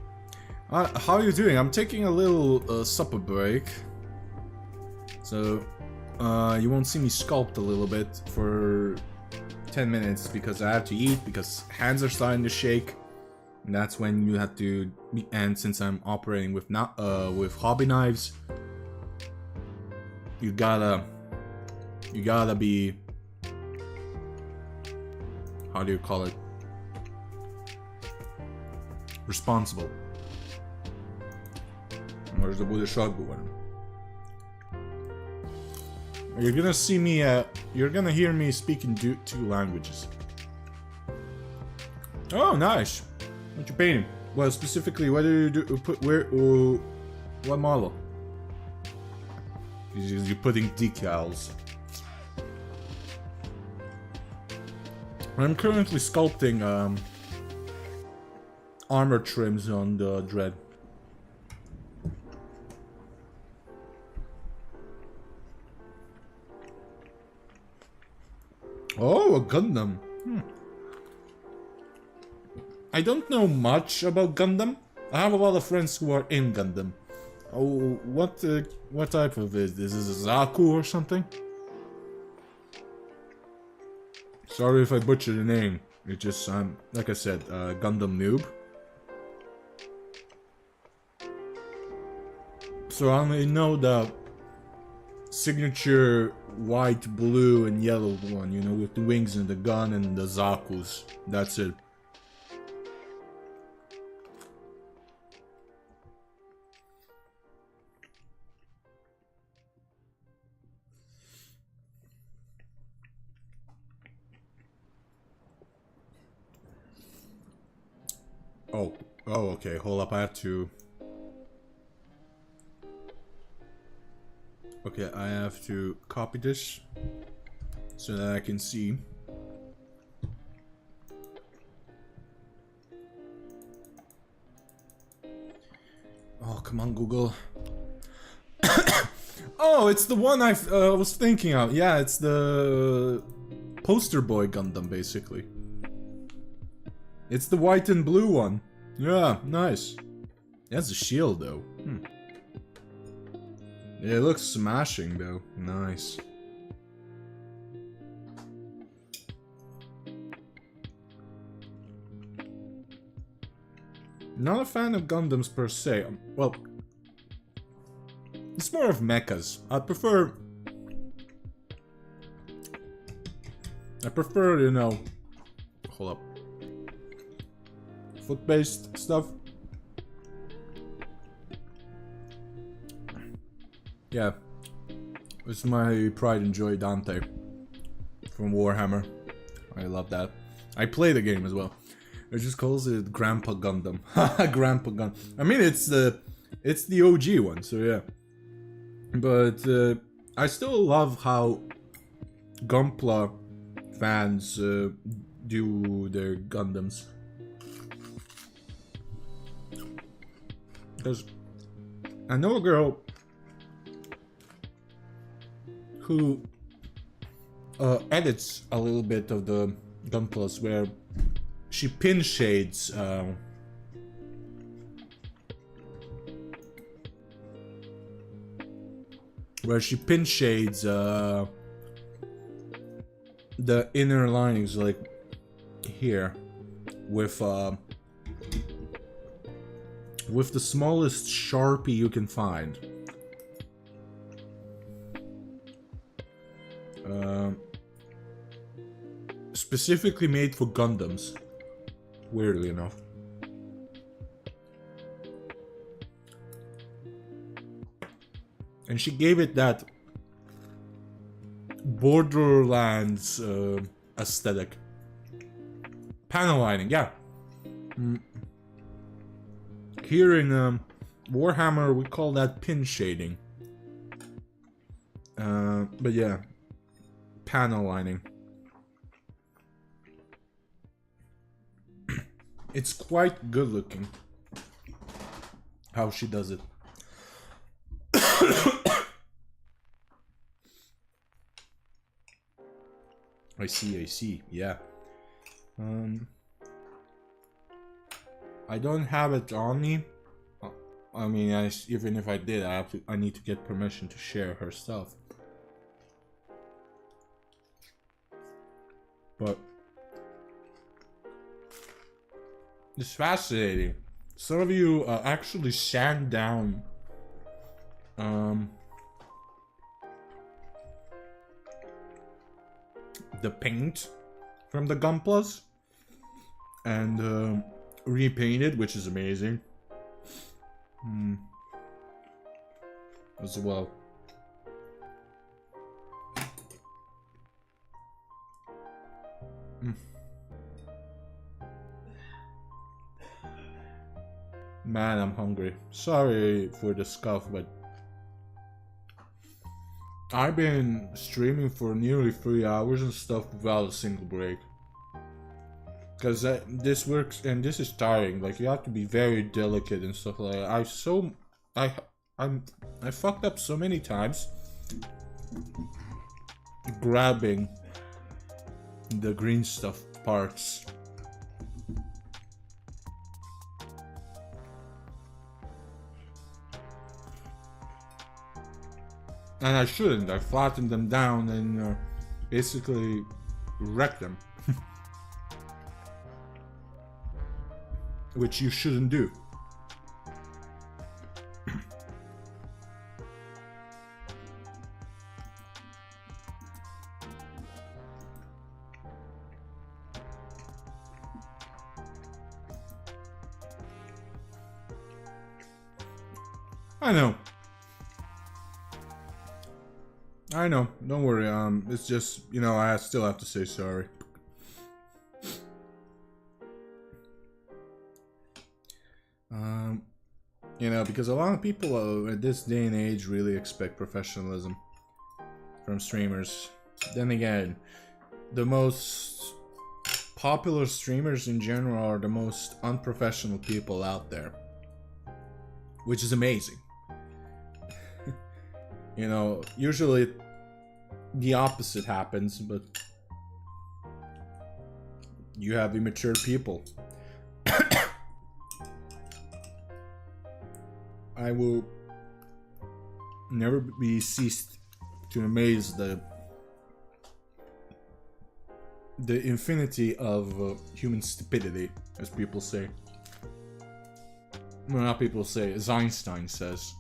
How are you doing? I'm taking a little supper break. So, you won't see me sculpt a little bit for 10 minutes because I have to eat, because hands are starting to shake. And that's when you have to be, and since I'm operating with hobby knives, you gotta be, how do you call it? Responsible. Možeš da budeš odgovoran. You're gonna see me, you're gonna hear me speaking two languages. Oh, nice! What you painting? Well, specifically, what do you do? Put where? What model? You're putting decals. I'm currently sculpting armor trims on the Dread. Oh, a Gundam. I don't know much about Gundam. I have a lot of friends who are in Gundam. Oh, what type of is this? Is it a Zaku or something? Sorry if I butchered the name. It just, like I said, Gundam noob. So I only know the signature white, blue, and yellow one, you know, with the wings and the gun and the Zakus. That's it. Oh, okay, hold up, I have to... Okay, I have to copy this so that I can see. Oh, come on, Google. Oh, it's the one I was thinking of. Yeah, it's the poster boy Gundam, basically. It's the white and blue one. Yeah, nice. That's a shield, though. It looks smashing, though. Nice. Not a fan of Gundams per se. Well, it's more of mechas. I prefer, you know, hold up, foot-based stuff. Yeah, it's my pride and joy, Dante from Warhammer. I love that. I play the game as well. It just calls it Grandpa Gundam. Grandpa Gundam. I mean, it's the OG one, so yeah. But I still love how Gunpla fans do their Gundams. Because I know a girl who edits a little bit of the Gunplas where she pin shades the inner linings, like here, with the smallest Sharpie you can find. Specifically made for Gundams, weirdly enough. And she gave it that Borderlands aesthetic. Panel lining, yeah. Here in Warhammer, we call that pin shading. But yeah, panel lining. It's quite good looking how she does it. I see, yeah. I don't have it on me. I mean, even if I did, I need to get permission to share her stuff. But it's fascinating. Some of you actually sand down the paint from the Gunplas and repainted, which is amazing. As well. Man, I'm hungry. Sorry for the scuff, but I've been streaming for nearly 3 hours and stuff without a single break. Because this works, and this is tiring. Like, you have to be very delicate and stuff like that. I fucked up so many times grabbing the green stuff parts. And I shouldn't. I flattened them down and basically wrecked them. Which you shouldn't do. I know. I know. Don't worry. It's just, you know, I still have to say sorry. You know, because a lot of people at this day and age really expect professionalism from streamers. Then again, the most popular streamers in general are the most unprofessional people out there, which is amazing. You know, usually the opposite happens, but you have immature people. I will never be ceased to amaze the infinity of human stupidity, as people say. Well, not people say, as Einstein says.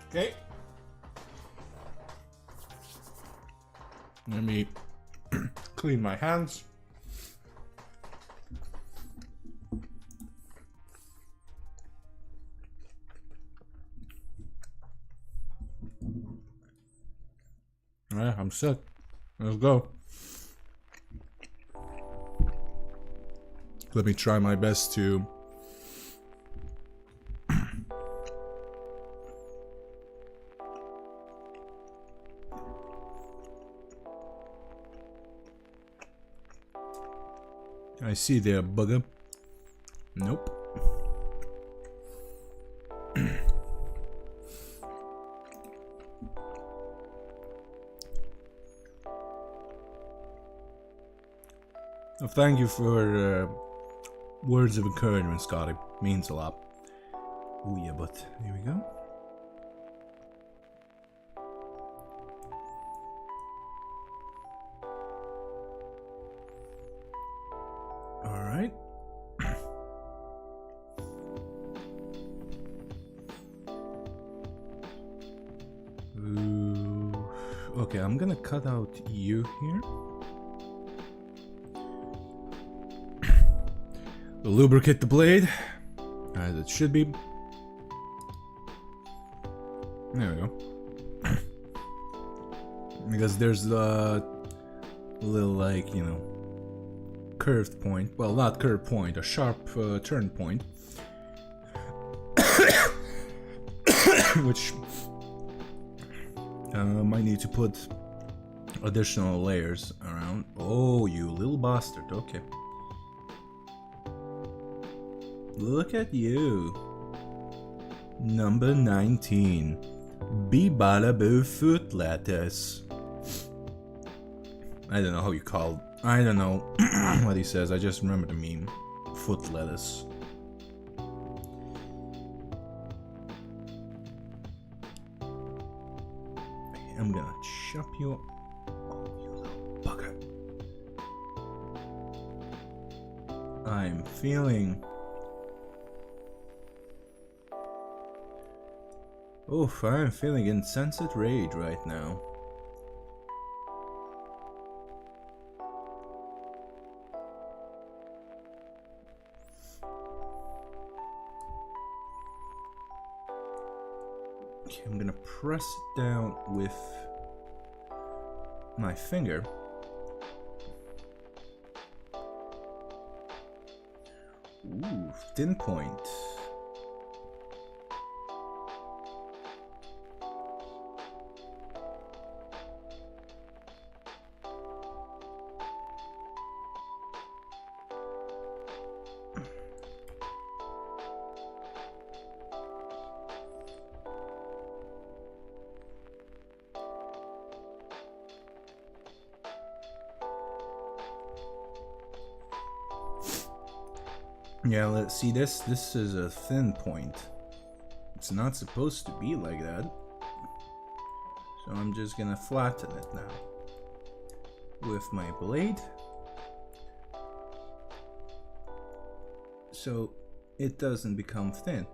Okay. Let me clean my hands. Alright, I'm set. Let's go. Let me try my best to I see there, bugger. Nope. Well, thank you for words of encouragement, Scotty. Means a lot. Oh yeah, but here we go. Alright. Okay, I'm gonna cut out you here. Lubricate the blade, as it should be. There we go. Because there's a little, like, you know, curved point. Well, not curved point, a sharp turn point. Which might need to put additional layers around. Oh, you little bastard. Okay. Look at you. Number 19. Bee-bada boo foot lettuce. I don't know how you call. I don't know what he says. I just remember the meme. Foot lettuce. I'm gonna chop you. Oh, you little bugger. I'm feeling. Oof, I'm feeling insensate rage right now. Okay, I'm gonna press it down with my finger. Ooh, thin point. Yeah, let's see this. This is a thin point. It's not supposed to be like that. So I'm just gonna flatten it now with my blade. So it doesn't become thin.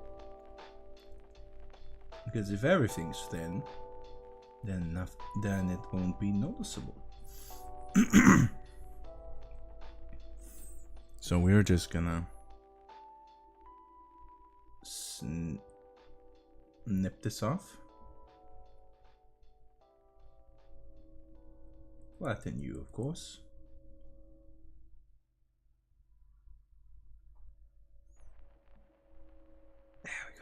Because if everything's thin, then it won't be noticeable. So we're just gonna nip this off. Flatten you, of course. There we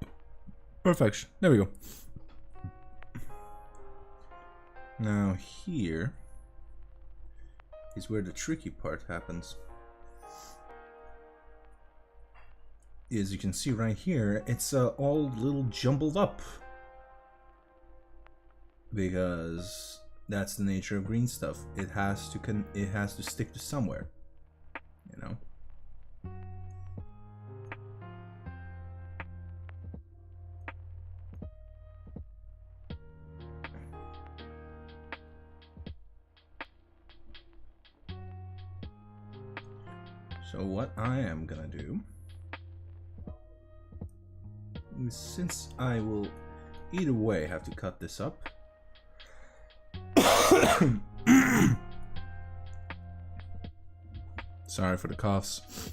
go. Perfection. There we go. Now here is where the tricky part happens. As you can see right here, it's all little jumbled up. Because that's the nature of green stuff. It has to stick to somewhere, you know. So what I am gonna do is, since I will either way have to cut this up, sorry for the coughs.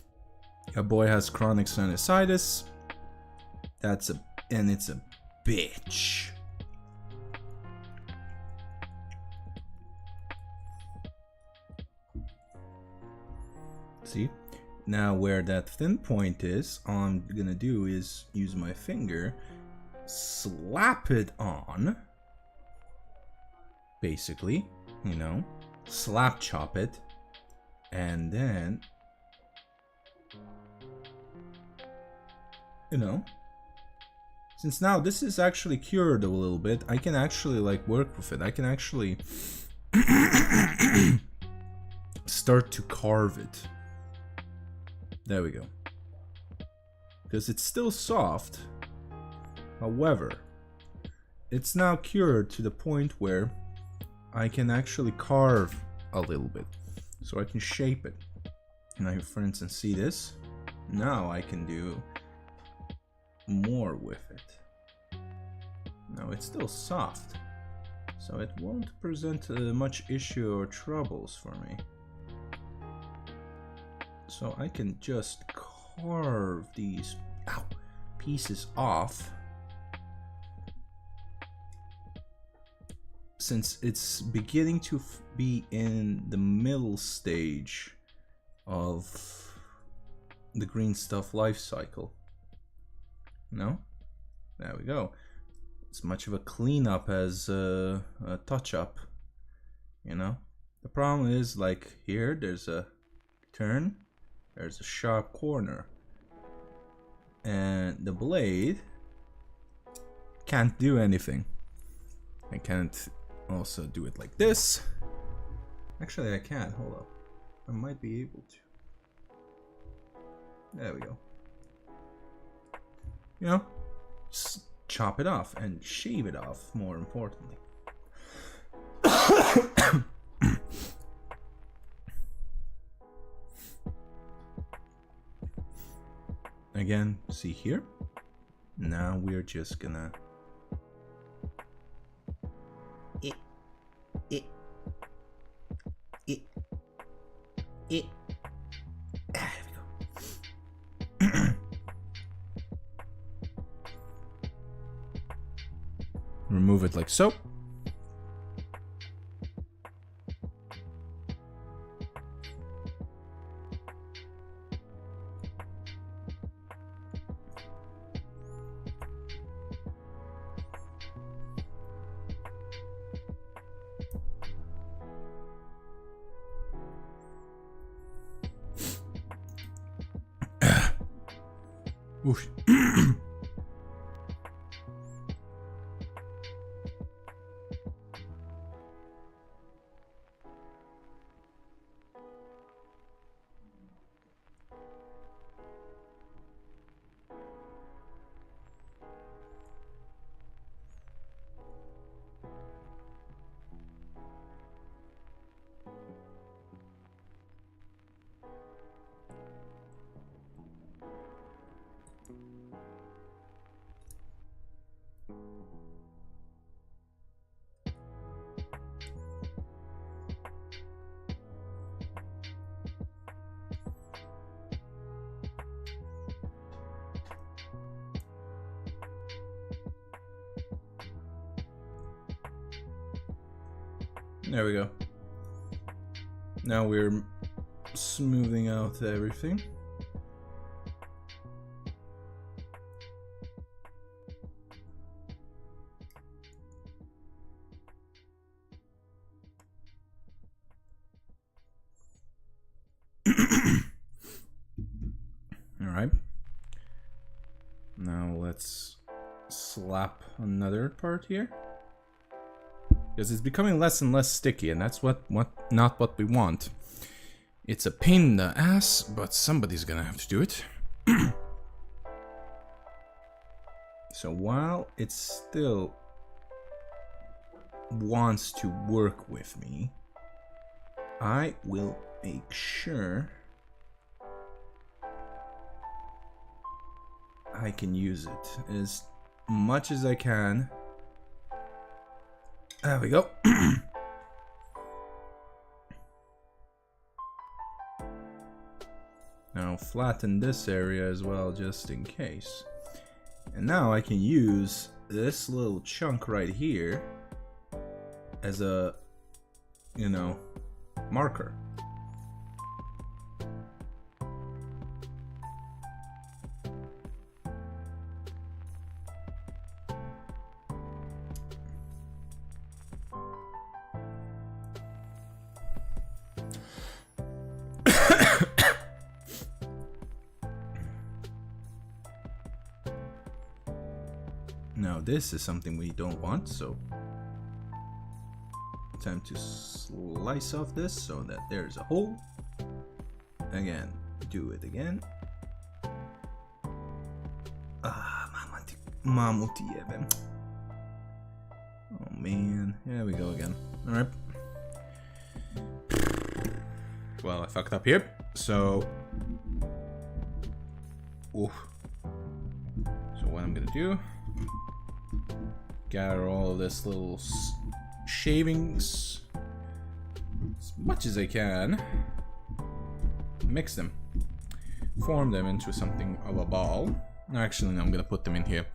Your boy has chronic sinusitis. And it's a bitch. See? Now where that thin point is, all I'm gonna do is use my finger, slap it on, basically, you know, slap chop it, and then, you know, since now this is actually cured a little bit, I can actually like work with it. I can actually start to carve it. There we go. Because it's still soft. However, it's now cured to the point where I can actually carve a little bit. So I can shape it. Now, for instance, see this? Now I can do more with it. Now it's still soft. So it won't present much issue or troubles for me. So I can just carve these pieces off. Since it's beginning to be in the middle stage of the green stuff life cycle. No? There we go. It's much of a cleanup as a touch-up, you know? The problem is, like, here, there's a turn. There's a sharp corner, and the blade can't do anything. I can't also do it like this. Actually, I can. Hold up. I might be able to. There we go. You know, just chop it off and shave it off, more importantly. Again, see here? Now we're just gonna There we go. remove it like so. Oof. There we go. Now we're smoothing out everything. Alright. Now let's slap another part here. Because it's becoming less and less sticky, and that's not what we want. It's a pain in the ass, but somebody's gonna have to do it. So while it still wants to work with me, I will make sure I can use it as much as I can. There we go. Now flatten this area as well, just in case. And now I can use this little chunk right here as a, you know, marker. Now this is something we don't want, so time to slice off this so that there's a hole. Again, do it again. Mamuti. Oh man, there we go again. Alright. Well, I fucked up here, so... Oof. So what I'm gonna do... Gather all of this little shavings as much as I can. Mix them. Form them into something of a ball. Actually, no, I'm gonna put them in here.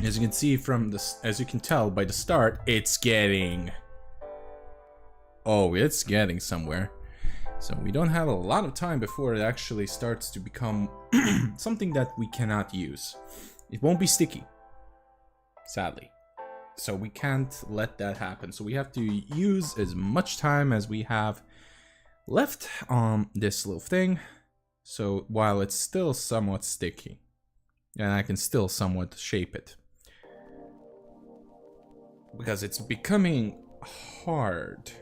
As you can see from this, as you can tell by the start, it's getting... Oh, it's getting somewhere. So we don't have a lot of time before it actually starts to become something that we cannot use. It won't be sticky, sadly. So we can't let that happen. So we have to use as much time as we have left on this little thing. So while it's still somewhat sticky, and I can still somewhat shape it. Because it's becoming hard.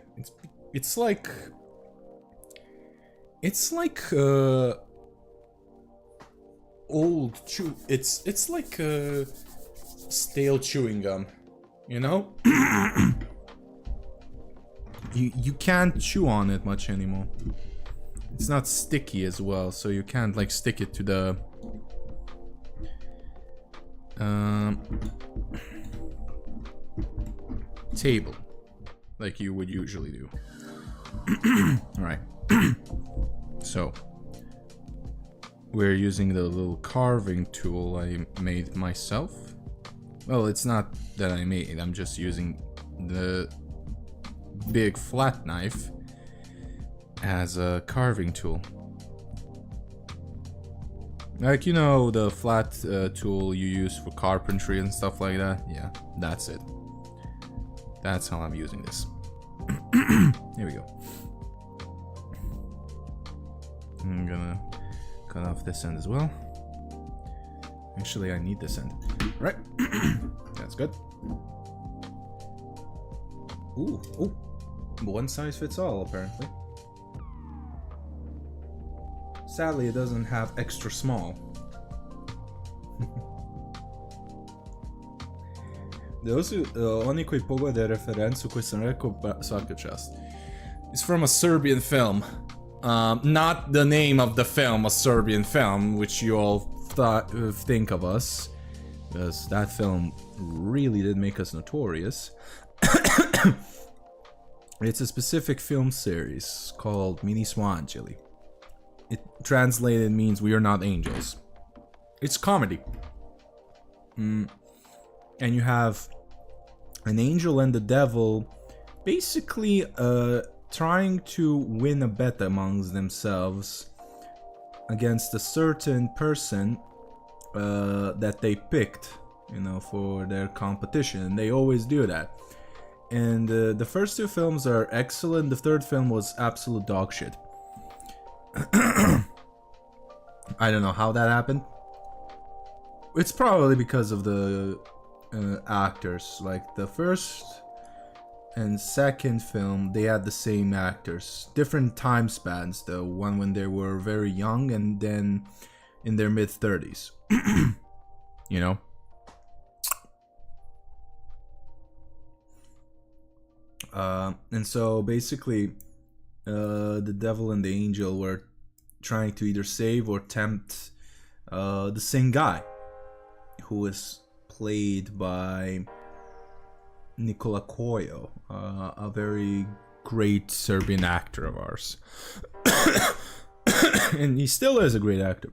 It's like old chew. It's like stale chewing gum, you know. you can't chew on it much anymore. It's not sticky as well, so you can't like stick it to the table like you would usually do. All right. So we're using the little carving tool I made myself. Well, it's not that I made, I'm just using the big flat knife as a carving tool. Like, you know, the flat tool you use for carpentry and stuff like that? Yeah, that's it. That's how I'm using this. Here we go. I'm gonna cut off this end as well. Actually, I need this end. Right. That's good. Ooh, ooh. One size fits all, apparently. Sadly, it doesn't have extra small. Oni koji pogode referencu koju sam rekao, svaka čast. It's from a Serbian film. Not the name of the film, a Serbian film, which you all think of us. Because that film really did make us notorious. It's a specific film series called Mini Swangeli. It translated means we are not angels. It's comedy. And you have an angel and the devil basically trying to win a bet amongst themselves against a certain person that they picked, you know, for their competition, and they always do that. And the first two films are excellent. The third film was absolute dog shit. I don't know how that happened. It's probably because of the actors. Like the first and second film, they had the same actors, different time spans. The one when they were very young, and then in their mid-30s. You know. And so basically, the devil and the angel were trying to either save or tempt the same guy, who was played by Nikola Kojo, a very great Serbian actor of ours. And he still is a great actor.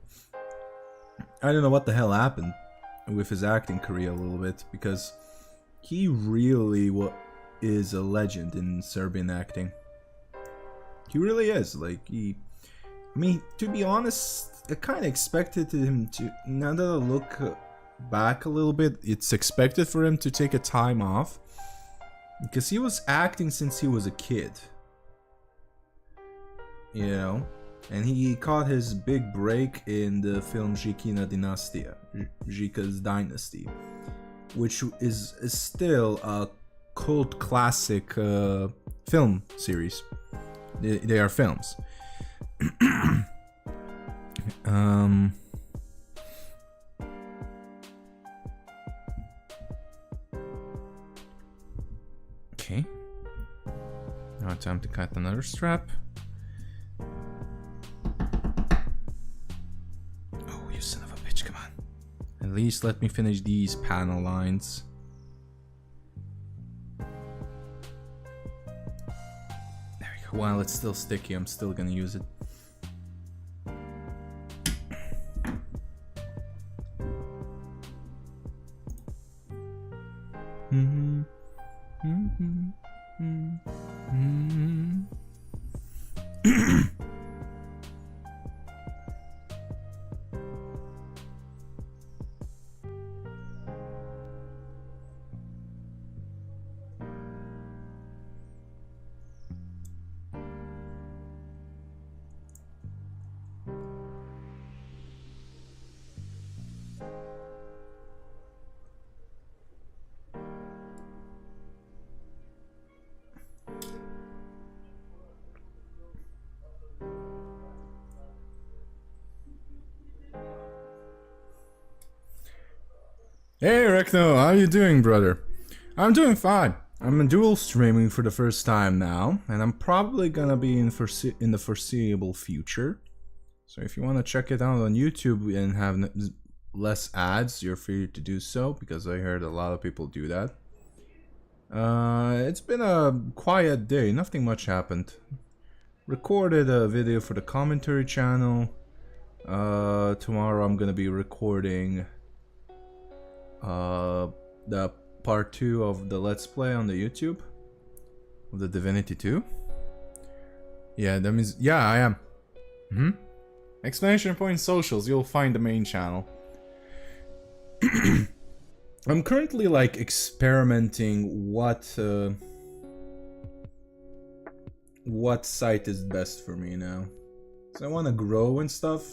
I don't know what the hell happened with his acting career a little bit, because he really is a legend in Serbian acting. He really is. Like, I mean, to be honest, I kind of expected him to, now that I look back a little bit, it's expected for him to take a time off, because he was acting since he was a kid, you know, and he caught his big break in the film Zhikina Dynastia, Zhika's Dynasty, which is still a cult classic film series. They are films. Okay. Now time to cut another strap. Oh, you son of a bitch, come on. At least let me finish these panel lines. There we go. While it's still sticky, I'm still gonna use it. Hey Rekno, how you doing, brother? I'm doing fine. I'm dual streaming for the first time now, and I'm probably gonna be in the foreseeable future. So if you want to check it out on YouTube and have less ads, you're free to do so, because I heard a lot of people do that. It's been a quiet day, nothing much happened. Recorded a video for the commentary channel. Tomorrow I'm gonna be recording the part 2 of the Let's Play on the YouTube? Of the Divinity 2? Yeah, that means... Yeah, I am. Exclamation point socials, you'll find the main channel. I'm currently, like, experimenting what site is best for me now. So I want to grow and stuff.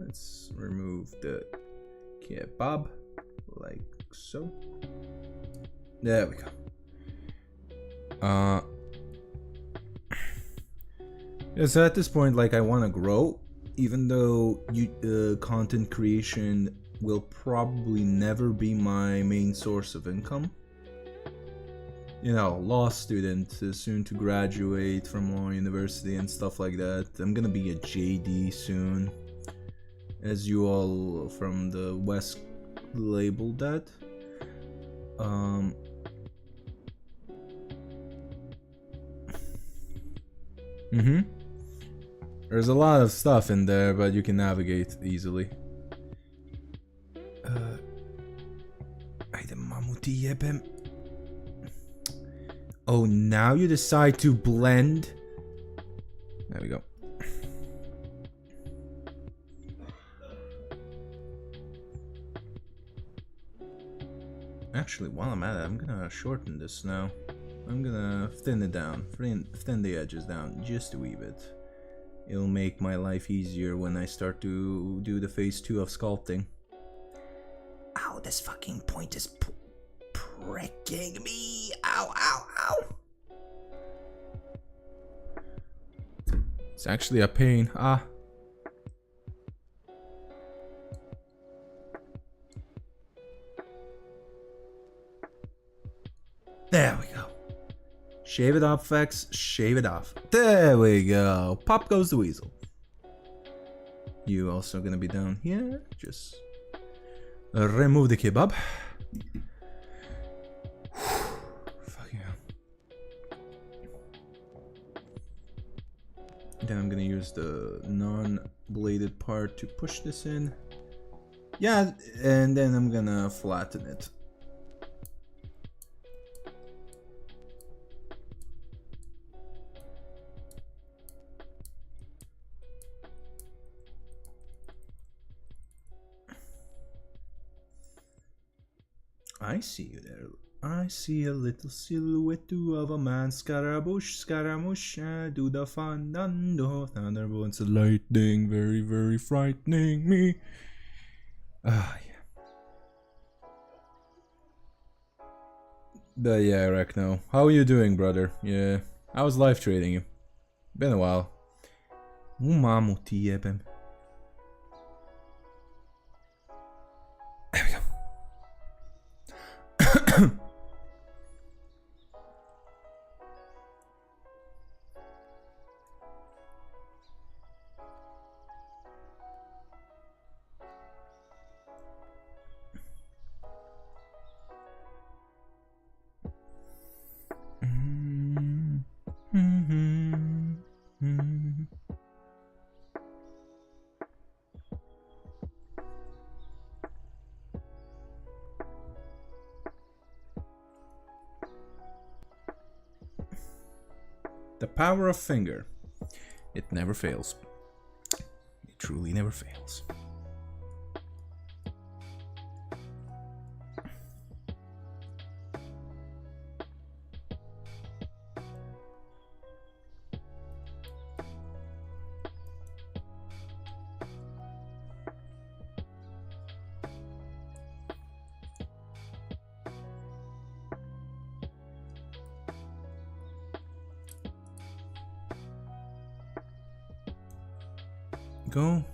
Let's remove the kebab, like so. There we go. Yeah, so at this point, like, I want to grow, even though content creation will probably never be my main source of income. You know, law student, soon to graduate from law university and stuff like that. I'm gonna be a JD soon, as you all from the West labeled that. There's a lot of stuff in there, but you can navigate easily. Oh, now you decide to blend. There we go. Actually, while I'm at it, I'm gonna shorten this now. I'm gonna thin it down, thin the edges down just a wee bit. It'll make my life easier when I start to do the phase 2 of sculpting. Ow, this fucking point is pricking me. Ow, ow, ow. It's actually a pain. Ah. There we go. Shave it off, Vex. Shave it off. There we go. Pop goes the weasel. You also gonna be down here. Just remove the kebab. Fuck yeah. Then I'm gonna use the non-bladed part to push this in. Yeah, and then I'm gonna flatten it. I see you there. I see a little silhouette of a man. Scaramouche, Scaramouche, do the fandango. Thunderbolts and lightning, very, very frightening me. Ah, yeah. But yeah, Rekno. How are you doing, brother? Yeah, I was live trading you. Been a while. There we go. The power of finger. It never fails. It truly never fails. Go.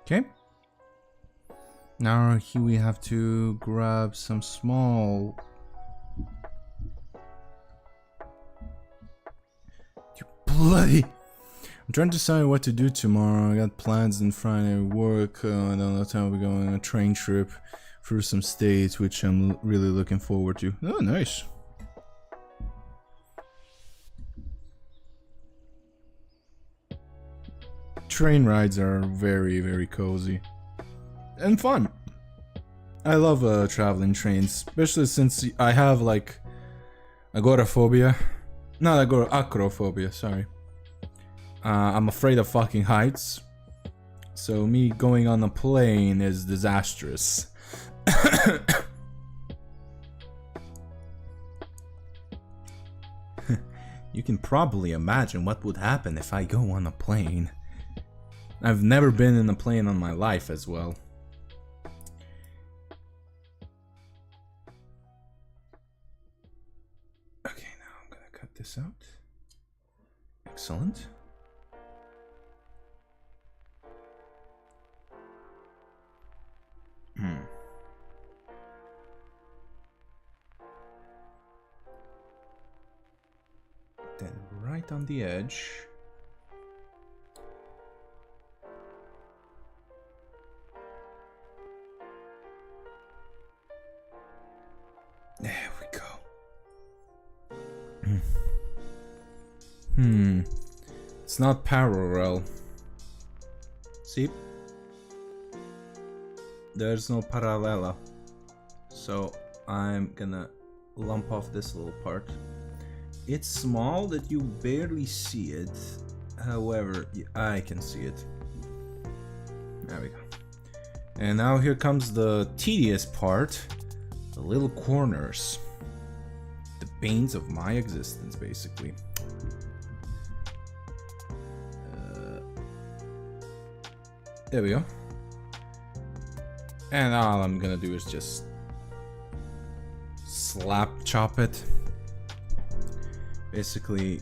Okay. Now here we have to grab some small bloody. I'm trying to decide what to do tomorrow. I got plans on Friday work. I don't know what time we're going on a train trip through some states, which I'm really looking forward to. Oh, nice. Train rides are very, very cozy and fun. I love traveling trains, especially since I have like agoraphobia. Not acrophobia, sorry. I'm afraid of fucking heights, so me going on a plane is disastrous. You can probably imagine what would happen if I go on a plane. I've never been in a plane in my life as well. Okay, now I'm gonna cut this out. Excellent. Then right on the edge. There we go. It's not parallel. See? There's no paralela. So I'm gonna lump off this little part. It's small that you barely see it. However, I can see it. There we go. And now here comes the tedious part. The little corners. The banes of my existence, basically. There we go. And all I'm gonna do is just slap chop it. Basically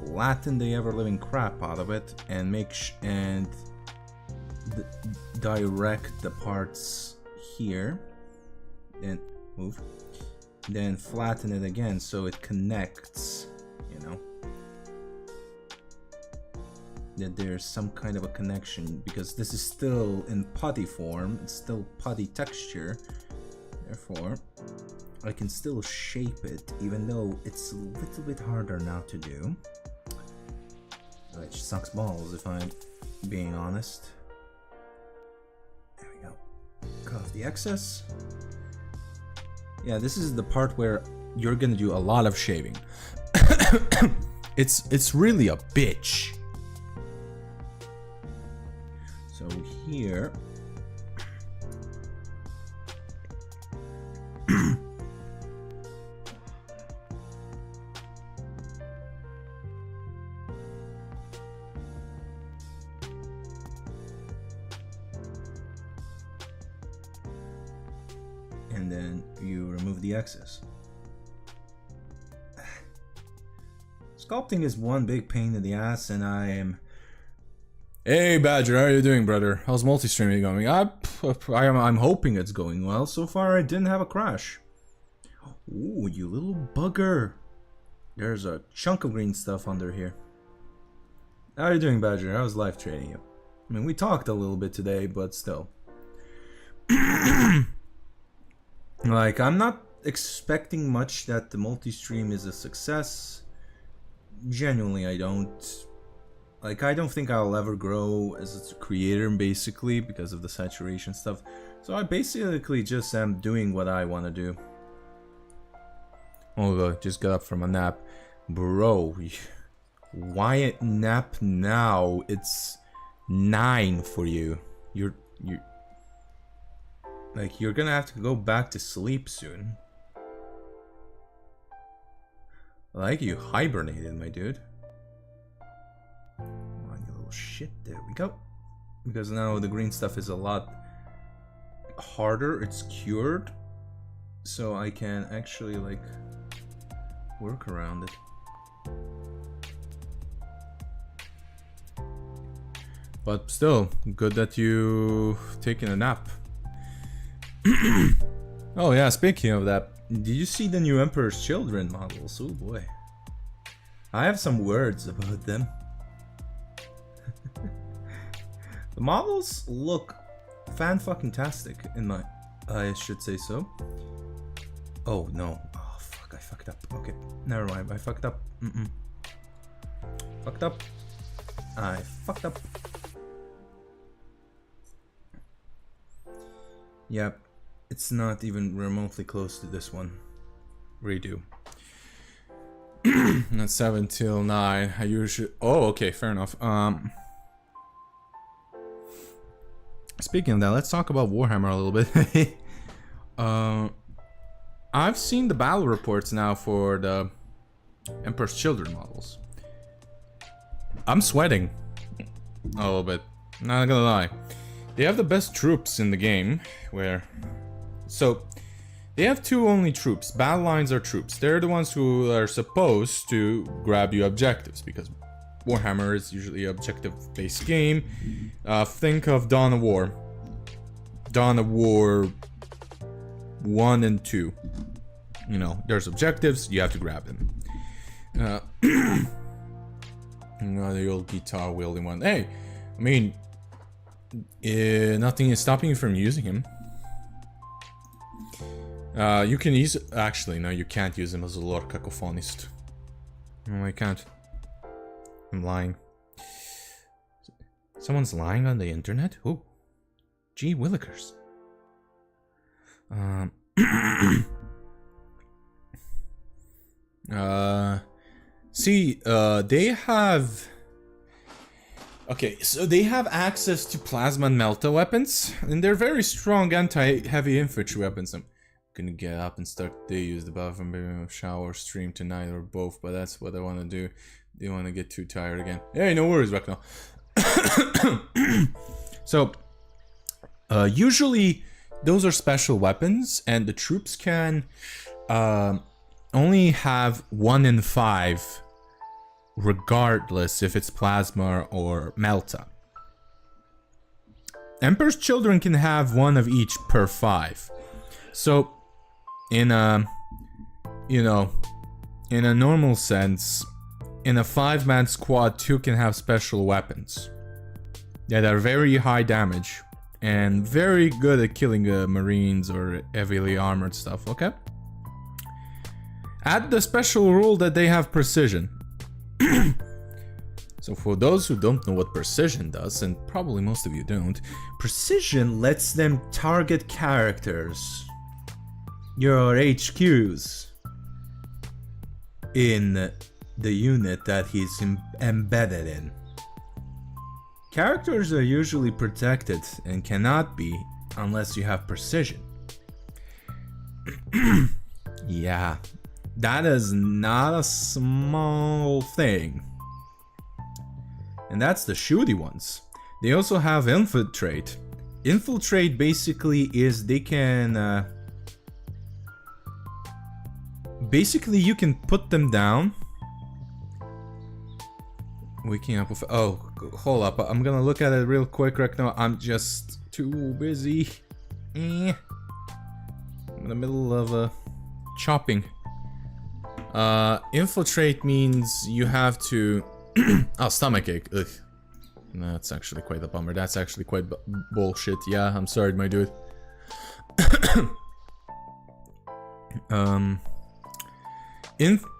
flatten the ever-living crap out of it and direct the parts here. Then move. Then flatten it again so it connects, you know. That there's some kind of a connection, because this is still in putty form, it's still putty texture. Therefore, I can still shape it, even though it's a little bit harder now to do. Which sucks balls if I'm being honest. There we go. Cut off the excess. Yeah, this is the part where you're gonna do a lot of shaving. It's really a bitch. So here, and then you remove the excess. Sculpting is one big pain in the ass, and I am... Hey Badger, how are you doing, brother? How's multi-streaming going? I'm hoping it's going well. So far I didn't have a crash. Ooh, you little bugger. There's a chunk of green stuff under here. How are you doing, Badger? How's life treating you? I mean, we talked a little bit today, but still. Like, I'm not expecting much that the multi-stream is a success. Genuinely, I don't. Like, I don't think I'll ever grow as a creator, basically, because of the saturation stuff. So I basically just am doing what I want to do. Oh, look, just got up from a nap. Bro, why nap now? It's 9 for you. You're like, you're gonna have to go back to sleep soon. Like, you hibernated, my dude. Shit, there we go. Because now the green stuff is a lot harder, it's cured, so I can actually like work around it. But still, good that you've taken a nap. Oh yeah, speaking of that, did you see the new Emperor's Children models? Oh boy. I have some words about them. The models look fan-fucking-tastic, in my... I should say so. Oh, no. Oh, fuck, I fucked up. Okay, never mind, I fucked up. Fucked up. I fucked up. Yep, it's not even remotely close to this one. Redo. That's 7 till 9. I usually... Oh, okay, fair enough. Speaking of that, let's talk about Warhammer a little bit. I've seen the battle reports now for the Emperor's Children models. I'm sweating a little bit, not gonna lie. They have the best troops in the game, so they have two only troops. Battle lines are troops. They're the ones who are supposed to grab you objectives, because Warhammer is usually an objective-based game. Think of Dawn of War. Dawn of War 1 and 2. You know, there's objectives, you have to grab them. The old guitar wielding one. Hey, I mean, nothing is stopping you from using him. You can use... Actually, no, you can't use him as a lore cacophonist. No, I can't. I'm lying. Someone's lying on the internet? Who? Gee Willikers. See, they have... Okay, so they have access to plasma and melta weapons, and they're very strong anti-heavy infantry weapons. I'm gonna get up and start to use the bathroom, shower, stream tonight, or both, but that's what I want to do. Don't want to get too tired again. Hey, no worries, back now. So, usually those are special weapons, and the troops can only have 1 in 5, regardless if it's plasma or melta. Emperor's Children can have 1 of each per 5. So, in a, you know, in a normal sense, in a 5-man squad, 2 can have special weapons that are very high damage and very good at killing marines or heavily armored stuff, okay? Add the special rule that they have precision. So for those who don't know what precision does, and probably most of you don't, precision lets them target characters, your HQs, in the unit that he's embedded in. Characters are usually protected and cannot be unless you have precision. Yeah, that is not a small thing. And that's the shooty ones. They also have infiltrate. Infiltrate basically is they can... basically you can put them down. Waking up with... Oh, hold up. I'm gonna look at it real quick right now. I'm just too busy. I'm in the middle of chopping. Infiltrate means you have to... Oh, stomachache. Ugh. That's actually quite a bummer. That's actually quite bullshit. Yeah, I'm sorry, my dude.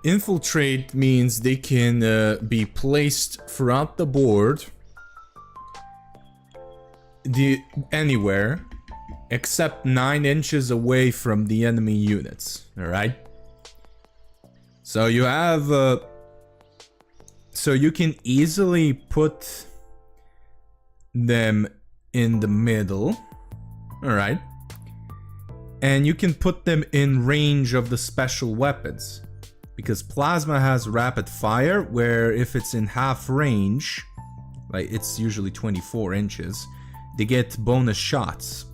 Infiltrate means they can be placed throughout the board, anywhere, except 9 inches away from the enemy units. All right. So you have, so you can easily put them in the middle. All right. And you can put them in range of the special weapons. Because plasma has rapid fire, where if it's in half range, like it's usually 24 inches, they get bonus shots.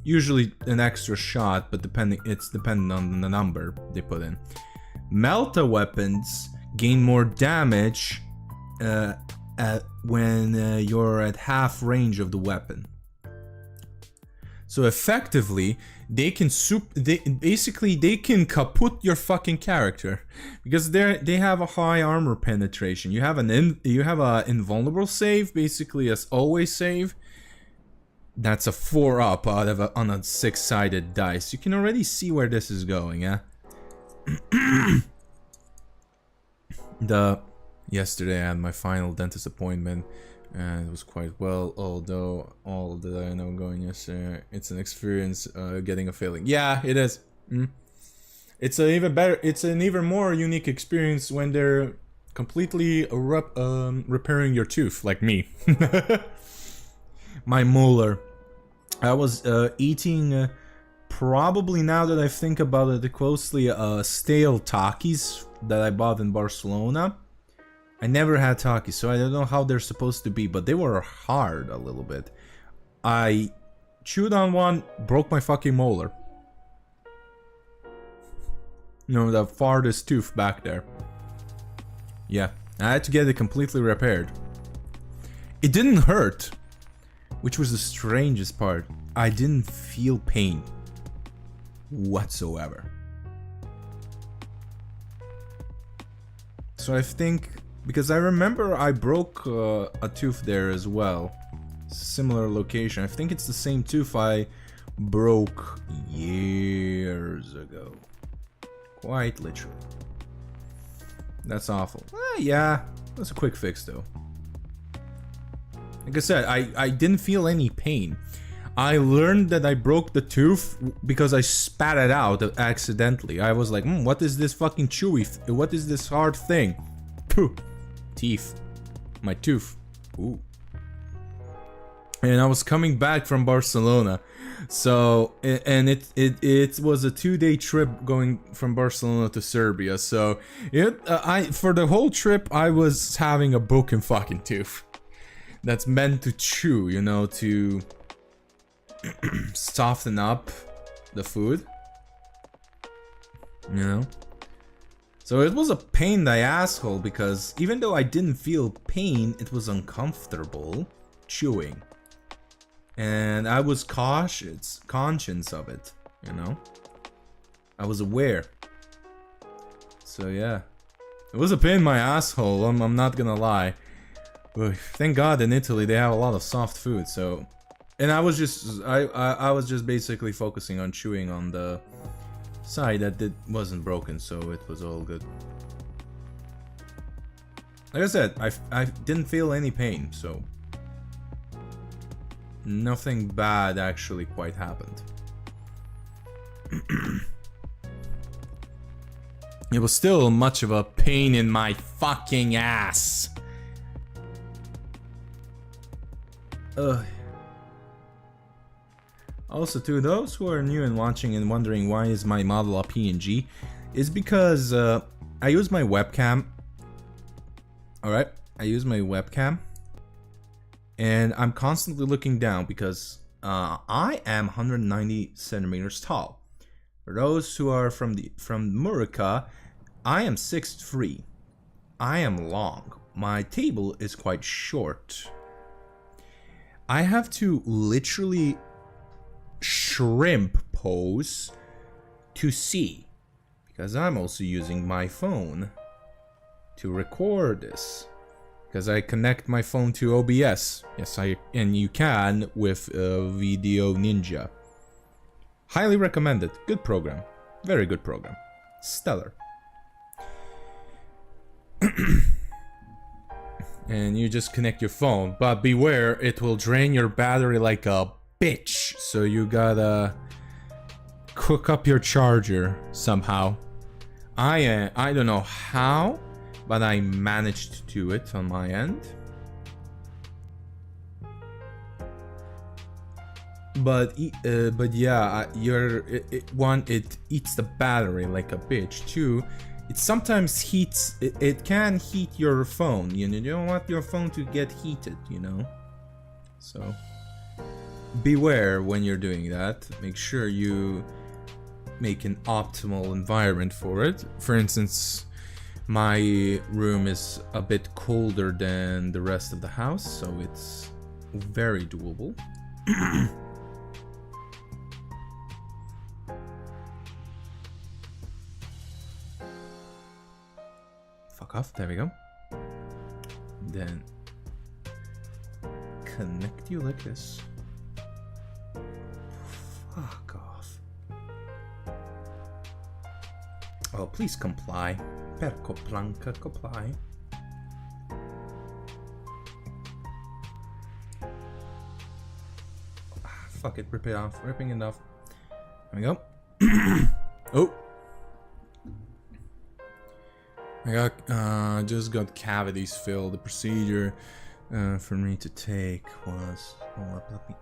Usually an extra shot, but it's dependent on the number they put in. Melta weapons gain more damage when you're at half range of the weapon. So effectively, they can they can kaput your fucking character because they have a high armor penetration. You have a invulnerable save, basically as always save. That's a 4 up out of on a 6-sided dice. You can already see where this is going, yeah. Yesterday I had my final dentist appointment. And it was quite well, although all that I know going yesterday, it's an experience getting a filling. Yeah, it is. It's an even more unique experience when they're completely repairing your tooth, like me. My molar. I was eating, probably now that I think about it closely, stale Takis that I bought in Barcelona. I never had Takis, so I don't know how they're supposed to be, but they were hard a little bit. I chewed on one, broke my fucking molar. You know, the farthest tooth back there. Yeah, I had to get it completely repaired. It didn't hurt, which was the strangest part. I didn't feel pain whatsoever. So I think... Because I remember I broke a tooth there as well. Similar location. I think it's the same tooth I broke years ago. Quite literally. That's awful. Yeah, that's a quick fix though. Like I said, I didn't feel any pain. I learned that I broke the tooth because I spat it out accidentally. I was like, what is this fucking chewy? What is this hard thing? Pooh. Teeth. My tooth. Ooh. And I was coming back from Barcelona. So, and it was a 2-day trip going from Barcelona to Serbia. So, for the whole trip, I was having a broken fucking tooth. That's meant to chew, you know, to soften up the food. You know? So it was a pain in the asshole because even though I didn't feel pain, it was uncomfortable chewing. And I was conscious of it, you know? I was aware. So yeah. It was a pain in my asshole, I'm not gonna lie. But thank God in Italy they have a lot of soft food, so... And I was just basically focusing on chewing on the side that it wasn't broken, so it was all good. Like I said, I didn't feel any pain, so nothing bad actually quite happened. It was still much of a pain in my fucking ass. Also, to those who are new and watching and wondering why is my model a PNG, is because I use my webcam. Alright, I use my webcam. And I'm constantly looking down because I am 190 centimeters tall. For those who are from Murica, I am 6'3". I am long. My table is quite short. I have to literally shrimp pose to see, because I'm also using my phone to record this, because I connect my phone to OBS. Yes, and you can with Video Ninja. Highly recommended. Good program. Very good program. Stellar. And you just connect your phone, but beware, it will drain your battery like a bitch. So you gotta cook up your charger somehow. I don't know how, but I managed to do it on my end. But yeah, it eats the battery like a bitch. Two, it sometimes heats. It can heat your phone. You know, you don't want your phone to get heated. You know, so beware when you're doing that. Make sure you make an optimal environment for it. For instance, my room is a bit colder than the rest of the house, so it's very doable. fuck off. There we go. Then connect you like this. Fuck off. Oh, please comply. Perco planca, comply. Fuck it, rip it off. Ripping it off. There we go. Oh. I got, just got cavities filled. The procedure for me to take was... Oh, let me...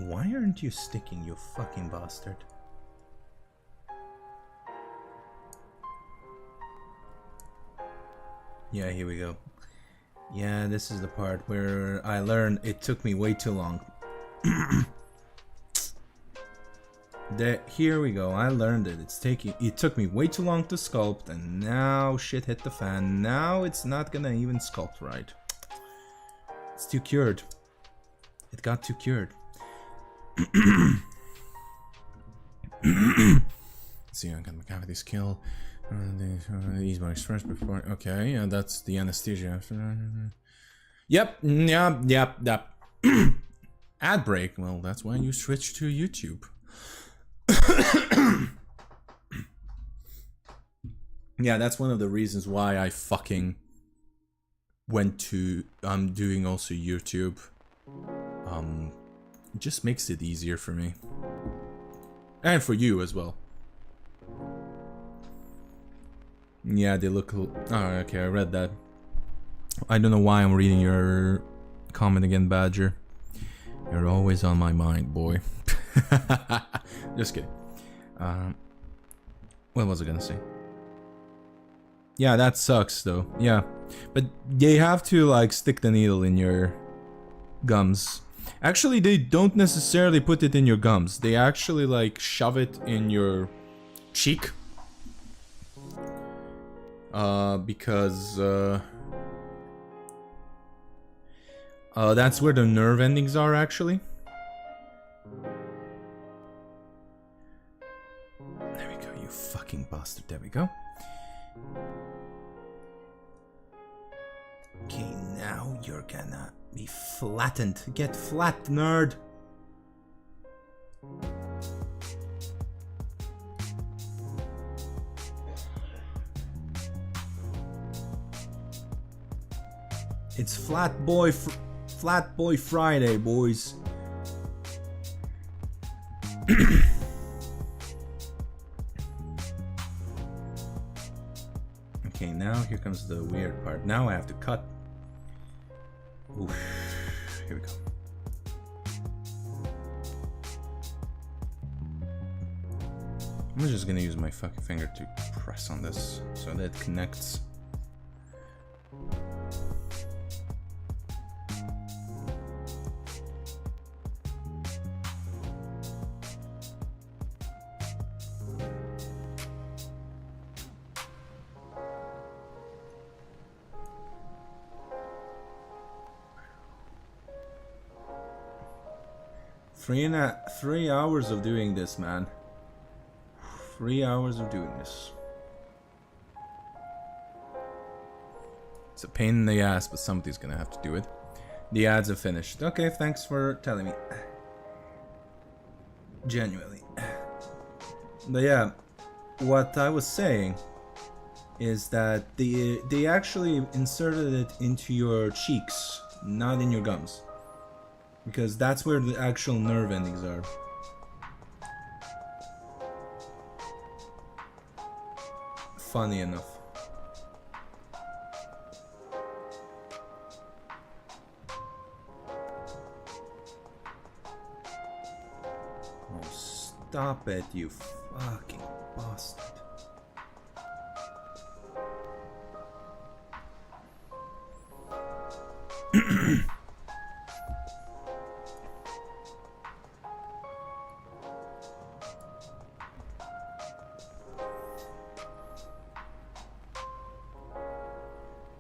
Why aren't you sticking, you fucking bastard? Yeah, here we go. Yeah, this is the part where I learned it took me way too long. Here we go. I learned it. It took me way too long to sculpt, and now shit hit the fan. Now it's not gonna even sculpt right. It's too cured. It got too cured. See, I got my cavity skill. These marks first before. Okay, that's the anesthesia. Yep. Ad break. Well, that's why you switch to YouTube. Yeah, that's one of the reasons why I fucking went to doing also YouTube. It just makes it easier for me. And for you as well. Yeah, they look cool. Oh, okay, I read that. I don't know why I'm reading your comment again, Badger. You're always on my mind, boy. Just kidding. What was I gonna say? Yeah, that sucks though. Yeah, but they have to like stick the needle in your gums. Actually, they don't necessarily put it in your gums. They actually like shove it in your cheek. Because that's where the nerve endings are actually. There we go, you fucking bastard. There we go. Okay, now you're gonna be flattened. Get flat, nerd. It's Flat Boy Friday, boys. Okay, now here comes the weird part. Now I have to cut. Oof. Here we go. I'm just gonna use my fucking finger to press on this so that it connects. Three hours of doing this, man. 3 hours of doing this. It's a pain in the ass, but somebody's gonna have to do it. The ads are finished. Okay, thanks for telling me. Genuinely. But yeah, what I was saying is that they actually inserted it into your cheeks, not in your gums. Because that's where the actual nerve endings are. Funny enough. Oh, stop it, you fucking bastard.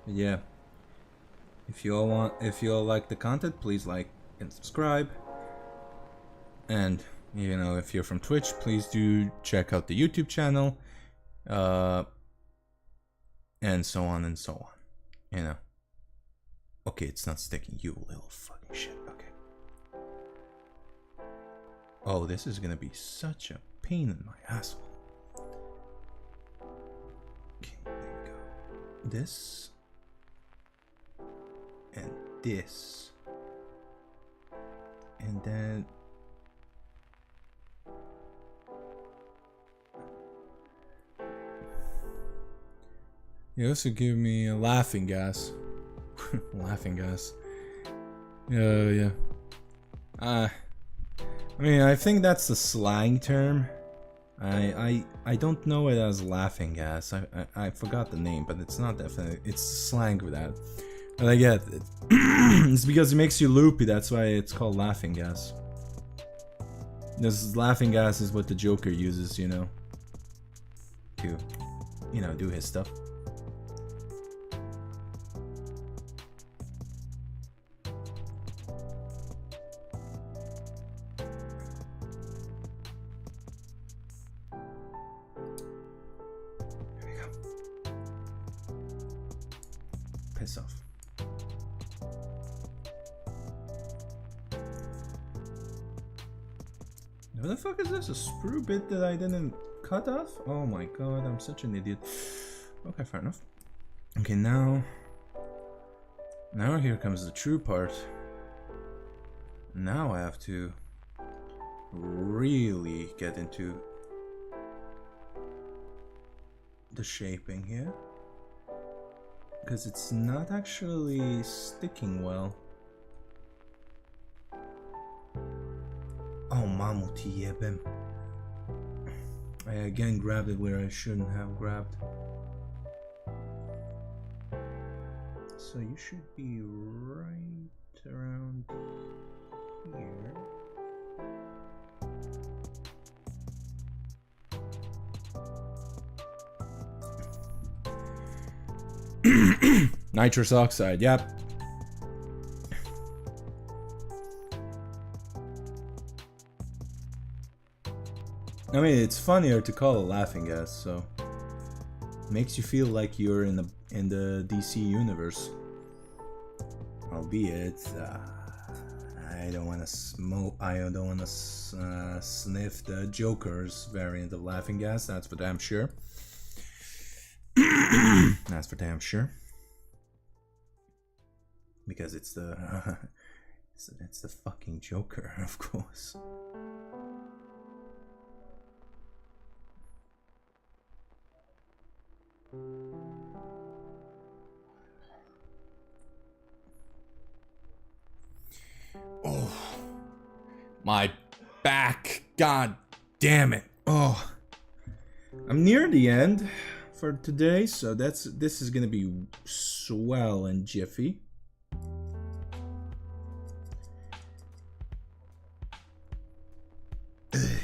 Yeah, if you all like the content, please like and subscribe. And you know, if you're from Twitch, please do check out the YouTube channel. and so on and so on. You know. Okay, it's not sticking, you little fucking shit. Okay. Oh, this is gonna be such a pain in my asshole. Okay, there we go. This. And this. And then... You also give me a laughing gas. Laughing gas. Yeah. I mean, I think that's the slang term. I don't know it as laughing gas. I forgot the name, but it's not definitely. It's slang for that. But I get it. It's because it makes you loopy. That's why it's called laughing gas. This laughing gas is what the Joker uses, you know, to, you know, do his stuff. Piss off. What the fuck is this? A sprue bit that I didn't cut off? Oh my god, I'm such an idiot. Okay, fair enough. Okay, now here comes the true part. Now I have to really get into the shaping here, because it's not actually sticking well. Oh, mamuti yebem. I again grabbed it where I shouldn't have grabbed. So you should be right around here. Nitrous oxide, yep. I mean, it's funnier to call it laughing gas, so makes you feel like you're in the DC universe. Albeit, I don't want to smoke. I don't want to sniff the Joker's variant of laughing gas. That's for damn sure. That's for damn sure. Because it's the it's the fucking Joker, of course. Oh, my back. God damn it. Oh, I'm near the end for today, so this is gonna be swell and jiffy.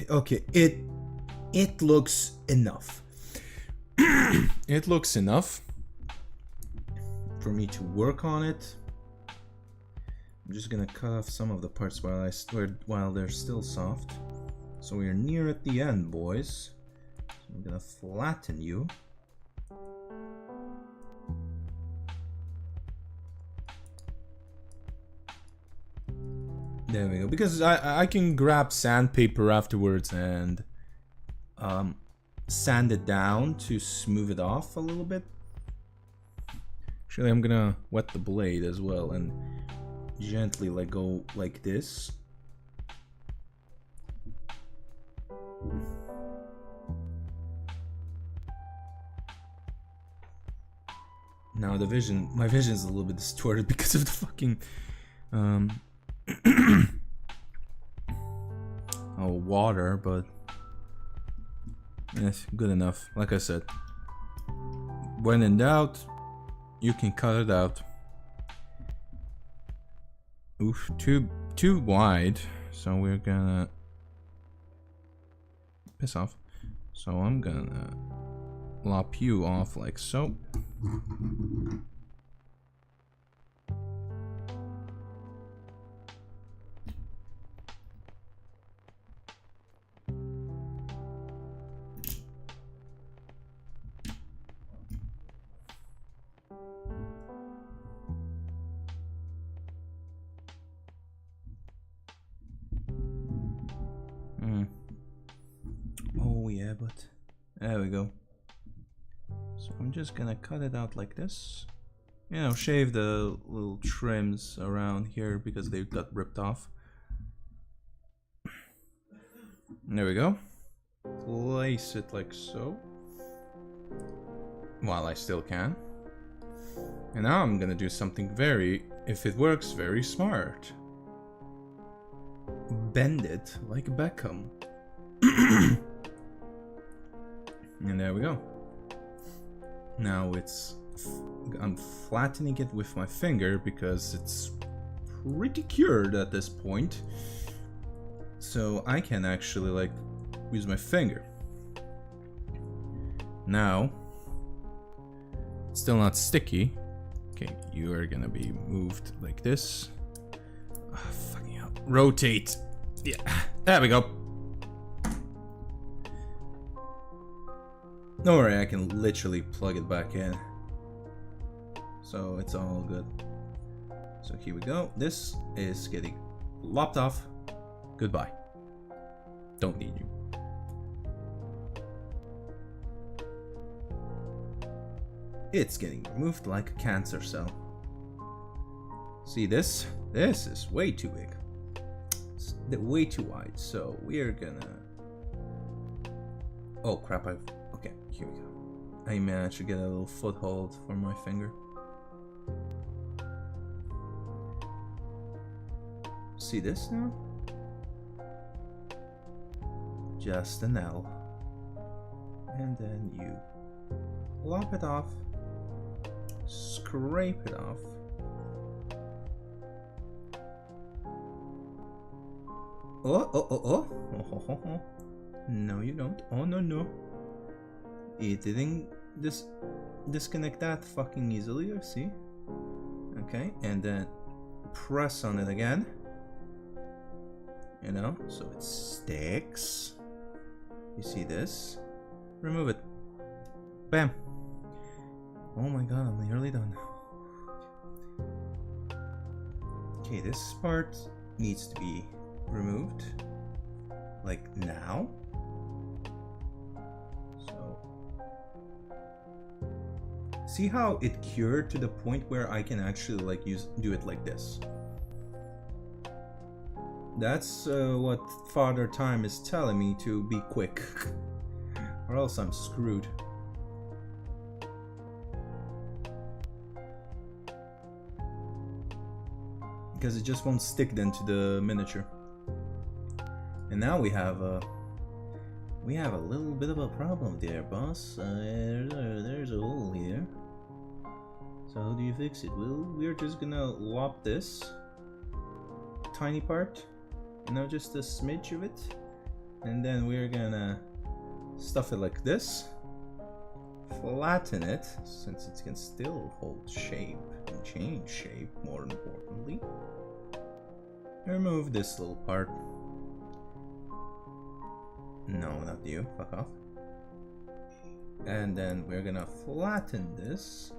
Okay, it looks enough. It looks enough for me to work on it. I'm just gonna cut off some of the parts while they're still soft. So we're near at the end, boys. So I'm gonna flatten you. There we go. Because I can grab sandpaper afterwards and sand it down to smooth it off a little bit. Actually, I'm gonna wet the blade as well and gently let go like this. Now my vision is a little bit distorted because of the fucking water, but yes, good enough. Like I said, when in doubt, you can cut it out. Oof, too wide, so we're gonna piss off. So I'm gonna lop you off like so. but there we go. So I'm just gonna cut it out like this. You know, shave the little trims around here because they got ripped off. There we go. Place it like so. While I still can. And now I'm gonna do something very, if it works, very smart. Bend it like Beckham. And there we go. Now I'm flattening it with my finger because it's pretty cured at this point. So I can actually like use my finger. Now, it's still not sticky. Okay, you are gonna be moved like this. Oh, fucking hell. Rotate. Yeah, there we go. Don't worry, I can literally plug it back in. So it's all good. So here we go. This is getting lopped off. Goodbye. Don't need you. It's getting removed like a cancer cell. See this? This is way too big. It's way too wide. So we are gonna... Oh crap, Okay, here we go. I managed to get a little foothold for my finger. See this now? Just an L. And then you lop it off. Scrape it off. Oh. No, you don't. Oh, no. It didn't disconnect that fucking easily, I see. Okay, and then press on it again. You know, so it sticks. You see this? Remove it. Bam. Oh my god, I'm nearly done. Okay, this part needs to be removed. Like now. So. See how it cured to the point where I can actually like do it like this. That's what Father Time is telling me, to be quick. Or else I'm screwed. Because it just won't stick then to the miniature. And now we have a little bit of a problem there, boss. There's a hole here. So how do you fix it? Well, we're just gonna lop this tiny part. You know, just a smidge of it, and then we're gonna stuff it like this, flatten it since it can still hold shape and change shape, more importantly. Remove this little part. No, not you, fuck off. And then we're gonna flatten this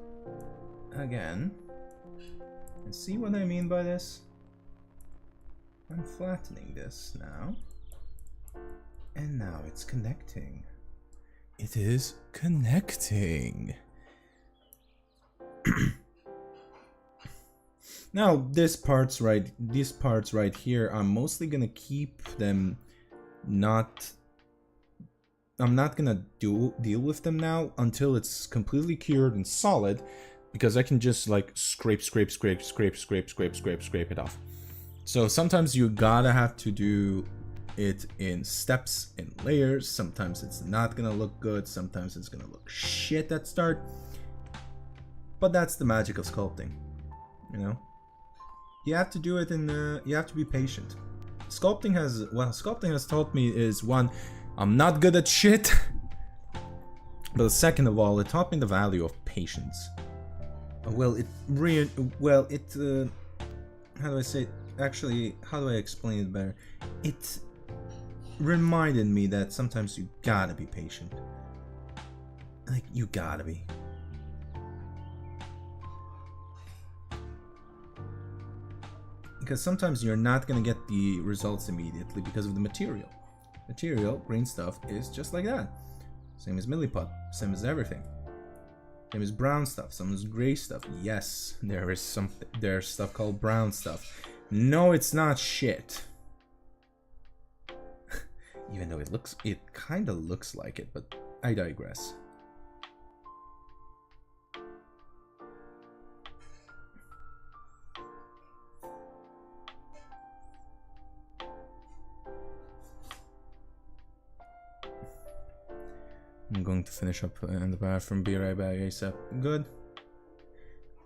again, and see what I mean by this? I'm flattening this now. And now it's connecting. It is connecting. Now these parts right here, I'm mostly gonna keep them I'm not gonna deal with them now until it's completely cured and solid, because I can just like scrape it off. So sometimes you gotta have to do it in steps, in layers. Sometimes it's not gonna look good, sometimes it's gonna look shit at start. But that's the magic of sculpting, you know? You have to do it you have to be patient. Sculpting has taught me is, one, I'm not good at shit. But second of all, it taught me the value of patience. Well, how do I say it? Actually, how do I explain it better? It reminded me that sometimes you gotta be patient. Like, you gotta be. Because sometimes you're not gonna get the results immediately because of the material. material, green stuff, is just like that. Same as milliput, same as everything. Same as brown stuff, same as gray stuff. Yes, there's stuff called brown stuff. No, it's not shit. Even though it kind of looks like it, but I digress. I'm going to finish up in the bathroom. Be right back ASAP. Good.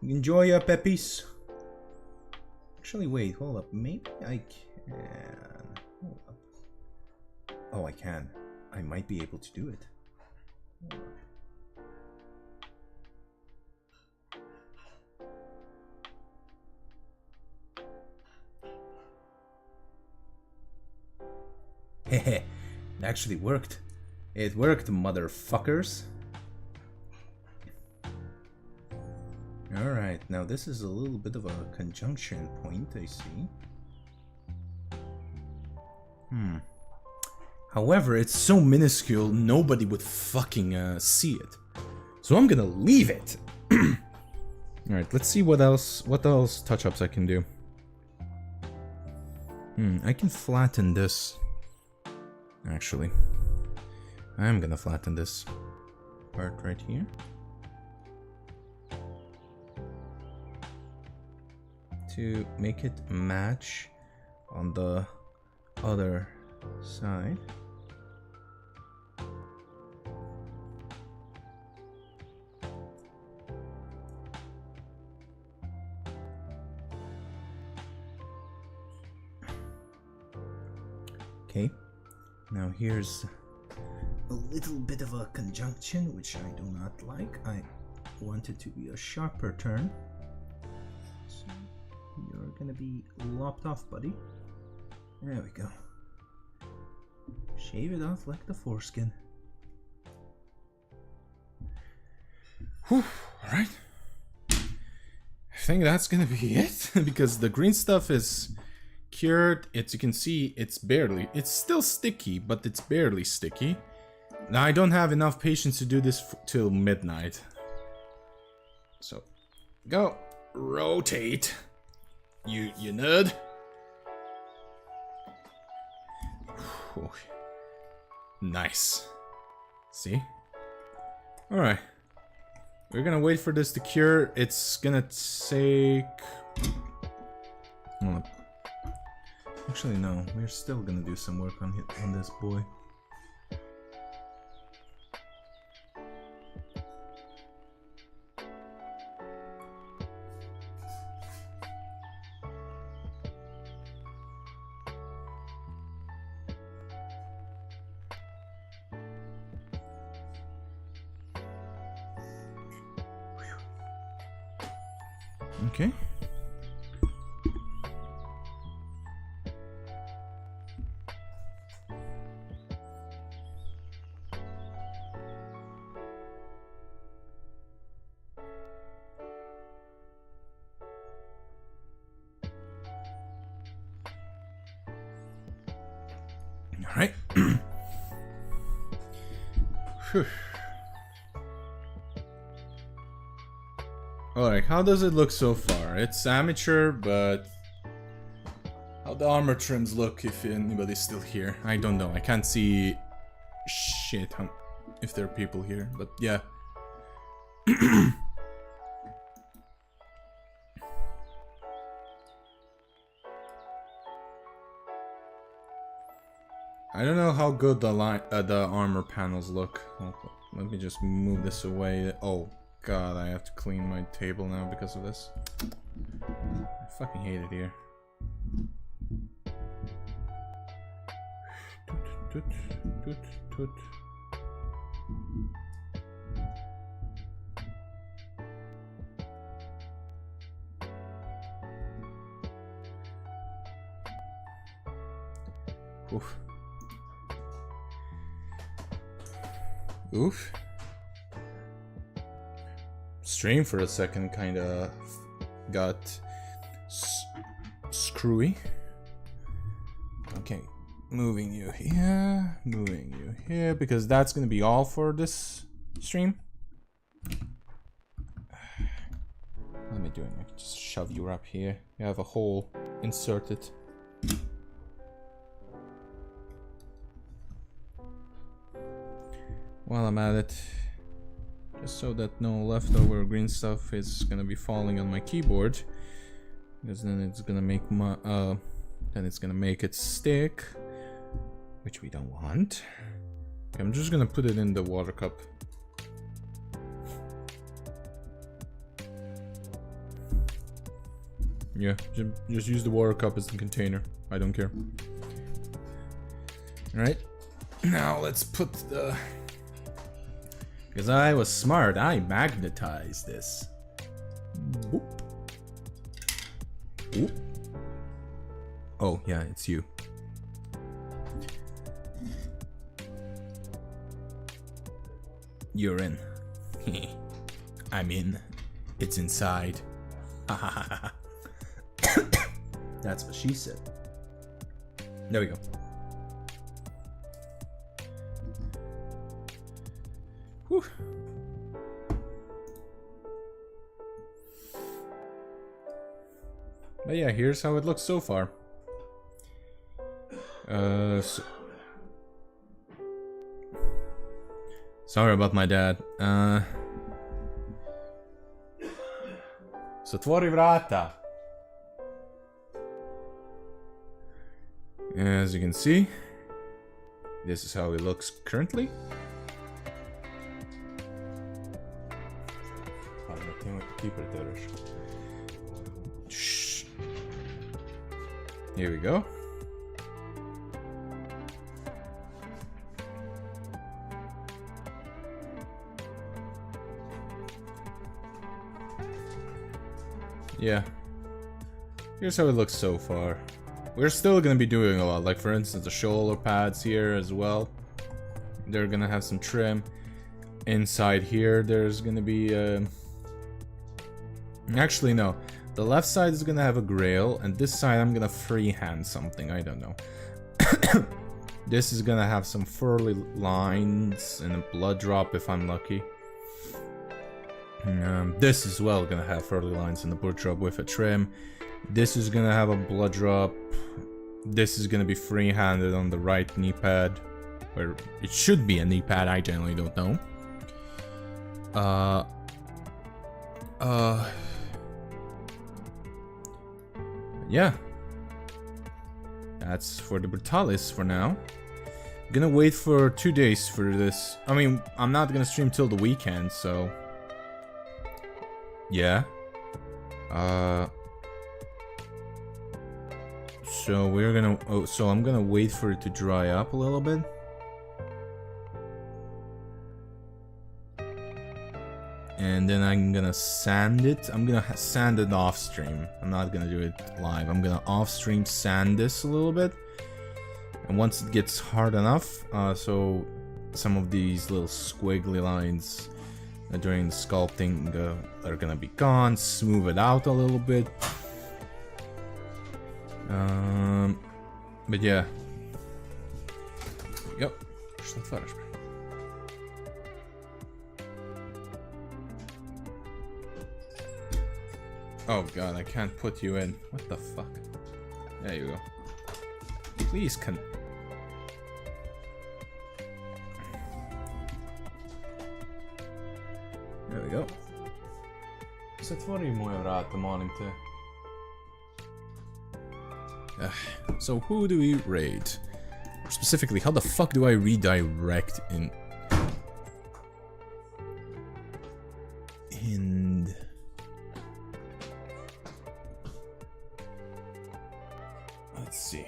Enjoy your peppies. Actually, wait, hold up. Maybe I can. Hold up. Oh, I can. I might be able to do it. Hold up. Hehe, it actually worked. It worked, motherfuckers. Alright, now this is a little bit of a conjunction point, I see. However, it's so minuscule, nobody would fucking see it. So I'm gonna leave it. Alright, let's see what else touch-ups I can do. I can flatten this. Actually. I'm gonna flatten this part right here. To make it match on the other side. Okay, now here's a little bit of a conjunction, which I do not like. I want it to be a sharper turn. So you're gonna be lopped off, buddy. There we go. Shave it off like the foreskin. Whew, alright. I think that's gonna be it, because the green stuff is cured. You can see, it's still sticky, but it's barely sticky. Now, I don't have enough patience to do this till midnight. So, go. Rotate. You nerd. Whew. Nice. See? Alright. We're gonna wait for this to cure. It's gonna take... Hold up. Actually, no. We're still gonna do some work on this boy. Okay. All right. Phew. Alright, how does it look so far? It's amateur, but... How the armor trims look, if anybody's still here? I don't know, I can't see... Shit, if there are people here, but yeah. I don't know how good the armor panels look. Let me just move this away. Oh. God, I have to clean my table now because of this. I fucking hate it here. Oof. Oof. Stream for a second kinda got screwy. Okay, moving you here, because that's gonna be all for this stream. What am I doing? I can just shove you up here. You have a hole inserted. While I'm at it, just so that no leftover green stuff is gonna be falling on my keyboard, because then it's gonna make my it stick, which we don't want. Okay, I'm just gonna put it in the water cup. Yeah, just use the water cup as the container. I don't care. Alright, now let's put the... Because I was smart, I magnetized this. Boop. Oop. Oh, yeah, it's you. You're in. I'm in. It's inside. That's what she said. There we go. Whew. But yeah, here's how it looks so far. Sorry about my dad. Zatvori vrata. As you can see, this is how it looks currently. Shh. Here we go. Yeah. Here's how it looks so far. We're still gonna be doing a lot, like for instance the shoulder pads here as well. They're gonna have some trim. Inside here there's gonna be actually no. The left side is gonna have a grail, and this side I'm gonna freehand something, I don't know. This is gonna have some furry lines and a blood drop if I'm lucky. This as well gonna have furry lines and a blood drop with a trim. This is gonna have a blood drop. This is gonna be free-handed on the right knee pad, where it should be a knee pad. I generally don't know. Yeah. That's for the Brutalis for now. Gonna wait for 2 days for this. I mean, I'm not gonna stream till the weekend, so yeah. So we're gonna... Oh, so I'm gonna wait for it to dry up a little bit. And then I'm gonna sand it. I'm gonna sand it off stream. I'm not gonna do it live. I'm gonna off stream sand this a little bit. And once it gets hard enough, so some of these little squiggly lines during the sculpting are gonna be gone. Smooth it out a little bit. But yeah. Yep. Oh god, I can't put you in. What the fuck? There you go. Please can... There we go. Zatvori moje vrata, molim te. So who do we raid? Or specifically, how the fuck do I redirect in... Let's see.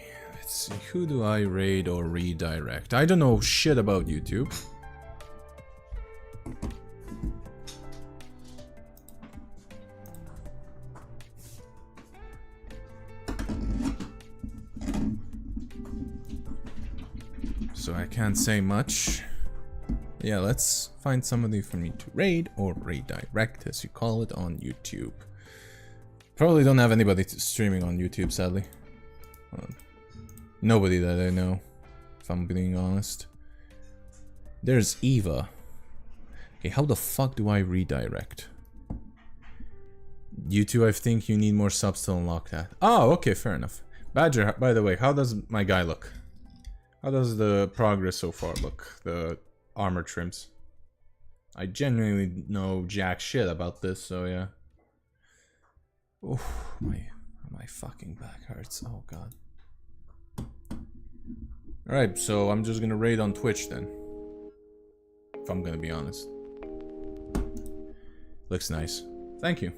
Who do I raid or redirect? I don't know shit about YouTube. So I can't say much. Yeah, let's find somebody for me to raid or redirect, as you call it, on YouTube. Probably don't have anybody streaming on YouTube, sadly. Nobody that I know. if I'm being honest. There's Eva. Okay, how the fuck do I redirect? You two, I think you need more subs to unlock that. Oh, okay, fair enough. Badger, by the way, how does my guy look? How does the progress so far look? The armor trims. I genuinely know jack shit about this, so yeah. Oh, my fucking back hurts. Oh god. Alright, so I'm just gonna raid on Twitch then. If I'm gonna be honest. Looks nice. Thank you.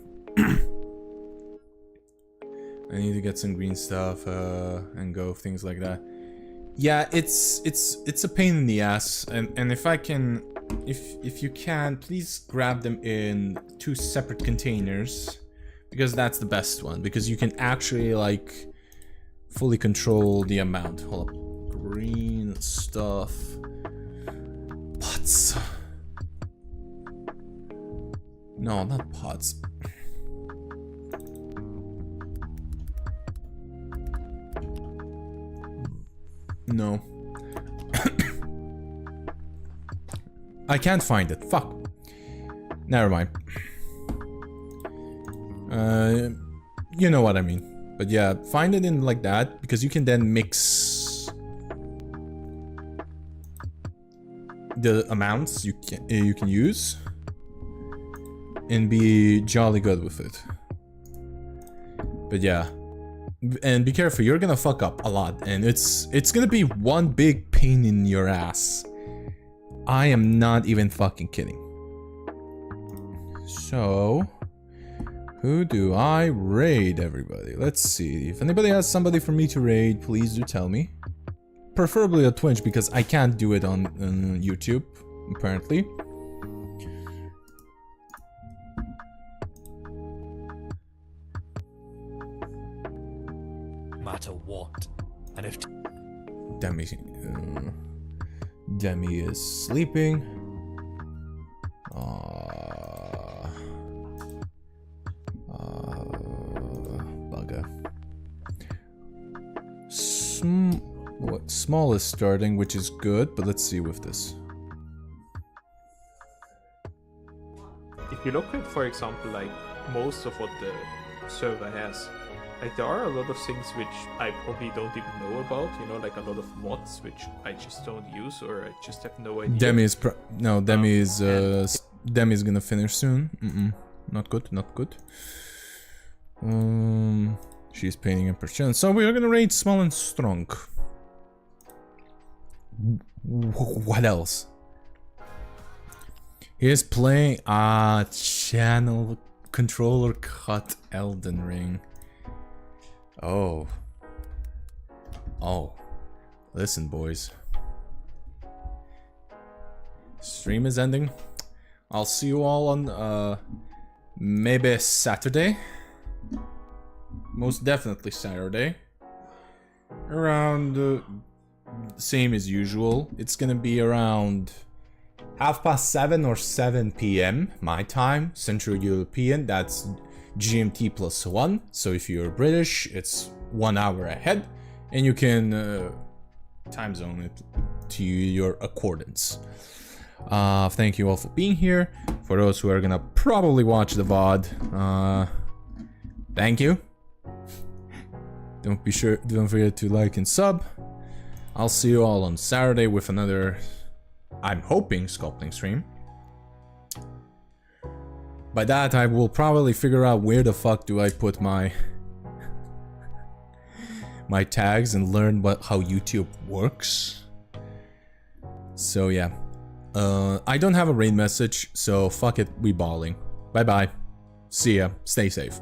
I need to get some green stuff and go things like that. Yeah, it's a pain in the ass, and if I can, if you can, please grab them in 2 separate containers, because that's the best one, because you can actually like fully control the amount. Hold up, green stuff, pots. No, not pots. No. I can't find it. Fuck. Never mind. You know what I mean. But yeah, find it in like that, because you can then mix the amounts you can use and be jolly good with it. But yeah. And be careful, you're gonna fuck up a lot, and it's gonna be one big pain in your ass. I am not even fucking kidding. So, who do I raid, everybody? Let's see. If anybody has somebody for me to raid, please do tell me. Preferably on Twitch, because I can't do it on YouTube, apparently. Matter what, and if Demi is sleeping. Bugger. Small is starting, which is good, but let's see with this. If you look at, for example, like most of what the server has, like there are a lot of things which I probably don't even know about, you know, like a lot of mods which I just don't use, or I just have no idea. Demi's Demi's gonna finish soon. Not good, not good. She's painting in perchance. So we are gonna raid small and strong. What else? He's playing channel controller cut Elden Ring. Oh. Listen, boys. Stream is ending. I'll see you all on maybe Saturday. Most definitely Saturday. Around same as usual. It's gonna be around 7:30 or 7 p.m. my time, Central European. That's GMT +1. So if you're British, it's 1 hour ahead, and you can time zone it to your accordance. Thank you all for being here. For those who are gonna probably watch the VOD, thank you. Don't forget to like and sub. I'll see you all on Saturday with another, I'm hoping, sculpting stream. By that, I will probably figure out where the fuck do I put my tags and learn how YouTube works. So yeah. I don't have a raid message, so fuck it, we balling. Bye bye. See ya. Stay safe.